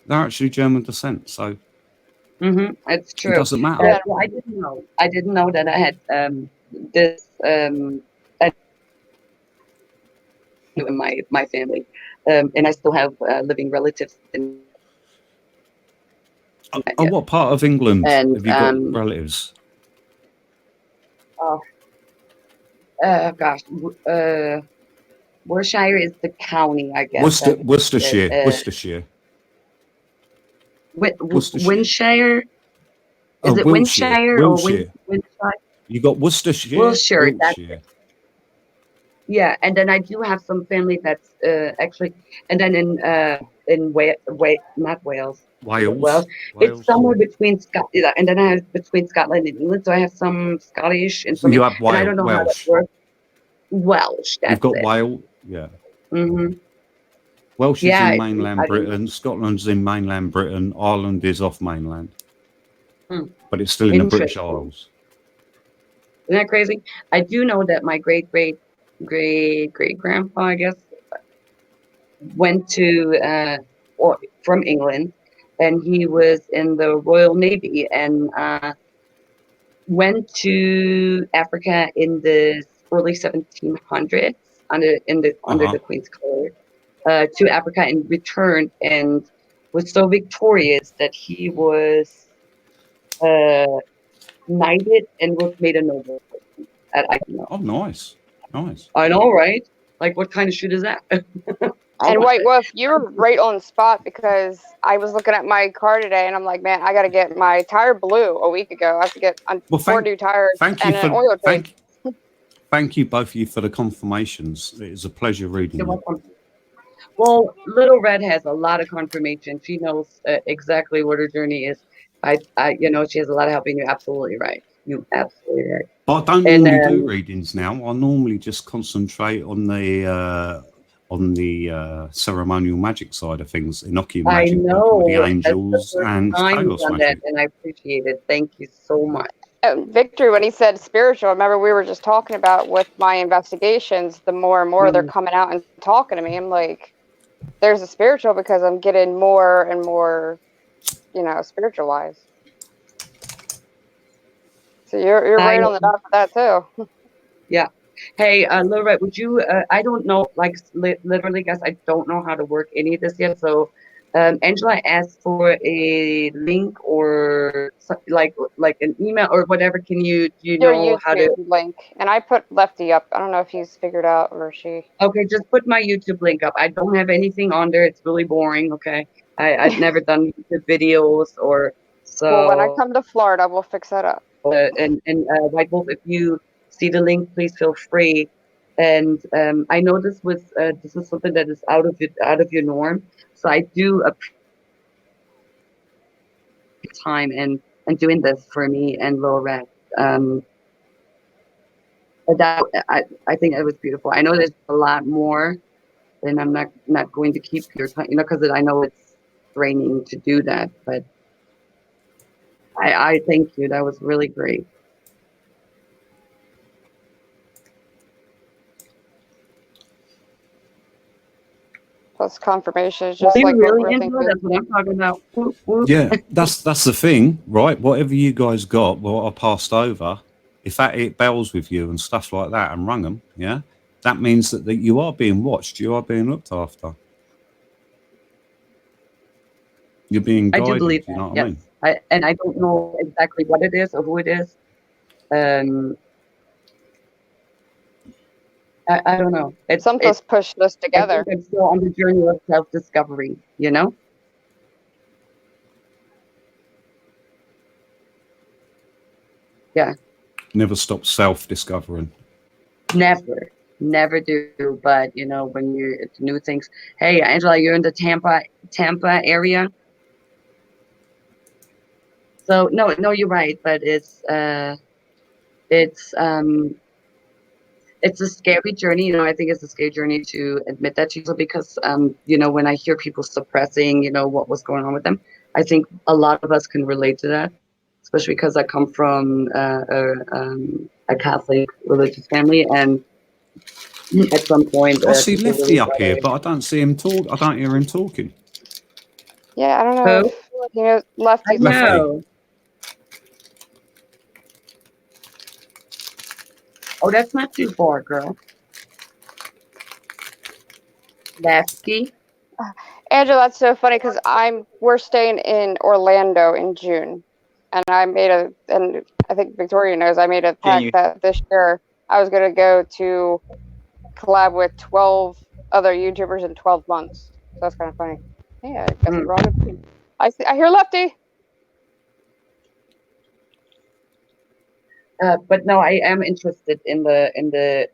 They're actually German descent, so it's true. It doesn't matter. Well, I didn't know that I had this in my family, and I still have living relatives in. What part of England and, have you got relatives? Gosh, Worcestershire is the county, I guess. Worcestershire. Worcestershire. Windshire. Oh, Is it Wiltshire. Windshire or Wiltshire. Windshire? You got Worcestershire. Wiltshire, that's Wiltshire. Yeah, and then I do have some family that's actually, and then in not Wales, Wales. it's somewhere between and then I have between Scotland and England. So I have some Scottish and some, You have and I don't know how Welsh. that works. Welsh, that's You've got it. Wales. Yeah. Mm-hmm. Welsh is Yeah, in mainland I don't- Britain. Scotland's in mainland Britain. Ireland is off mainland. Hmm. But it's still in the British Interesting. Isles. Isn't that crazy? I do know that my great grandpa, I guess, went to or from England, and he was in the Royal Navy and went to Africa in the early 1700s under the Queen's Court to Africa and returned and was so victorious that he was knighted and was made a noble. I don't know. Oh, nice. Nice. I know, right? Like, what kind of shit is that? And White Wolf, you were right on the spot because I was looking at my car today and I'm like, man, I got to get my tire blue a week ago. I have to get four new tires Thank you and an oil change. Thank you both of you for the confirmations. It was a pleasure reading You're them. welcome. Well, Little Red has a lot of confirmation. She knows exactly what her journey is. She has a lot of help, and you're absolutely right. You're absolutely right. But I don't normally do readings now. I normally just concentrate on the ceremonial magic side of things, Enochian magic, I know. with the angels and chaos on magic. that, and I appreciate it. Thank you so much. Victor, when he said spiritual, remember we were just talking about with my investigations, the more and more they're coming out and talking to me. I'm like, there's a spiritual because I'm getting more and more, spiritualized. So you're right on the dot for that too. Yeah. Hey, Little Red, would you, I don't know, like literally guys, I don't know how to work any of this yet. So Angela asked for a link or like an email or whatever. Do you know how to link? And I put Lefty up. I don't know if he's figured out or she. Okay, just put my YouTube link up. I don't have anything on there. It's really boring. Okay. I've never done YouTube videos or so. Well, when I come to Florida, we'll fix that up. And White Wolf, if you see the link, please feel free. And I know this is something that is out of your norm. So I do appreciate time and doing this for me and Little Red. That I think it was beautiful. I know there's a lot more, and I'm not going to keep your time, because I know it's draining to do that. But I thank you. That was really great. Plus confirmation is just Well, like really what we're into it? That's what I'm talking about. Whoop, whoop. Yeah, that's the thing, right? Whatever you guys got, what I passed over, if it bells with you and stuff like that and rung them, yeah, that means that you are being watched, you are being looked after. You're being guided. I do believe that, you know what yes. I mean? And I don't know exactly what it is or who it is. I don't know. Something's pushed us together. I think I'm still on the journey of self-discovery, Yeah. Never stop self-discovering. Never do. But when it's new things. Hey, Angela, you're in the Tampa area. So no, you're right. But it's a scary journey. I think it's a scary journey to admit that to people because when I hear people suppressing, what was going on with them, I think a lot of us can relate to that, especially because I come from a Catholic religious family, and at some point, I see Lefty up here, but I don't see him talk. I don't hear him talking. Yeah, I don't know. Who? Lefty. I know. Oh, that's not too far, girl. Lefty. Angela, that's so funny because we're staying in Orlando in June, and and I think Victoria knows I made a pact that this year I was going to go to collab with 12 other YouTubers in 12 months. So that's kind of funny. Yeah, I guess it brought it. I hear Lefty. But no, I am interested in the.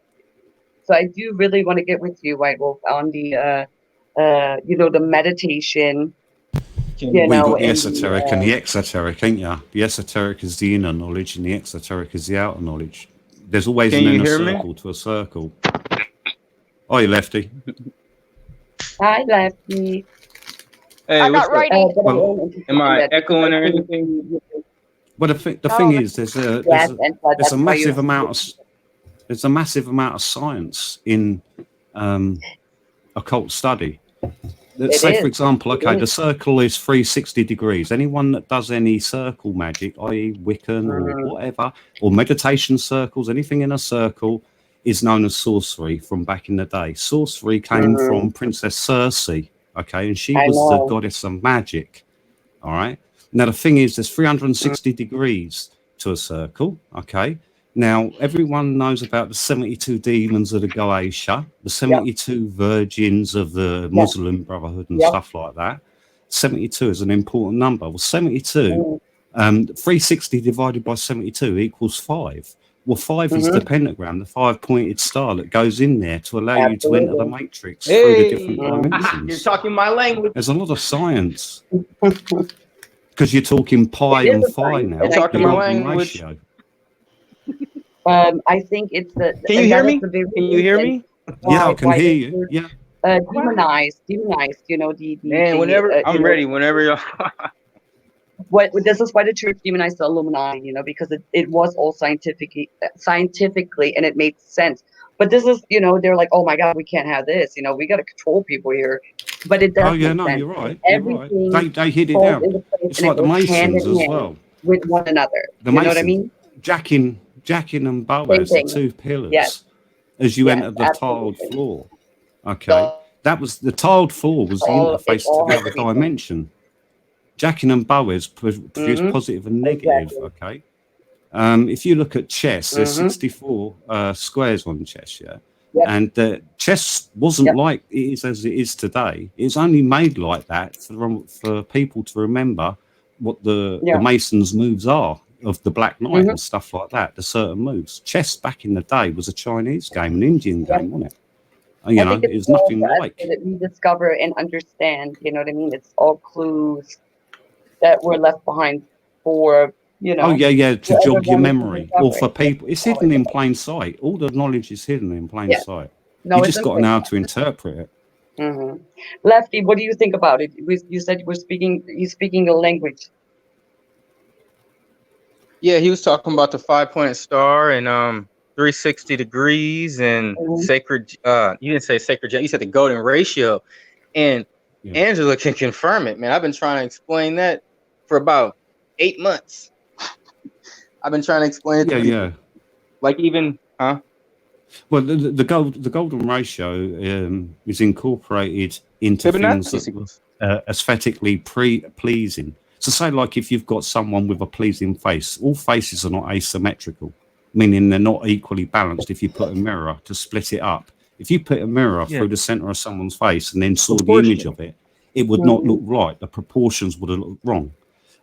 So I do really want to get with you, White Wolf, on the the meditation. Well, you've got the and esoteric and the exoteric, ain't ya? The esoteric is the inner knowledge, and the exoteric is the outer knowledge. There's always an inner circle to a circle. Oh, you Lefty. Hi, Lefty. Hey, I'm not righty. am I echoing or anything? Well, the thing is, there's a massive amount of science in occult study. Let's say, for example, okay, the circle is 360 degrees. Anyone that does any circle magic, i.e. Wiccan or whatever, or meditation circles, anything in a circle is known as sorcery from back in the day. Sorcery came from Princess Circe, okay, and she was the goddess of magic, all right? Now, the thing is, there's 360 degrees to a circle, okay? Now, everyone knows about the 72 demons of the Goetia, the 72 virgins of the Muslim Brotherhood and stuff like that. 72 is an important number. Well, 72, 360 divided by 72 equals 5. Well, 5 is the pentagram, the 5-pointed star that goes in there to allow you to enter the matrix through the different dimensions. You're talking my language. There's a lot of science. Because you're talking pi and phi now. You're talking my language. Ratio. I think it's the. Can you hear me? Can you hear me? Yeah, I can hear you. Yeah. Demonized. Man, whenever I'm ready. Whenever you're. This is why the church demonized the Illuminati, because it was all scientifically, and it made sense. But this is, they're like, oh my God, we can't have this. We got to control people here. But it does. Oh yeah, no, sense. you're right. Everything They hit it down. It's like the Masons as well. With one another. The you Masons, know what I mean? Jackin and Boaz, the two pillars, as you enter the tiled floor. Okay, that was the tiled floor was the interface to the other dimension. Jackin and Boaz produce positive and negative. Okay, if you look at chess, there's 64 squares on chess. And chess wasn't like it is as it is today. It's only made like that for people to remember what the Masons' moves are. Of the Black Knight and stuff like that, the certain moves. Chess back in the day was a Chinese game, an Indian game, wasn't it? It's nothing like. That we discover and understand, you know what I mean? It's all clues that were left behind for, Oh yeah, to jog your memory, or for people. It's hidden in plain sight. All the knowledge is hidden in plain sight. You just got to know how to interpret it. Lefty, what do you think about it? You said you're speaking a language. Yeah, he was talking about the 5-pointed star and 360 degrees and sacred. You didn't say sacred. You said the golden ratio, and Angela can confirm it. Man, I've been trying to explain that for about 8 months. I've been trying to explain it. To people. Like even, huh? Well, the golden ratio is incorporated into things that aesthetically pleasing. So say like if you've got someone with a pleasing face, all faces are not asymmetrical, meaning they're not equally balanced. If you put a mirror to split it up, if you put a mirror through the center of someone's face and then saw the image of it, it would not look right. The proportions would have looked wrong.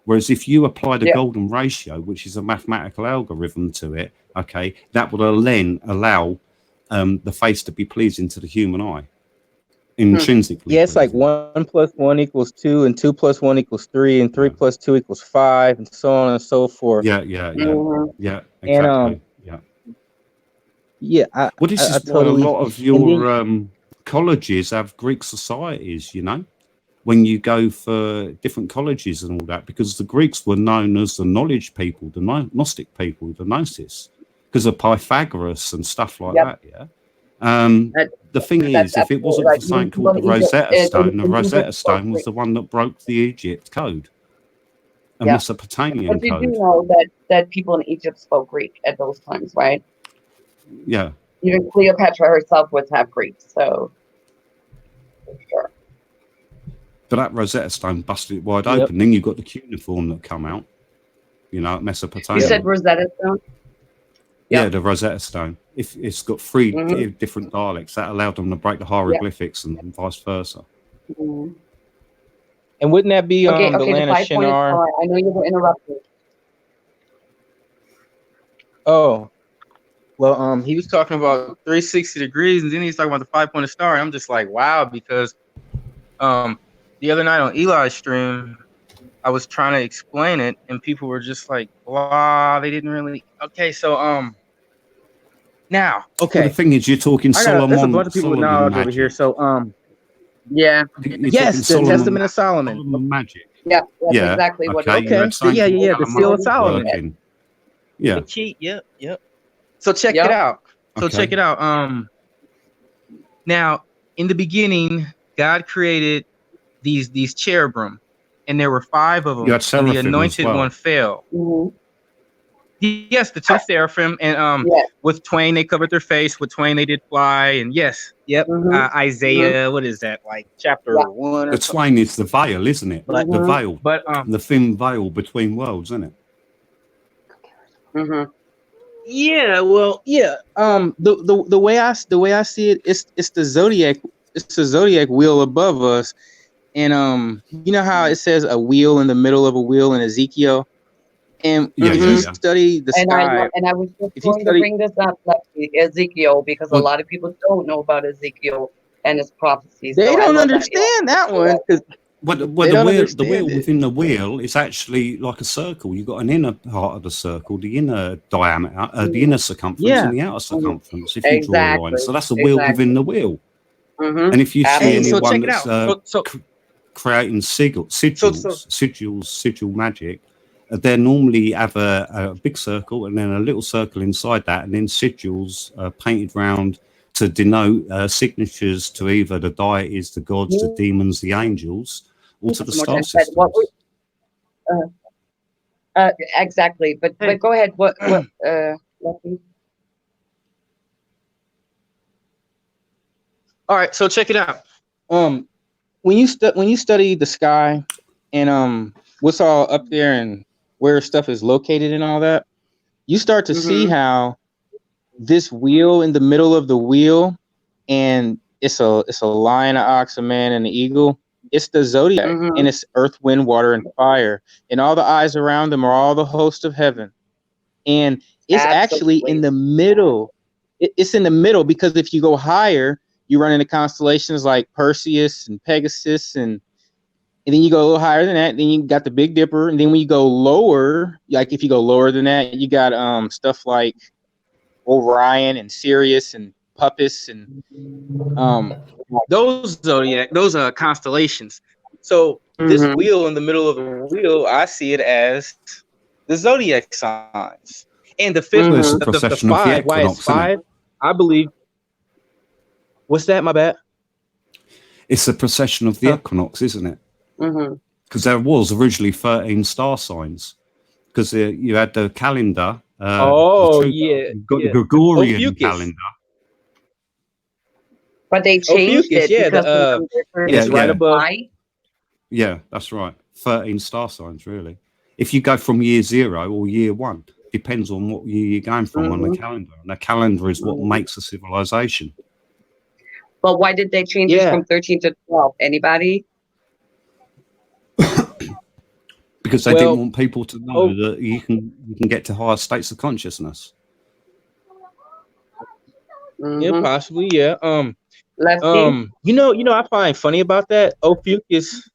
Whereas if you apply the golden ratio, which is a mathematical algorithm to it, okay, that would then allow the face to be pleasing to the human eye. Intrinsically. Yeah, it's like 1 + 1 = 2, and 2 + 1 = 3, and 3 + 2 = 5, and so on and so forth. Yeah, exactly. Well, this is why a lot of your colleges have Greek societies, when you go for different colleges and all that, because the Greeks were known as the knowledge people, the Gnostic people, the Gnosis, because of Pythagoras and stuff like that, the thing is, if it wasn't for something called the Rosetta Stone was the one that broke the Egypt code, a Mesopotamian but you code. do know that people in Egypt spoke Greek at those times, right? Yeah. Even Cleopatra herself was half Greek, so for sure. But that Rosetta Stone busted it wide open. Then you've got the cuneiform that come out, at Mesopotamia. You said Rosetta Stone? Yeah, the Rosetta Stone. If it's got 3 different dialects, that allowed them to break the hieroglyphics and vice versa. And wouldn't that be Okay, the okay, the land of 5-pointed Shinar? star. I know you were interrupted. Oh, well, he was talking about 360 degrees, and then he's talking about the 5-pointed star. And I'm just like, wow, because the other night on Eli's stream, I was trying to explain it, and people were just like, blah, they didn't really. Okay, so now, Well, okay, the thing is, you're talking there's a Solomon. bunch of people with Solomon knowledge magic. over here. So Yeah, You're talking yes, the Solomon, Testament of Solomon. Solomon magic. yeah, that's Yeah. exactly what Okay. it You Okay, had something yeah, called the seal of Solomon. working. Yeah. The key, yep. So check Yep. it out. Okay. Check it out. Now in the beginning, God created these cherubim, and there were 5 of them. You had And the seraphim as anointed well. one fell. Mhm. Yes, the 2 seraphim, and Yes. with twain they covered their face, with twain they did fly, and yes, yep, Mhm. Isaiah, what is that, like chapter Yeah. 1 or The something? twain is the veil, isn't it? But- The veil, But the thin veil between worlds, isn't it? Mhm. yeah, well, yeah. The way I see it, it's the zodiac. It's the zodiac wheel above us, and you know how it says a wheel in the middle of a wheel in Ezekiel, and Yeah, if yeah, you yeah. study the And sky, I was just if you going to study- bring this up, like Ezekiel, because a Well- lot of people don't know about Ezekiel and his prophecies. they so I don't love that, understand that one. 'Cause Well, They the don't wheel, understand it. within the wheel is actually like a circle. You've got an inner part of the circle, the inner diameter, the inner circumference, Yeah. and the outer circumference. If you draw a line, Exactly. so that's a wheel Exactly. within the wheel. Mhm. And if you see Absolutely. Hey, so anyone check it that's out. So creating sigils magic, they normally have a big circle and then a little circle inside that, and then sigils painted round to denote signatures to either the deities, the gods, the demons, the angels, or to the More star than said, systems. what exactly. But go ahead. What Lucky? all right, so check it out. When you study the sky and what's all up there and where stuff is located and all that, you start to see how this wheel in the middle of the wheel, and it's a lion, an ox, a man, and an eagle. It's the zodiac, and it's earth, wind, water, and fire, and all the eyes around them are all the host of heaven, and it's actually in the middle. It's in the middle because if you go higher, you run into constellations like Perseus and Pegasus, and then you go a little higher than that. Then you got the Big Dipper, and then when you go lower, like if you go lower than that, you got stuff like Orion and Sirius and Puppis and those zodiac, those constellations. So this wheel in the middle of the wheel, I see it as the zodiac signs, and the fifth, Well, it's a the procession of the 5. Why it's equinox, isn't it? 5? I believe. What's that? My bad. It's a procession of the equinox, isn't it? Because there was originally 13 star signs. Because you had the calendar. You've got the Gregorian Ophiuchus. calendar. But they changed Ophiuchus, it yeah, because it's right above. Yeah, that's right. 13 star signs, really. If you go from year 0 or year 1, depends on what year you're going from on the calendar. And the calendar is what makes a civilization. But why did they change it from 13 to 12? Anybody? Because they didn't want people to know that you can get to higher states of consciousness. Yeah, possibly. Yeah. Lefty? You know, I find funny about that. Ophiuchus,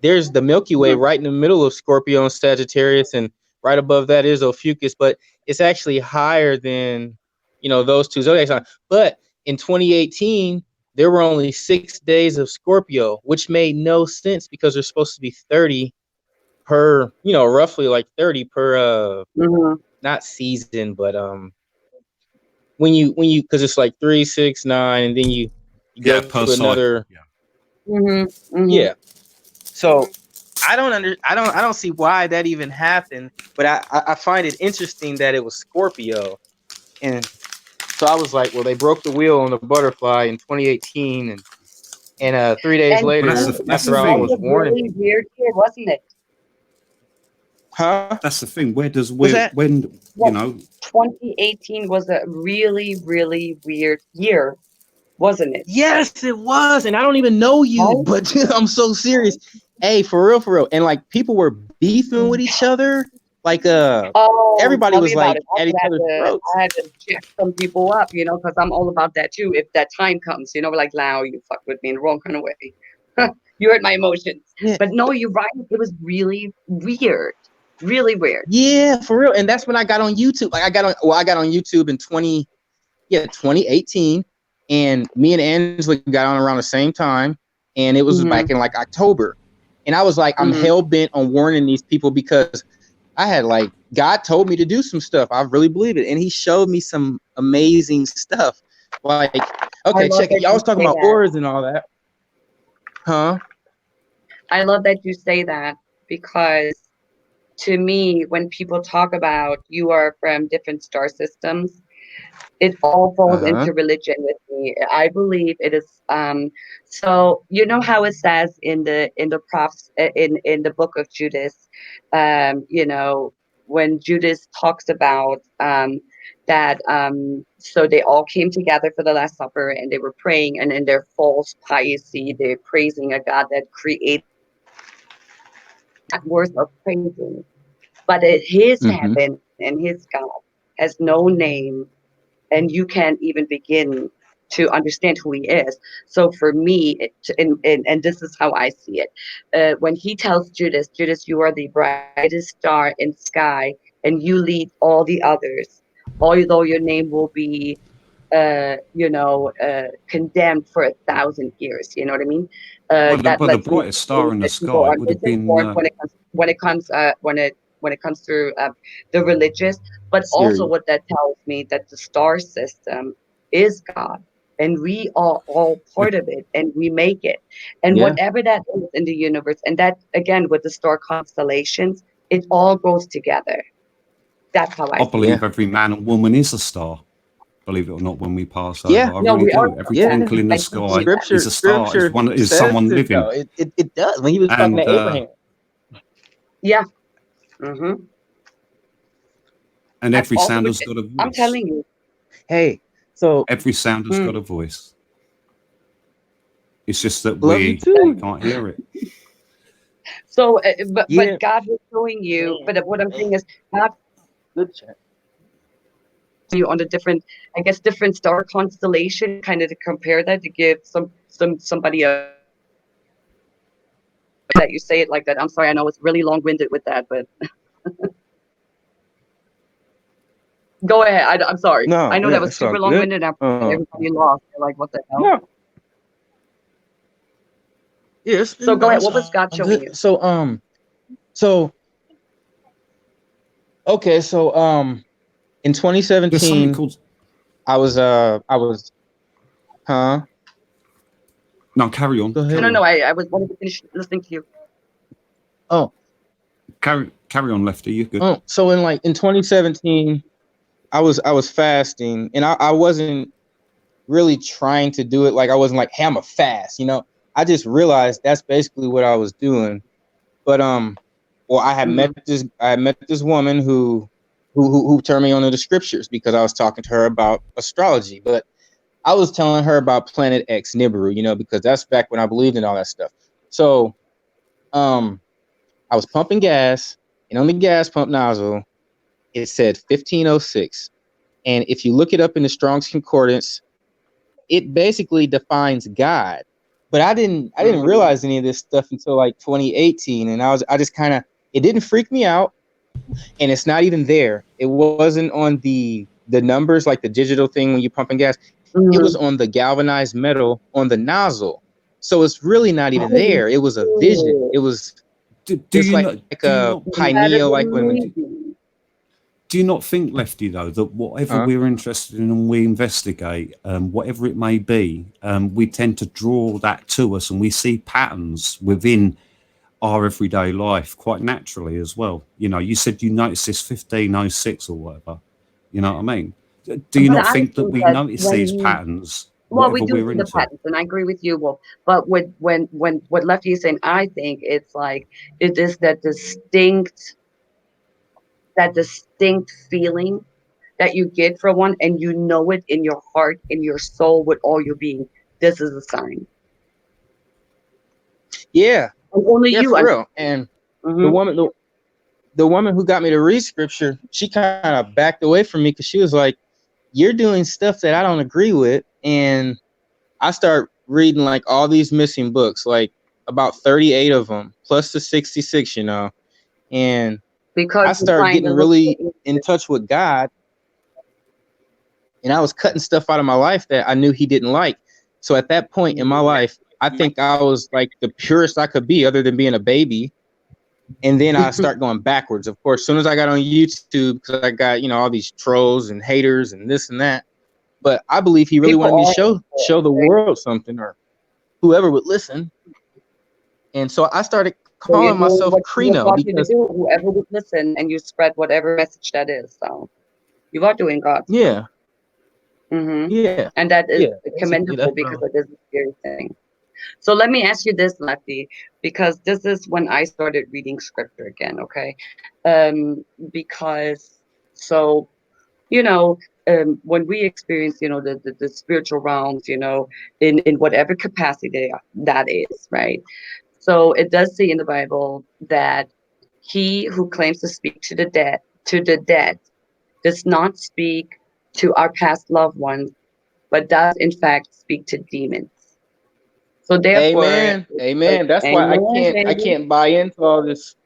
there's the Milky Way right in the middle of Scorpio and Sagittarius, and right above that is Ophiuchus, but it's actually higher than, those two zodiac signs. But in 2018, there were only 6 days of Scorpio, which made no sense because there's supposed to be 30 per, roughly like 30 per not season, but when you because it's like 3, 6, 9, and then you go to another. Yeah. So I don't see why that even happened, but I find it interesting that it was Scorpio, and so I was like, well, they broke the wheel on the butterfly in 2018, and 3 days later, after I was warned. Really weird here, wasn't it? Huh? That's the thing. When 2018 was a really, really weird year, wasn't it? Yes, it was, and I don't even know you, but I'm so serious. Hey, for real, and like people were beefing with each other. Like everybody tell was me about like it. at each other's throats. I had to check some people up, because I'm all about that too. If that time comes, like, now you fuck with me in the wrong kind of way. You hurt my emotions. Yeah. But no, you're right. It was really weird. Really weird. Yeah, for real. And that's when I got on YouTube. Like I got on YouTube in 2018, and me and Angela got on around the same time, and it was back in like October. And I was like, I'm hell bent on warning these people because I had like God told me to do some stuff. I really believe it, and He showed me some amazing stuff. Like, okay, check it. Y'all was talking about auras and all that, huh? I love that you say that because to me, when people talk about you are from different star systems, it all falls into religion with me. I believe it is. So you know how it says in the prophets in the book of Judas, when Judas talks about that. So they all came together for the Last Supper and they were praying, and in their false piety, they're praising a God that created that worth of praising. But his heaven and his God has no name, and you can't even begin to understand who he is. So for me, and this is how I see it, when he tells Judas, you are the brightest star in sky, and you lead all the others, although your name will be condemned for 1,000 years. You know what I mean? Well, the Lets me brightest star in the that people sky are would have been. misinformed when it comes through the religious, but also what that tells me that the star system is God, and we are all part of it, and we make it, and whatever that is in the universe, and that again with the star constellations, it all goes together. That's how I believe every man and woman is a star. Believe it or not, when we pass over, I no, really we do. are. Every twinkle in the sky is a star. Is someone living. It does. When he was talking to Abraham. Yeah. And every sound has got a voice. I'm telling you. Hey, so every sound has got a voice. It's just that we can't hear it. So, but God was showing you. But what I'm saying is, God. Good chat. You on the different star constellation, kind of to compare that, to give somebody a that you say it like that. I'm sorry, I know it's really long-winded with that, but go ahead. I'm sorry. No, I know that was super long-winded. Everybody lost. They're like, what the hell? No. Yes. So go ahead. What was God showing you? So okay. So in 2017, I was huh? No, carry on. Go ahead. No. I wanted to finish listening to you. Oh. Carry on, Lefty. You're good. Oh, so in 2017, I was fasting, and I wasn't really trying to do it. Like I wasn't like, hey, I'm a fast, I just realized that's basically what I was doing. But I had met this woman who turned me on to the scriptures because I was talking to her about astrology. But I was telling her about Planet X Nibiru, because that's back when I believed in all that stuff. So I was pumping gas, and on the gas pump nozzle, it said 1506. And if you look it up in the Strong's Concordance, it basically defines God. But I didn't realize any of this stuff until like 2018. And I just kind of, it didn't freak me out. And it's not even there. It wasn't on the numbers, like the digital thing when you're pumping gas. It was on the galvanized metal on the nozzle. So it's really not even there. It was a vision. It was like a pineal, like when. Do you not think, Lefty, though, that whatever we're interested in and we investigate, whatever it may be, we tend to draw that to us, and we see patterns within our everyday life quite naturally as well? You said you noticed this 1506 or whatever. You know what I mean? Do you not think that we notice these patterns? Well, we do see the patterns, and I agree with you, Wolf. But when what Lefty is saying, I think it's like it is that distinct feeling that you get from one, and you know it in your heart, in your soul, with all your being. This is a sign. Yeah, Only Yeah, you. for real. And the woman who got me to read scripture, she kind of backed away from me because she was like, "You're doing stuff that I don't agree with." And I start reading like all these missing books, like about 38 of them, plus the 66, you know. And because I started getting really in touch with God, and I was cutting stuff out of my life that I knew he didn't like. So at that point in my life, I think I was like the purest I could be other than being a baby. And then I start going backwards. Of course, as soon as I got on YouTube, because I got, you know, all these trolls and haters and this and that. But I believe he really wanted me to show the world something, or whoever would listen. And so I started calling myself Krino because whoever would listen, and you spread whatever message that is. So you are doing God. Yeah. Yeah. And that is commendable because it is a scary thing. So let me ask you this, Lefty, because this is when I started reading scripture again, okay? Because, so, you know, when we experience, you know, the spiritual realms, you know, in whatever capacity that is, right? So it does say in the Bible that he who claims to speak to the dead does not speak to our past loved ones, but does in fact speak to demons. So therefore, amen. That's why I can't buy into all this.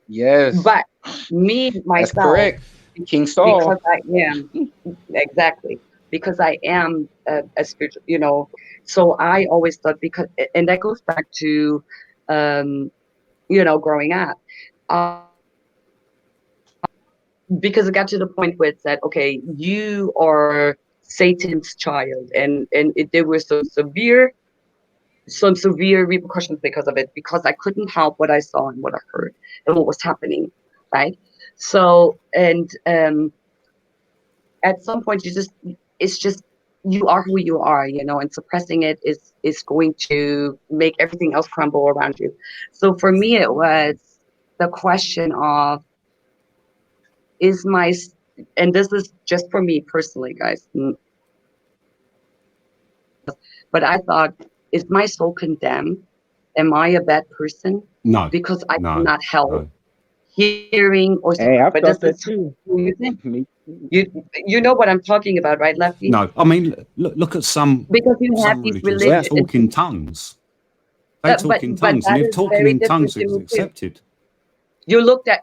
Yes, but me myself, that's correct. King Saul, because I am exactly because I am a spiritual, you know. So I always thought, because, and that goes back to, you know, growing up. Because it got to the point where it said, okay, you are Satan's child, and there were some severe repercussions because of it, because I couldn't help what I saw and what I heard and what was happening, right? So, and at some point it's just you are who you are, you know, and suppressing it is going to make everything else crumble around you. So for me, it was the question of, and this is just for me personally, guys, but I thought, is my soul condemned? Am I a bad person? No. Because I cannot help hearing or hey, I've but thought that too. You know what I'm talking about, right, Lefty? No, I mean, look at some, because you have these religions. They talk in tongues. They talk in tongues, and if talking in tongues is accepted. You look at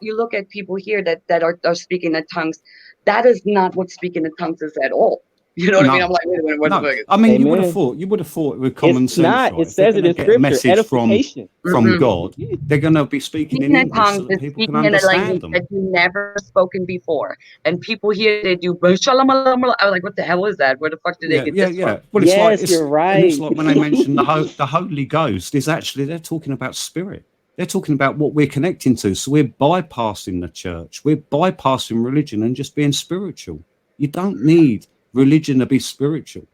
people here that are speaking in tongues. That is not what speaking in tongues is at all. You know what I mean? I'm like, wait a minute, what the fuck is I mean, you would have thought with common sense. Right? It says it in scripture. A message from God. They're going to be speaking in English so that people can understand them. That you never spoken before, and people here they do. I was like, what the hell is that? Where the fuck did they get this from? Well, it's like you're right. And it's like when they mention the Holy Ghost, is actually they're talking about spirit. They're talking about what we're connecting to. So we're bypassing the church. We're bypassing religion and just being spiritual. You don't need religion to be spiritual.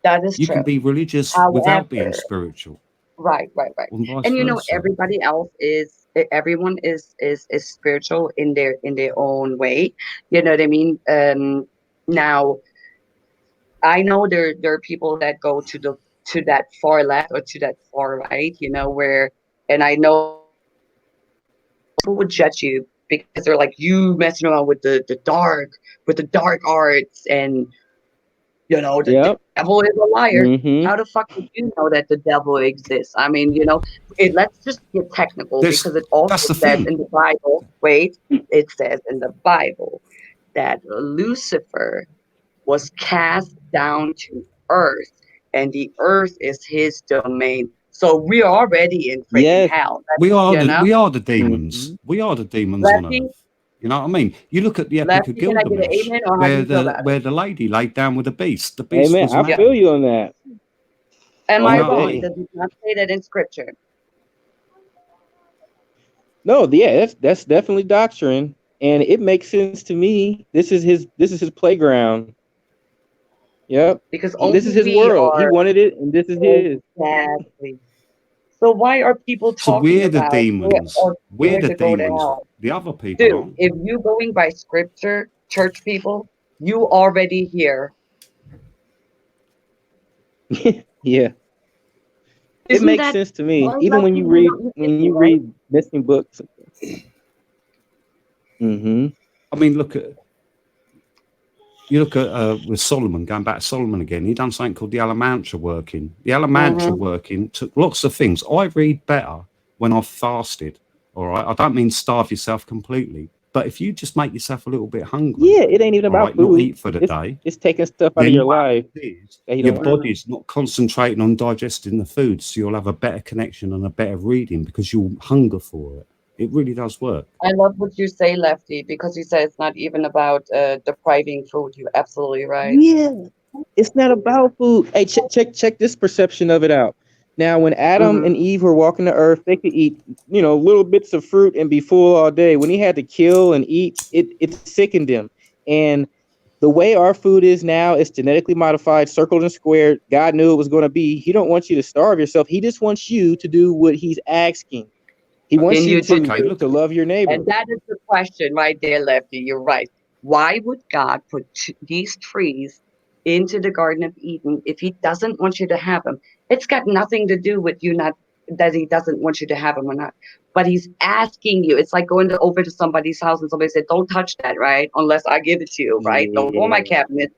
That is true. You can be religious without being spiritual. Right. And you know, everyone is spiritual in their own way. You know what I mean? Now, I know there are people that go to that far left or to that far right. You know, and I know people would judge you because they're like, you messing around with the dark arts, and you know, the devil is a liar. How the fuck did you know that the devil exists? I mean, you know, let's just get technical, because it also says in the Bible, it says in the Bible that Lucifer was cast down to earth, and the earth is his domain. So we're already in freaking hell. We are the demons. We are the demons on earth. You know what I mean? You look at the Epic of Gilgamesh, where the lady laid down with the beast. The beast was I feel you on that. Am I wrong? Does it not say that in scripture? No, that's definitely doctrine, and it makes sense to me. This is his playground. Yep. Because this is his world. He wanted it, and this is his. Exactly. So why are people talking about? So we're the demons. We're the demons. The other people. Dude, if you're going by scripture, church people, you already here. Yeah. It Isn't makes that sense to me, more even when likely you than read not missing, right? missing books. Mm-hmm. I mean, you look at with Solomon, going back to Solomon again, he done something called the Alamantra working. The Alamantra working took lots of things. I read better when I've fasted, all right? I don't mean starve yourself completely, but if you just make yourself a little bit hungry, Yeah, it ain't even all about right, not food. eat for the day, It's taking stuff out of then your what life happens is that you your don't like. body's not concentrating on digesting the food, so you'll have a better connection and a better reading because you'll hunger for it. It really does work. I love what you say, Lefty, because you say it's not even about depriving food. You're absolutely right. Yeah, it's not about food. Hey, check this perception of it out. Now, when Adam and Eve were walking the earth, they could eat, little bits of fruit and be full all day. When he had to kill and eat, it sickened him. And the way our food is now, it's genetically modified, circled and squared. God knew it was going to be. He don't want you to starve yourself. He just wants you to do what he's asking. He wants you to love your neighbor. And that is the question right there, Lefty. You're right. Why would God put these trees into the Garden of Eden if he doesn't want you to have them? It's got nothing to do with you not that he doesn't want you to have them or not. But he's asking you. It's like going over to somebody's house and somebody said, don't touch that, right? Unless I give it to you, right? Don't go in my cabinet.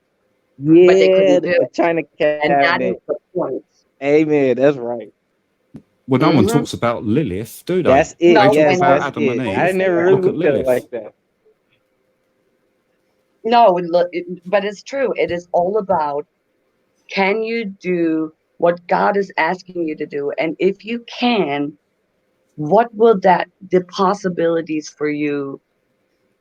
Yeah, but they couldn't do it. China cabinet. And that is the point. Amen. That's right. Well, no one talks about Lilith, do they? That's it. No, They talk Yes, about that's Adam and it. Eve. I never really Look at looked at it Lilith. like that. No, look, but it's true. It is all about, can you do what God is asking you to do? And if you can, what will the possibilities for you,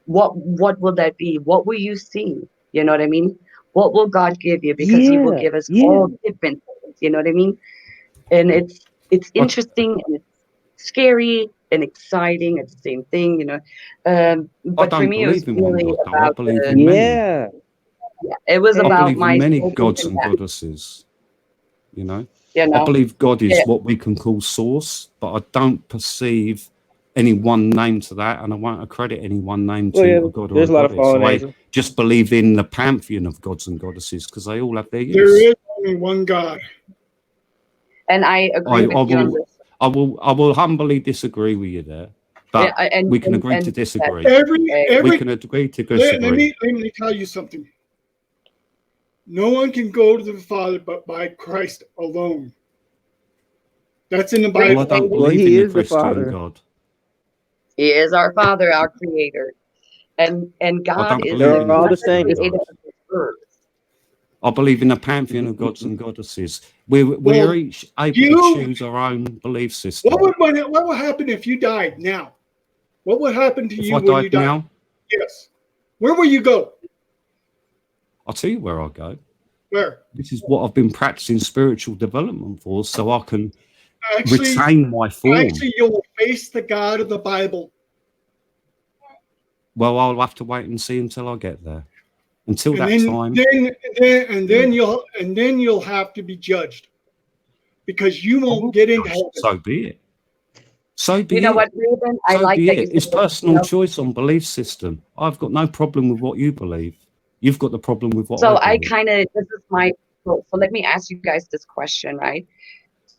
what will that be? What will you see? You know what I mean? What will God give you? Because he will give us all different things, you know what I mean? And it's interesting and it's scary and exciting at the same thing, you know. But for me, it was really about I believe in many. Yeah, it was I about believe my in many focus gods in and that. goddesses. You know, You know? I believe God is Yeah. what we can call source, but I don't perceive any one name to that, and I won't accredit any one name to a god or there's a a lot of goddess. fallen So I angels. just believe in the pantheon of gods and goddesses because they all have their There use. is only one God. And I agree with you on this. I will humbly disagree with you there, but we can agree to disagree. We can agree to disagree. Let me tell you something. No one can go to the Father but by Christ alone. That's in the Bible. Well, I don't believe in the Christian God. He is our Father, our Creator, and God don't is believe in the not the Christian creator God. of this earth. I believe in a pantheon of gods and goddesses. We're each able to choose our own belief system. What would happen if you died now? What would happen to If you I when you died died? now, Yes. Where will you go? I'll tell you where I'll go. Where? This is what I've been practicing spiritual development for, so I can Actually, retain my form. Actually, you'll face the God of the Bible. Well, I'll have to wait and see until I get there. Until And that then, time, then you'll have to be judged because you won't get into heaven. So be it. So be it. You know what, Ruben? I so like be that. it. It's personal choice on belief system. I've got no problem with what you believe. You've got the problem with what So I believe. this is my, so let me ask you guys this question, right?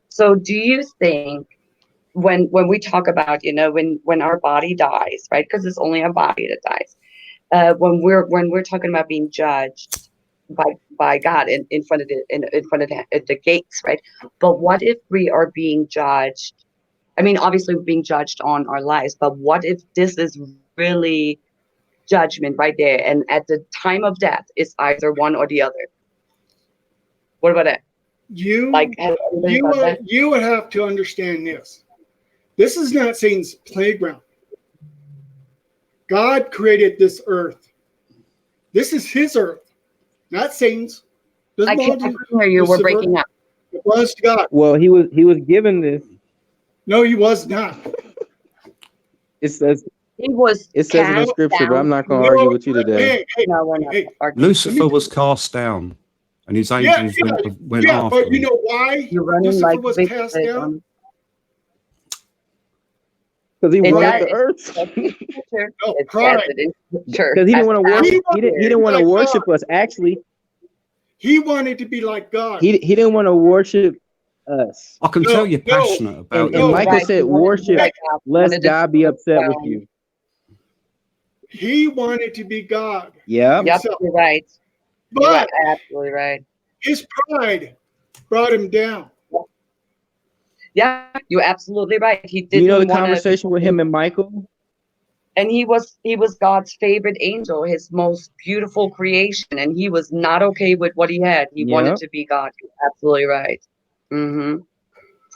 So do you think when we talk about, you know, when our body dies, right? Because it's only our body that dies. When we're talking about being judged by God in front of the gates, right? But what if we are being judged? I mean, obviously we're being judged on our lives, but what if this is really judgment right there, and at the time of death it's either one or the other? What about that? You would have to understand this. This is not Satan's playground. God created this earth. This is his earth, not Satan's. I couldn't hear you. We're breaking up. It was God. Well, he was given this. No, he was not. It says he was. It says in the scripture, but I'm not going to argue with you today. No, we're not. Lucifer was cast down, and his angels went after but you know why Lucifer was cast down? Because he wanted the earth. Because he didn't want to worship. He didn't want to worship us. Actually, he wanted to be like God. He didn't want to worship us. I can No, tell you're no, passionate about And no. Michael Right, said, he wanted to be worship, like God. He lest wanted to God be upset with throne. you. He wanted to be God Yep. Yep, himself, you're right. You're but absolutely right. his pride brought him down. Yeah, you're absolutely right. He Do you know the didn't want to, conversation with him and Michael? and he was God's favorite angel, his most beautiful creation, and he was not okay with what he had. He wanted Yep. to be God. You're absolutely right. Mm-hmm.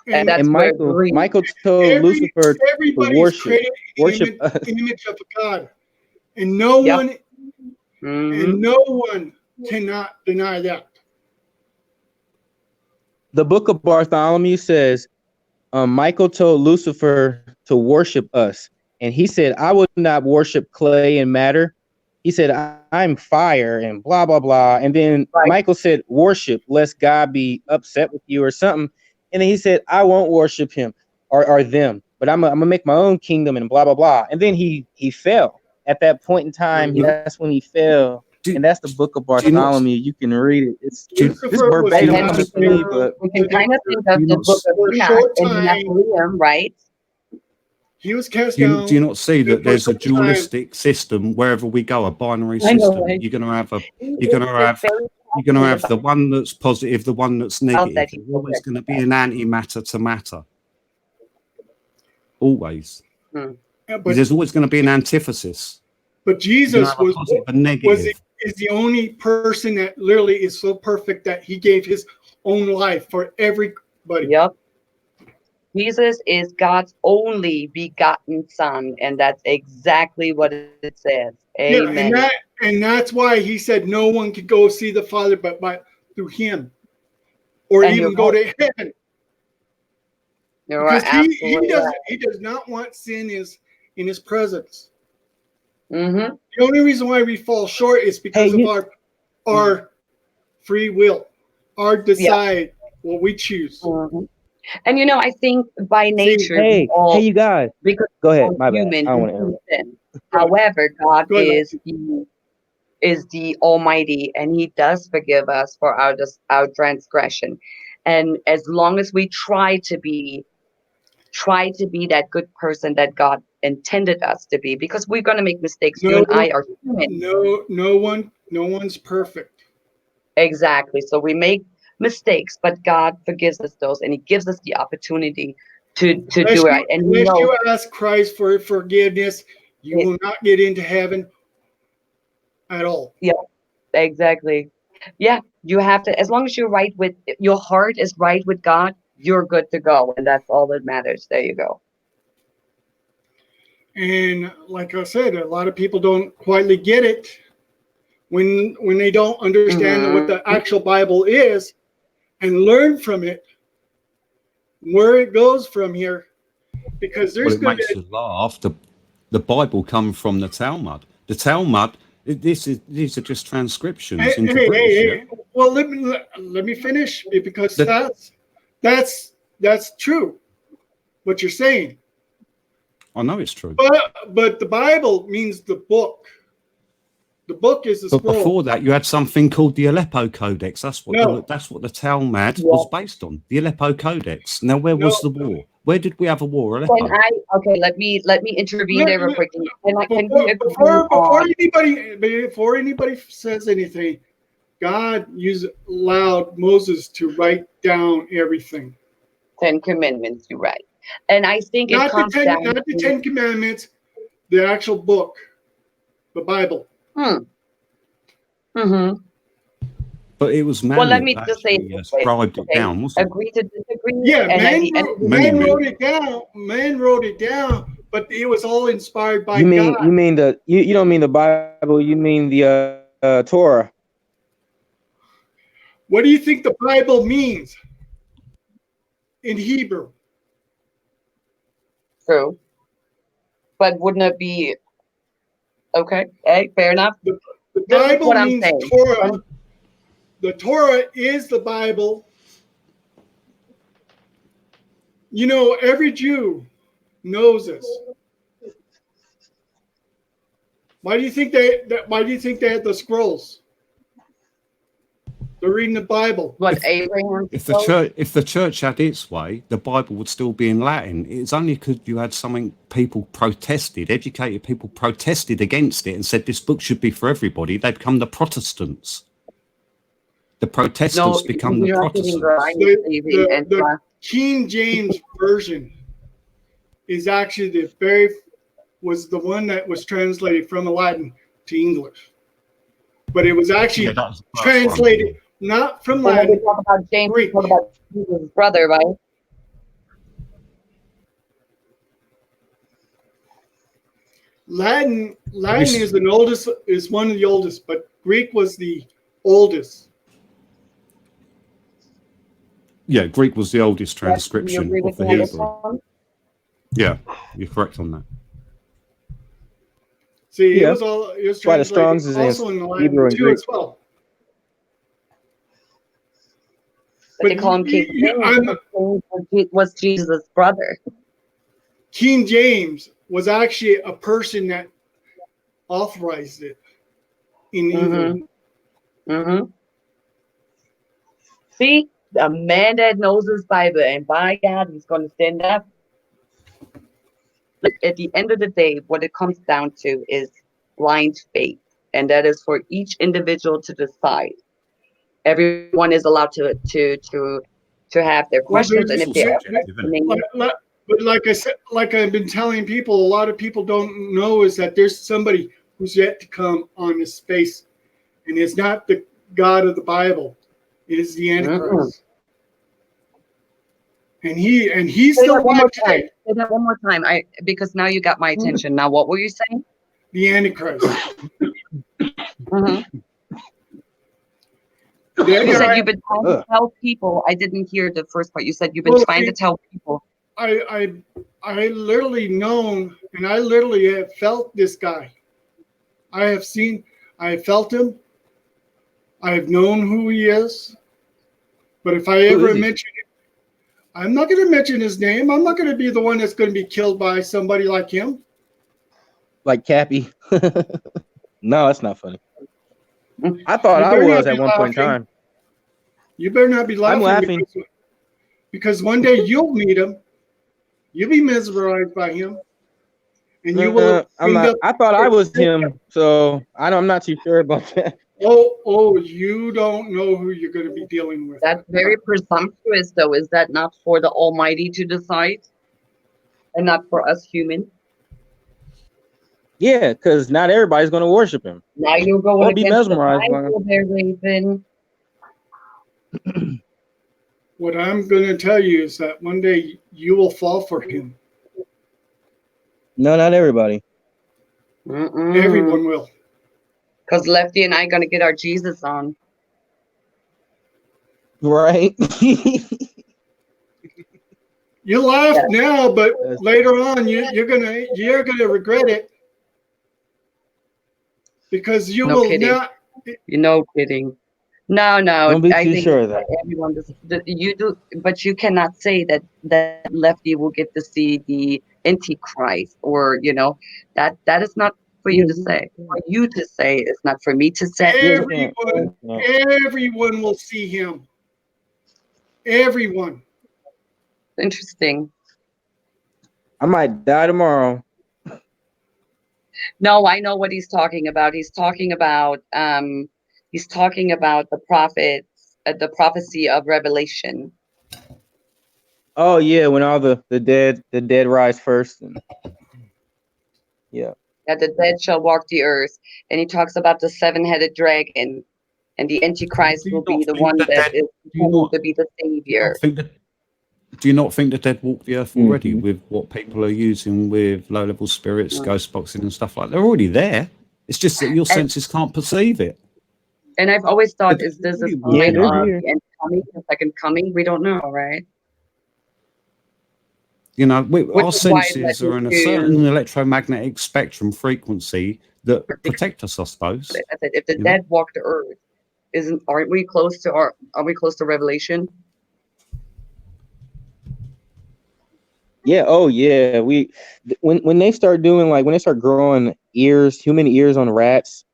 And And that's And where Michael told Lucifer to everybody's worship created us. image of God, and no Yep. one Mm-hmm. and no one cannot deny that. The book of Bartholomew says, Michael told Lucifer to worship us. And he said, I would not worship clay and matter. He said, I'm fire and blah, blah, blah. And then Right. Michael said, worship, lest God be upset with you or something. And then he said, I won't worship him or them, but I'm going to make my own kingdom and blah, blah, blah. And then he fell. At that point in time, that's when he fell. And that's the book of Bartholomew. You can read it. It's this Lucifer was verbatim And then coming cast from me, down but we can kind of think of you the not book of for a Enoch short and time. Nephilim, right? He was cast Do down. you not see that for there's a some time. dualistic system wherever we go, a binary I know, system? right? You're gonna have It's very the one that's positive, the one that's about negative. that There's he always protects going to be that. an antimatter to matter. Always. Yeah, Because there's always going to be an antithesis. But You're gonna Jesus have a positive and negative. is the only person that literally is so perfect that he gave his own life for everybody. Yep. Jesus is God's only begotten son, and that's exactly what it says. Yeah, Amen. and that's why he said no one could go see the Father but through him, or And even you're go right. to heaven. You're Because absolutely right. he does not want sin in his presence. Mm-hmm. The only reason why we fall short is because of our free will, our decide what we choose. Mm-hmm. And you know, I think by nature, hey, you guys, because go ahead. we're My bad. human, I don't we want to interrupt. sin. However, God Go ahead. is the Almighty, and He does forgive us for our transgression. And as long as we try to be that good person that God intended us to be, because we're going to make mistakes. You and I are human. No one's perfect. Exactly. So we make mistakes, but God forgives us those, and He gives us the opportunity to do it right. And unless you ask Christ for forgiveness, you will not get into heaven at all. Yeah, exactly. Yeah, you have to, as long as you're right with your heart is right with God, you're good to go, and that's all that matters. There you go. And like I said, a lot of people don't quietly get it when they don't understand what the actual Bible is and learn from it where it goes from here. Because there's Well, it makes you laugh. The Bible come from the Talmud. The Talmud, these are just transcriptions into British. Well, let me finish, because that's true what you're saying. I know it's true. But the Bible means the book. The book is the scroll. But before that, you had something called the Aleppo Codex. That's what the Talmud was based on. The Aleppo Codex. Now, where was the war? Where did we have a war? Aleppo. Let me intervene there real quickly. Before anybody says anything, God allowed Moses to write down everything. 10 Commandments, you're right. And I think not the 10 Commandments, the actual book, the Bible. Mm-hmm. But it was man. Well, let me just say, scribed it down, wasn't agree to disagree. Yeah, man wrote it down. Man wrote it down, but it was all inspired by God. God. You mean you don't mean the Bible? You mean the Torah? What do you think the Bible means in Hebrew? True, but wouldn't it be okay? Hey, fair enough. The Bible means Torah. The Torah is the Bible. You know, every Jew knows this. Why do you think they had the scrolls? They're reading the Bible. What Abraham? If the church had its way, the Bible would still be in Latin. It's only because you had something people protested, educated people protested against it and said this book should be for everybody. They become the Protestants. The Protestants become the Protestants. The King James version is actually was the one that was translated from Latin to English, but it was actually translated not from Latin. We talk about James. Greek. We talk about Jesus' brother, right? Latin is one of the oldest, but Greek was the oldest. Yeah, Greek was the oldest transcription agree of with the me on this Hebrew. one? Yeah, you're correct on that. See, Yeah. it was Why the translated Strong's is in also in Latin Hebrew and too Greek. as well. But they call him King James. Was Jesus' brother. King James was actually a person that authorized it in England. Mm-hmm. See, a man that knows his Bible, and by God, he's going to stand up. But at the end of the day, what it comes down to is blind faith, and that is for each individual to decide. Everyone is allowed to have their questions, and if they're but like I said, like I've been telling people, a lot of people don't know is that there's somebody who's yet to come on this space, and it's not the God of the Bible; it is the Antichrist. And he's Say still that one more alive time. today. Say that one more time. Because now you got my attention. Now, what were you saying? The Antichrist. Mm-hmm. You said you've been trying to tell people. I didn't hear the first part. You said you've been trying to tell people. I literally known, and I literally have felt this guy. I have felt him. I have known who he is. But if I ever mention it, I'm not going to mention his name. I'm not going to be the one that's going to be killed by somebody like him. Like Cappy. No, that's not funny. I thought I was at one point in time. You better not be laughing. I'm laughing. Because one day you'll meet him. You'll be mesmerized by him. And you will. I thought I was him, so I'm not too sure about that. Oh, you don't know who you're going to be dealing with. That's very presumptuous, though. Is that not for the Almighty to decide, and not for us humans? Yeah, because not everybody's going to worship him. Now you're going Or be mesmerized by him. there, Raven. What I'm going to tell you is that one day you will fall for him. No, not everybody. Everyone will. Because Lefty and I are going to get our Jesus on. Right. You laugh now, but later on you're gonna regret it, because you No will kidding. not. You're no kidding. No. Don't be I too think sure of that. everyone you do, but you cannot say that Lefty will get to see the Antichrist, or that is not for you to say. For you to say, it's not for me to say. Everyone will see him. Everyone. Interesting. I might die tomorrow. No, I know what he's talking about. He's talking about the prophets, the prophecy of Revelation. Oh yeah, when all the dead rise first. Yeah. That the dead shall walk the earth, and he talks about the seven-headed dragon, and the Antichrist will be the one that is to be the savior. Do you not think the dead walk the earth already with what people are using with low-level spirits, ghost boxing and stuff like that? They're already there. It's just that your senses can't perceive it. And I've always thought, is this a sign of the end coming, the second coming? We don't know, right? Our senses are in a certain electromagnetic spectrum frequency that protect us, I suppose. I said, if the dead walk the earth, aren't we close to Revelation? Yeah. Oh yeah. When they start doing, like, when they start growing human ears on rats,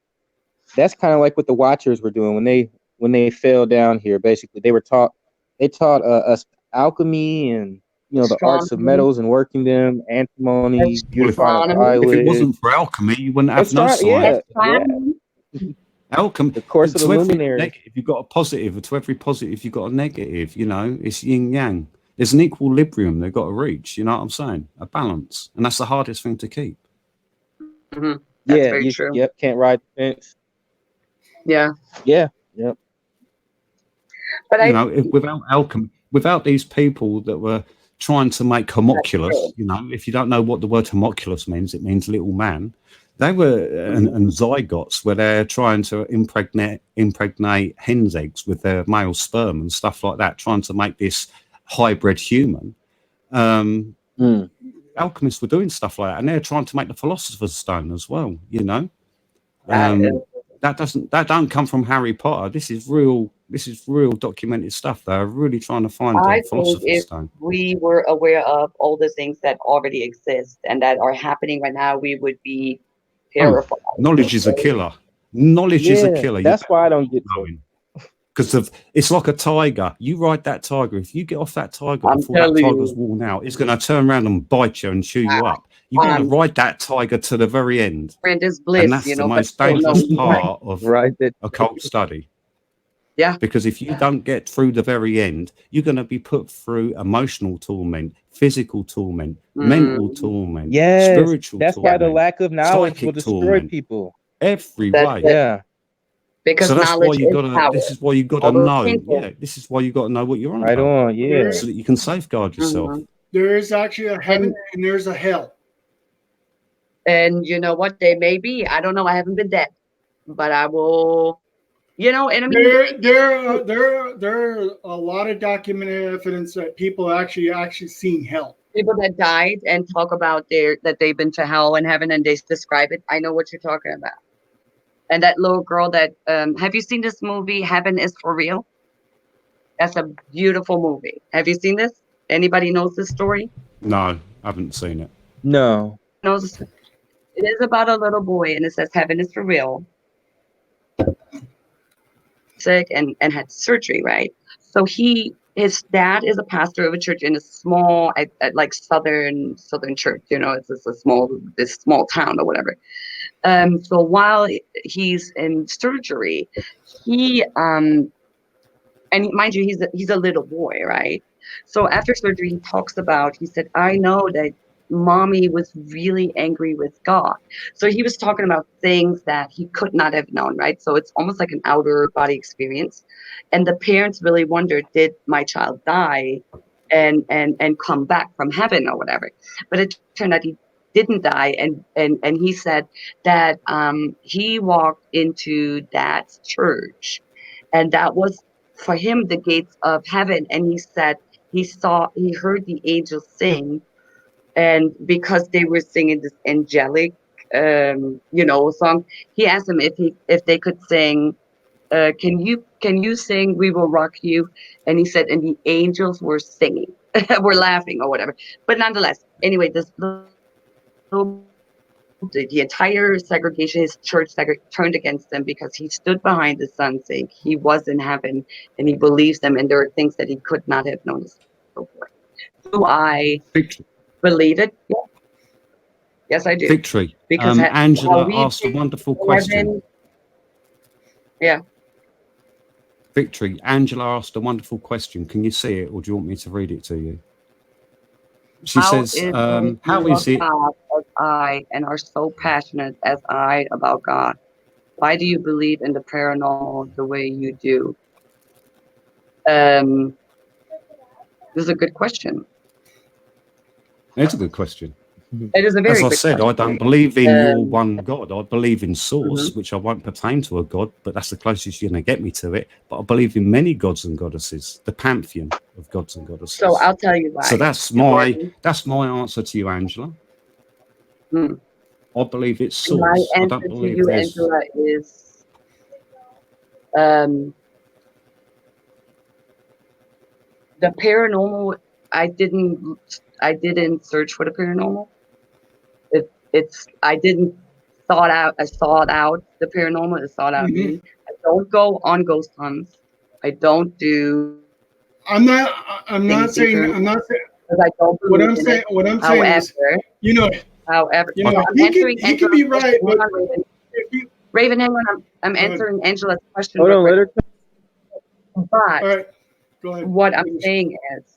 that's kind of like what the Watchers were doing when they when they fell down here. Basically, they taught us alchemy and the arts of Astronomy. metals and working them, antimony, beautifying Astronomy. fire If it with. wasn't for alchemy, you wouldn't have no Yeah, science. yeah. Alchemy. The course of the To every luminaries. negative, you've got a positive. To every positive, you've got a negative. It's yin yang. There's an equilibrium they've got to reach. You know what I'm saying? A balance, and that's the hardest thing to keep. Mm-hmm. That's very true. Yep. Can't ride the fence. Yeah. Yeah. Yep. But without alchemy, without these people that were trying to make homunculus, if you don't know what the word homunculus means, it means little man. They were and zygotes, where they're trying to impregnate hen's eggs with their male sperm and stuff like that, trying to make this hybrid human. Alchemists were doing stuff like that, and they're trying to make the philosopher's stone as well. That don't come from Harry Potter. This is real documented stuff. They're really trying to find the philosopher's stone. We were aware of all the things that already exist and that are happening right now, we would be terrified. Knowledge is a killer. Knowledge is a killer. That's why I don't get going. Because it's like a tiger. You ride that tiger. If you get off that tiger before that tiger's worn out, it's going to turn around and bite you and chew you up. You've got to ride that tiger to the very end. Bliss, and that's the most dangerous part of occult study. Yeah. Because if you don't get through the very end, you're going to be put through emotional torment, physical torment, mental torment, spiritual that's torment. That's why the lack of knowledge will destroy people. Every way. Yeah. Because that's why you got to. power. This is why you got to know. Yeah, this is why you got to know what you're on. Right on. Yeah. So that you can safeguard yourself. There is actually a heaven and there's a hell. And you know what? They may be. I don't know. I haven't been there, but I will. And I mean, there are a lot of documented evidence that people actually seen hell. People that died and talk about that they've been to hell and heaven, and they describe it. I know what you're talking about. And that little girl that have you seen this movie, Heaven is for Real? That's a beautiful movie. Have you seen this? Anybody knows this story? No, I haven't seen it. No. It is about a little boy, and it says Heaven is for real. Sick and had surgery, right? So his dad is a pastor of a church in a small, like southern church. It's just this small town or whatever. So while he's in surgery, and mind you, he's a little boy, right? So after surgery, he said, I know that mommy was really angry with God. So he was talking about things that he could not have known, right? So it's almost like an outer body experience. And the parents really wondered, did my child die and come back from heaven or whatever? But it turned out he didn't die, and he said that he walked into that church, and that was for him the gates of heaven. And he said he heard the angels sing, and because they were singing this angelic song, he asked them if they could sing, can you sing We Will Rock You? And he said, and the angels were singing, were laughing or whatever. But nonetheless, anyway, the entire segregation, his church turned against him because he stood behind the son saying he was in heaven and he believes them, and there are things that he could not have known. So forth. Do I believe it? Yeah. Yes, I do. Victory. Because Angela asked a wonderful question. Yeah. Victory. Angela asked a wonderful question. Can you see it, or do you want me to read it to you? She says, how is it as I and are so passionate as I about God? Why do you believe in the paranormal the way you do? This is a good question. It's a good question. It is a very As I good said, question. I don't believe in your one God. I believe in source, which I won't pertain to a God, but that's the closest you're going to get me to it. But I believe in many gods and goddesses, the pantheon of gods and goddesses. So I'll tell you why. So that's my answer to you, Angela. I believe it's source. My I answer don't to believe you, Angela, is the paranormal. I didn't search for the paranormal. I didn't thought out. I sought out the paranormal. I sought out me. I don't go on ghost hunts. I don't do. I'm not saying. Because I don't What I'm believe in saying. it. What I'm saying is, However, you know, I'm he answering could be Angela's right, question. but Hold on, if you, Raven, hang on. I'm answering Angela's question. Hold on, real let her. quick. But all right, go ahead. what I'm saying is,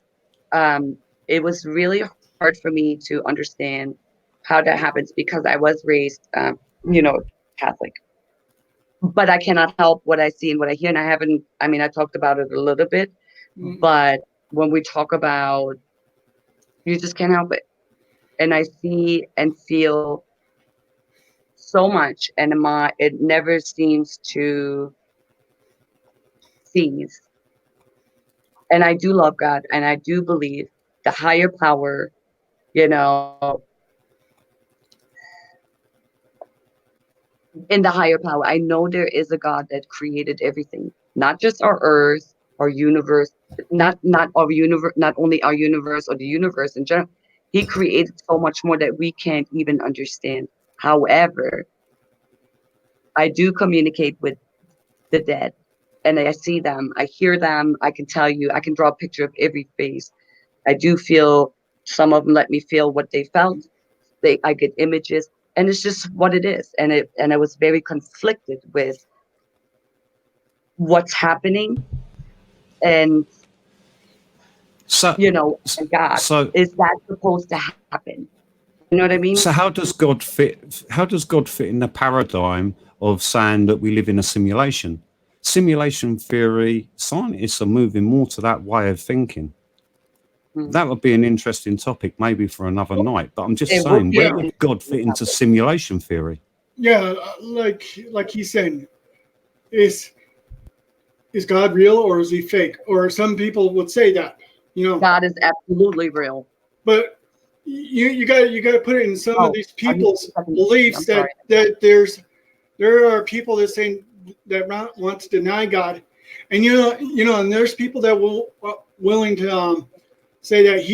it was really hard for me to understand how that happens because I was raised, Catholic. But I cannot help what I see and what I hear. And I talked about it a little bit, but when we talk about, you just can't help it. And I see and feel so much, and it never seems to cease. And I do love God, and I do believe the higher power, in the higher power. I know there is a God that created everything, not just our earth, our universe, not our universe, not only our universe or the universe in general. He created so much more that we can't even understand. However, I do communicate with the dead, and I see them, I hear them. I can tell you, I can draw a picture of every face. I do feel, some of them let me feel what they felt. I get images, and it's just what it is. And I was very conflicted with what's happening, and and God, is that supposed to happen? You know what I mean? So how does God fit? How does God fit in the paradigm of saying that we live in a simulation? Simulation theory, scientists are moving more to that way of thinking. That would be an interesting topic, maybe for another night. But I'm just saying, where would God fit into simulation theory? Yeah, like he's saying, is God real or is he fake? Or some people would say that, God is absolutely real. But you got to put it in some of these people's beliefs that there are people that saying that want to deny God, and and there's people that willing to say that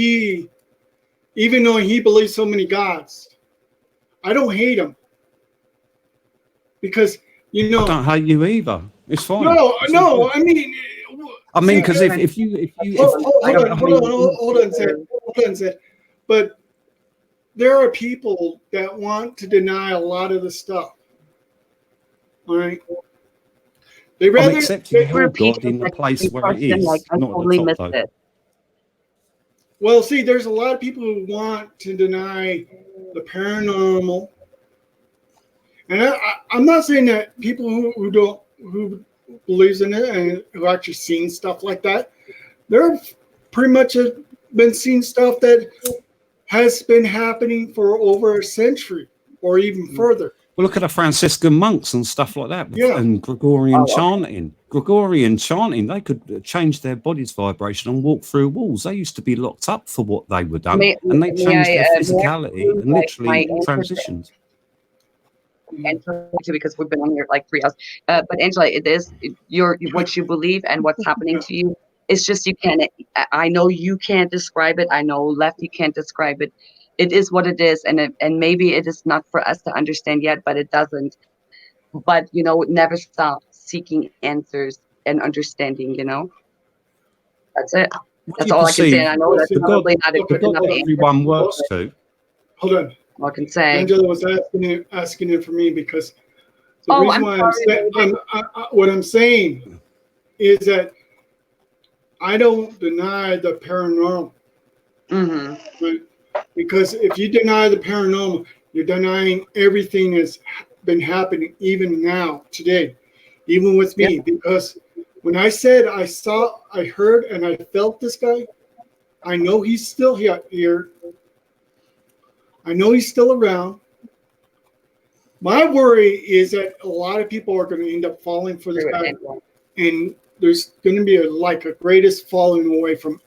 even though he believes so many gods, I don't hate him because I don't hate you either. It's fine. No. I mean, because if you hold on, Zed. But there are people that want to deny a lot of the stuff. All right. They rather I'm accepting God in the place where it is, not at the top, though. Well, see, there's a lot of people who want to deny the paranormal, and I'm not saying that people who believes in it and who actually seen stuff like that, they're pretty much been seeing stuff that has been happening for over a century or even further. Well, look at the Franciscan monks and stuff like that, and Gregorian chanting. Gregorian chanting, they could change their body's vibration and walk through walls. They used to be locked up for what they were done, and they changed their physicality and literally transitioned. Because we've been on here like 3 hours, but Angela, it is what you believe and what's happening to you. It's just I know you can't describe it. I know Lefty can't describe it. It is what it is, and maybe it is not for us to understand yet, but it doesn't. But never stop seeking answers and understanding. That's it. That's all I can say. And I know that's probably not a good enough answer. Everyone works to. Hold on. I can say. Angela was asking it for me because the reason why what I'm saying is that I don't deny the paranormal. Right? Because if you deny the paranormal, you're denying everything that's been happening even now, today, even with me. Because when I said I saw, I heard, and I felt this guy, I know he's still here. I know he's still around. My worry is that a lot of people are going to end up falling for this guy, and there's going to be a greatest falling away from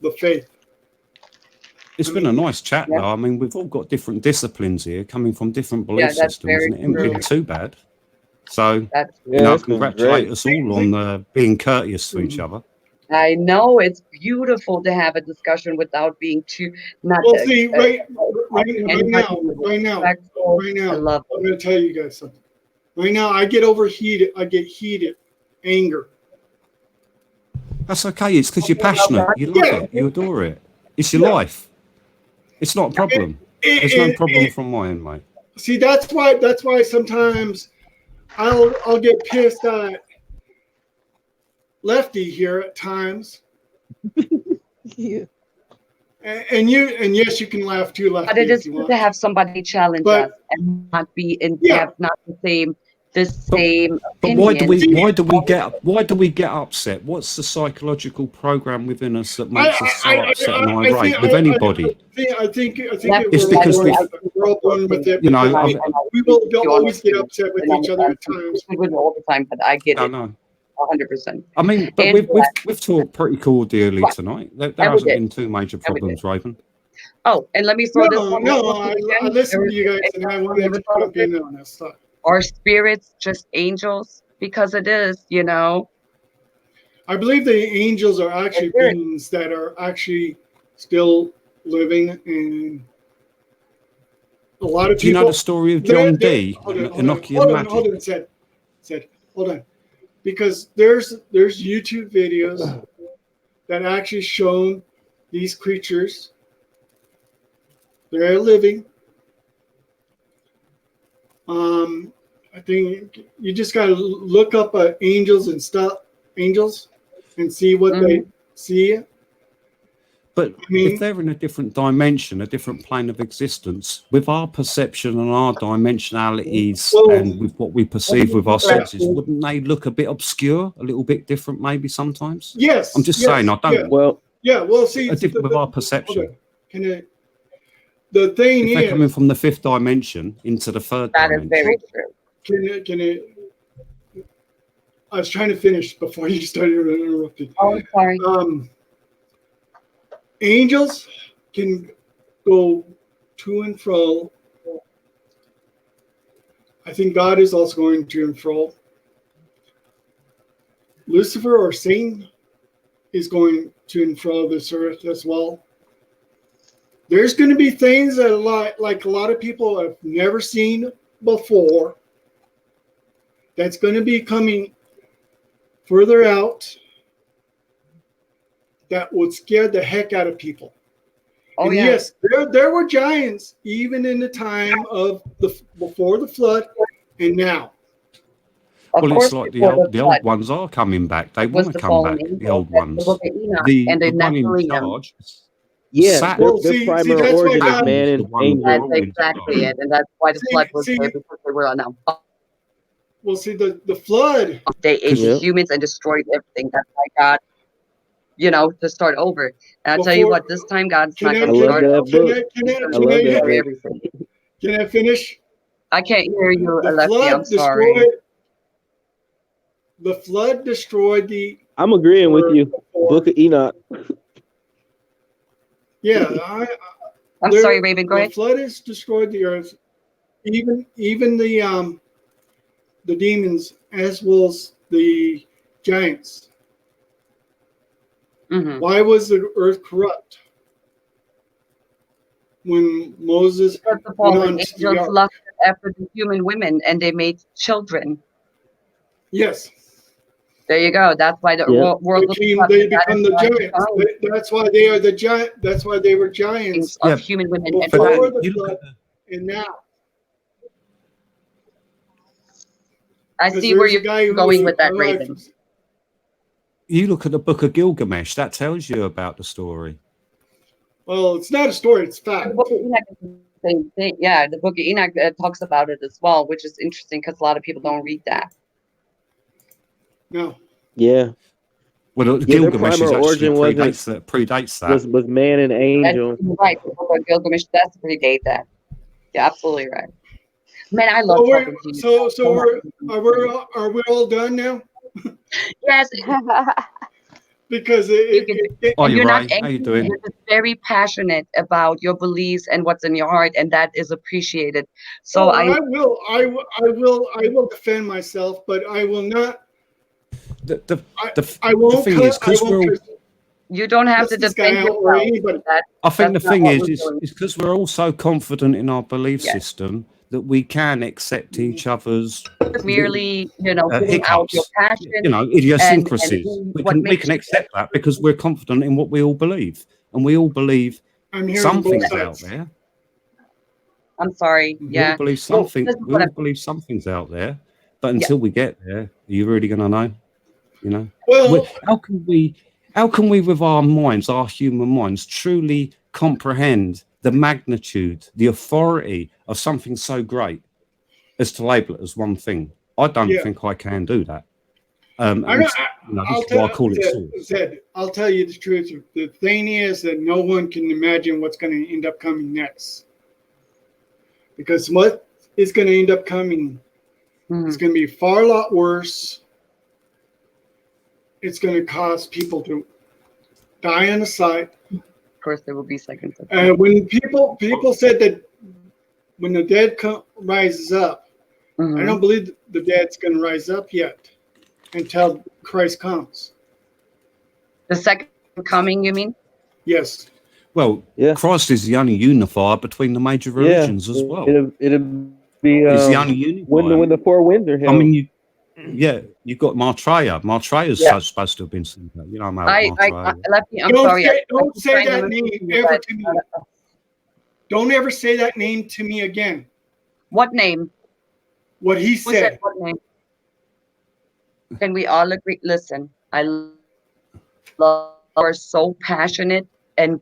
the faith. It's been a nice chat, though. I mean, we've all got different disciplines here, coming from different belief systems, and it ain't been too bad. So, congratulate us all on being courteous to each other. I know it's beautiful to have a discussion without being too not. Well, see, right I love I'm going to tell you guys something. Right now, I get overheated. I get heated, anger. That's okay. It's because you're passionate. You love it. You adore it. It's your life. It's not a problem. There's no problem from my end, mate. See, that's why sometimes I'll get pissed at Lefty here at times. Yeah. And yes, you can laugh too, Lefty. But it is good to have somebody challenge us and not be have not the same But why do we get upset? What's the psychological program within us that makes us so upset and irate with anybody? I think It's because we're all born with it. You know, we will always get upset with each other at times. We wouldn't all the time, but I get it. No. 100%. I mean, but we've talked pretty cordially tonight. There hasn't been two major problems, Raven. Oh, and let me throw this one. I listened to you guys, and I wanted to jump in on this stuff. Are spirits just angels? Because it is, you know. I believe the angels are actually beings that are actually still living, and a lot of people. Do you know the story of John Dee? Enochian Magic. Hold on. Because there's YouTube videos that actually show these creatures. They're living. I think you just gotta look up angels and see what they see. But if they're in a different dimension, a different plane of existence, with our perception and our dimensionalities and with what we perceive with our senses, wouldn't they look a bit obscure, a little bit different maybe sometimes? Yes. I'm just saying, I don't. Well, see, different with our perception. The thing if they're coming from the fifth dimension into the third dimension. That is very true. I was trying to finish before you started interrupting. Oh, sorry. Angels can go to and fro. I think God is also going to and fro. Lucifer or Satan is going to and fro this earth as well. There's going to be things that a lot of people have never seen before. That's going to be coming further out. That would scare the heck out of people. Oh, and yeah. Yes, there were giants even in the time of before the flood and now. Well, it's like the old ones are coming back. They want to come back, the old ones. The one in charge. Yeah, Saturn. their primary origin is man and angel. That's exactly it. And that's why the flood was there, because they were on a Well, see, the flood. They ate humans and destroyed everything. That's why God, to start over. And I'll tell you what, this time God's not going to start over. Can I finish? I can't hear you, Alexi. I'm sorry. The flood destroyed the. I'm agreeing with you. Book of Enoch. Yeah, I'm sorry, Raven. Go ahead. The flood has destroyed the earth, even the demons as well as the giants. Mm-hmm. Why was the earth corrupt when Moses? First of all, when angels lusted after the human women and they made children. Yes. There you go. That's why the world they become the giants. That's why they are the giant. That's why they were giants of human women before the flood, and now. I see where you're going with that, Raven. You look at the Book of Gilgamesh. That tells you about the story. Well, it's not a story; it's fact. The Book of Enoch is the same thing. Yeah, the Book of Enoch talks about it as well, which is interesting because a lot of people don't read that. No. Yeah. Well, Gilgamesh is actually predates that. Was man and angel. That's right. The Book of Gilgamesh does predate that. You're absolutely right. Man, I love talking to you. So are we all done now? Yes. Because you're right. How you doing? You're just very passionate about your beliefs and what's in your heart, and that is appreciated. So I will defend myself, but I will not I won't. thing is, because we're all, you don't have to defend yourself. I think the That's not thing what is we're doing. because we're all so confident in our belief Yes. system that we can accept each other's Merely, getting out your hiccups, passion, idiosyncrasies. and We what can makes you accept that because we're confident in what we all believe, and we all believe I'm hearing something's both out sides. there. I'm sorry. We Yeah. all believe Well, something. this is We what all I'm- believe something's out there, but until we get there, are you really going to know? You know. Well, How can we, with our minds, our human minds, truly comprehend the magnitude, the authority of something so great as to label it as one thing? I don't think I can do that. And, I'll this is why I call it source. Zed, I'll tell you the truth. The thing is that no one can imagine what's going to end up coming next. Because what is going to end up coming is going to be far a lot worse. It's going to cause people to die on the site. Of course, there will be seconds. When people said that when the dead rises up, I don't believe the dead's going to rise up yet until Christ comes. The second coming, you mean? Yes. Well, Christ is the only unifier between the major religions as well. It'll be He's the only unifier. when the four winds are held. I mean, you've got Maitreya. Maitreya's supposed to have been sent out. You know, I'm Don't sorry. Don't say that name ever to me. Don't ever say that name to me again. What name? What he Who said. what name? Can we all agree? Listen, I love are so passionate, and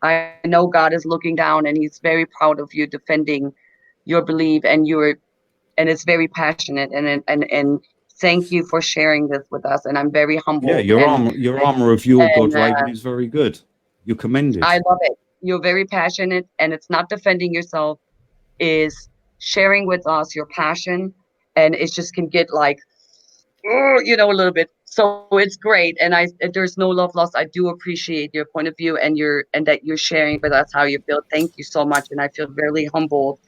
I know God is looking down, and He's very proud of you defending your belief, and it's very passionate, and thank you for sharing this with us, and I'm very humbled. Yeah, your armor of your God, Raven, is very good. You're commended. I love it. You're very passionate, and it's not defending yourself, is sharing with us your passion, and it just can get like, a little bit. So it's great, and there's no love lost. I do appreciate your point of view and that you're sharing with us how you feel. Thank you so much, and I feel very humbled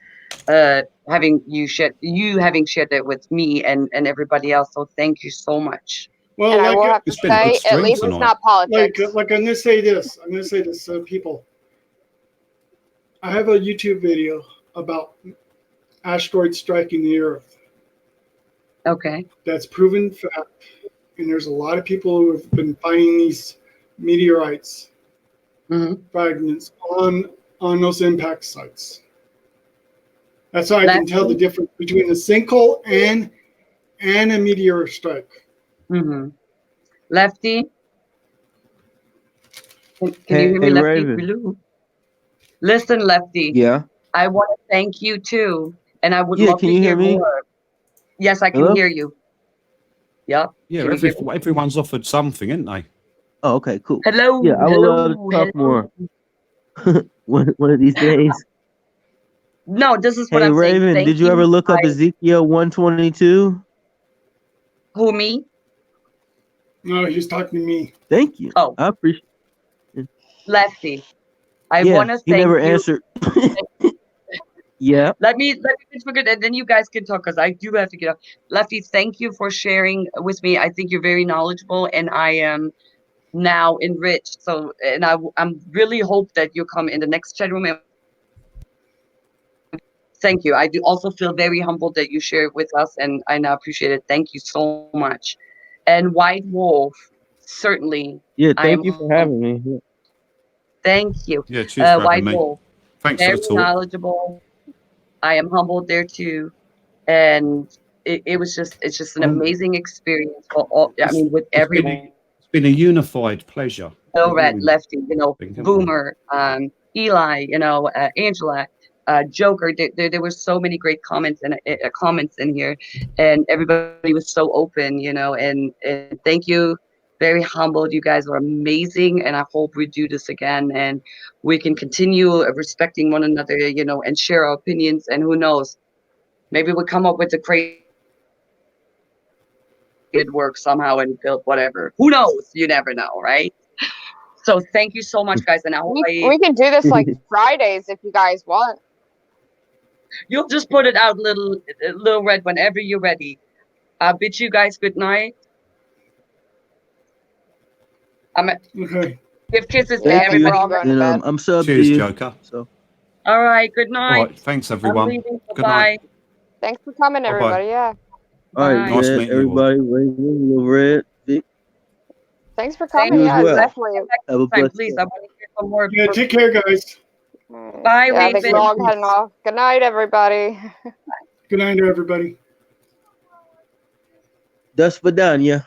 having shared that with me and everybody else. So thank you so much. Well, and I will have to say, at least it's not politics. Like I'm going to say this. I'm going to say this, people. I have a YouTube video about asteroids striking the Earth. Okay. That's proven fact. And there's a lot of people who have been finding these meteorites fragments on those impact sites. That's how I can tell the difference between a sinkhole and a meteor strike. Lefty? Can you hear me, Lefty? Raven. Listen, Lefty. Yeah. I want to thank you too, and I would love to hear more. Yes, I can hear you. Yep. Yeah, everyone's offered something, isn't they? Oh, okay, cool. Hello. Yeah, I would love to talk more. one of these days. No, this is what I'm Raven, saying. Thank did you ever look up Ezekiel 122? Who, me? No, he's talking to me. Thank you. Oh, I appreciate it. Lefty. I want to thank he never you. answered. Yeah. Let me forget, and then you guys can talk because I do have to get up. Lefty, thank you for sharing with me. I think you're very knowledgeable, and I am now enriched. So, and I'm really hope that you come in the next chat room. Thank you. I do also feel very humbled that you share it with us, and I appreciate it. Thank you so much. And White Wolf, certainly. Yeah, thank you for having me. Thank you. Yeah, cheers for White having me. Wolf, Thanks very for the talk. knowledgeable. I am humbled there too, and it's just an amazing experience for all. I mean, with everyone. It's been a unified pleasure. Red, Lefty, Boomer, Eli, Angela, Joker. There were so many great comments in here, and everybody was so open, and thank you. Very humbled. You guys are amazing, and I hope we do this again, and we can continue respecting one another, and share our opinions. And who knows, maybe we'll come up with a great work somehow and build whatever. Who knows? You never know, right? So thank you so much, guys. And we can do this like Fridays if you guys want. You'll just put it out, little Red, whenever you're ready. I bid you guys good night. Okay. Give kisses to Yeah, I Thank think you. we're all everybody. going to And bed. I'm sub to Cheers, you. Joker. So All right. Good All night. right. Thanks, I'm everyone. leaving. Good Bye-bye. night. Thanks for coming, Bye-bye. everybody. Yeah. all right, Bye. Nice Jet, meeting you all. everybody, Raven, Lil Red, Vic, Thanks for Thank coming. you as Yeah, well. definitely. Have a Time, blessed please. day. I want to hear some more. Yeah, take care, guys. Bye, Yeah, I think we're Raven. all heading off. Good night, everybody. Good night, everybody. That's for done, yeah.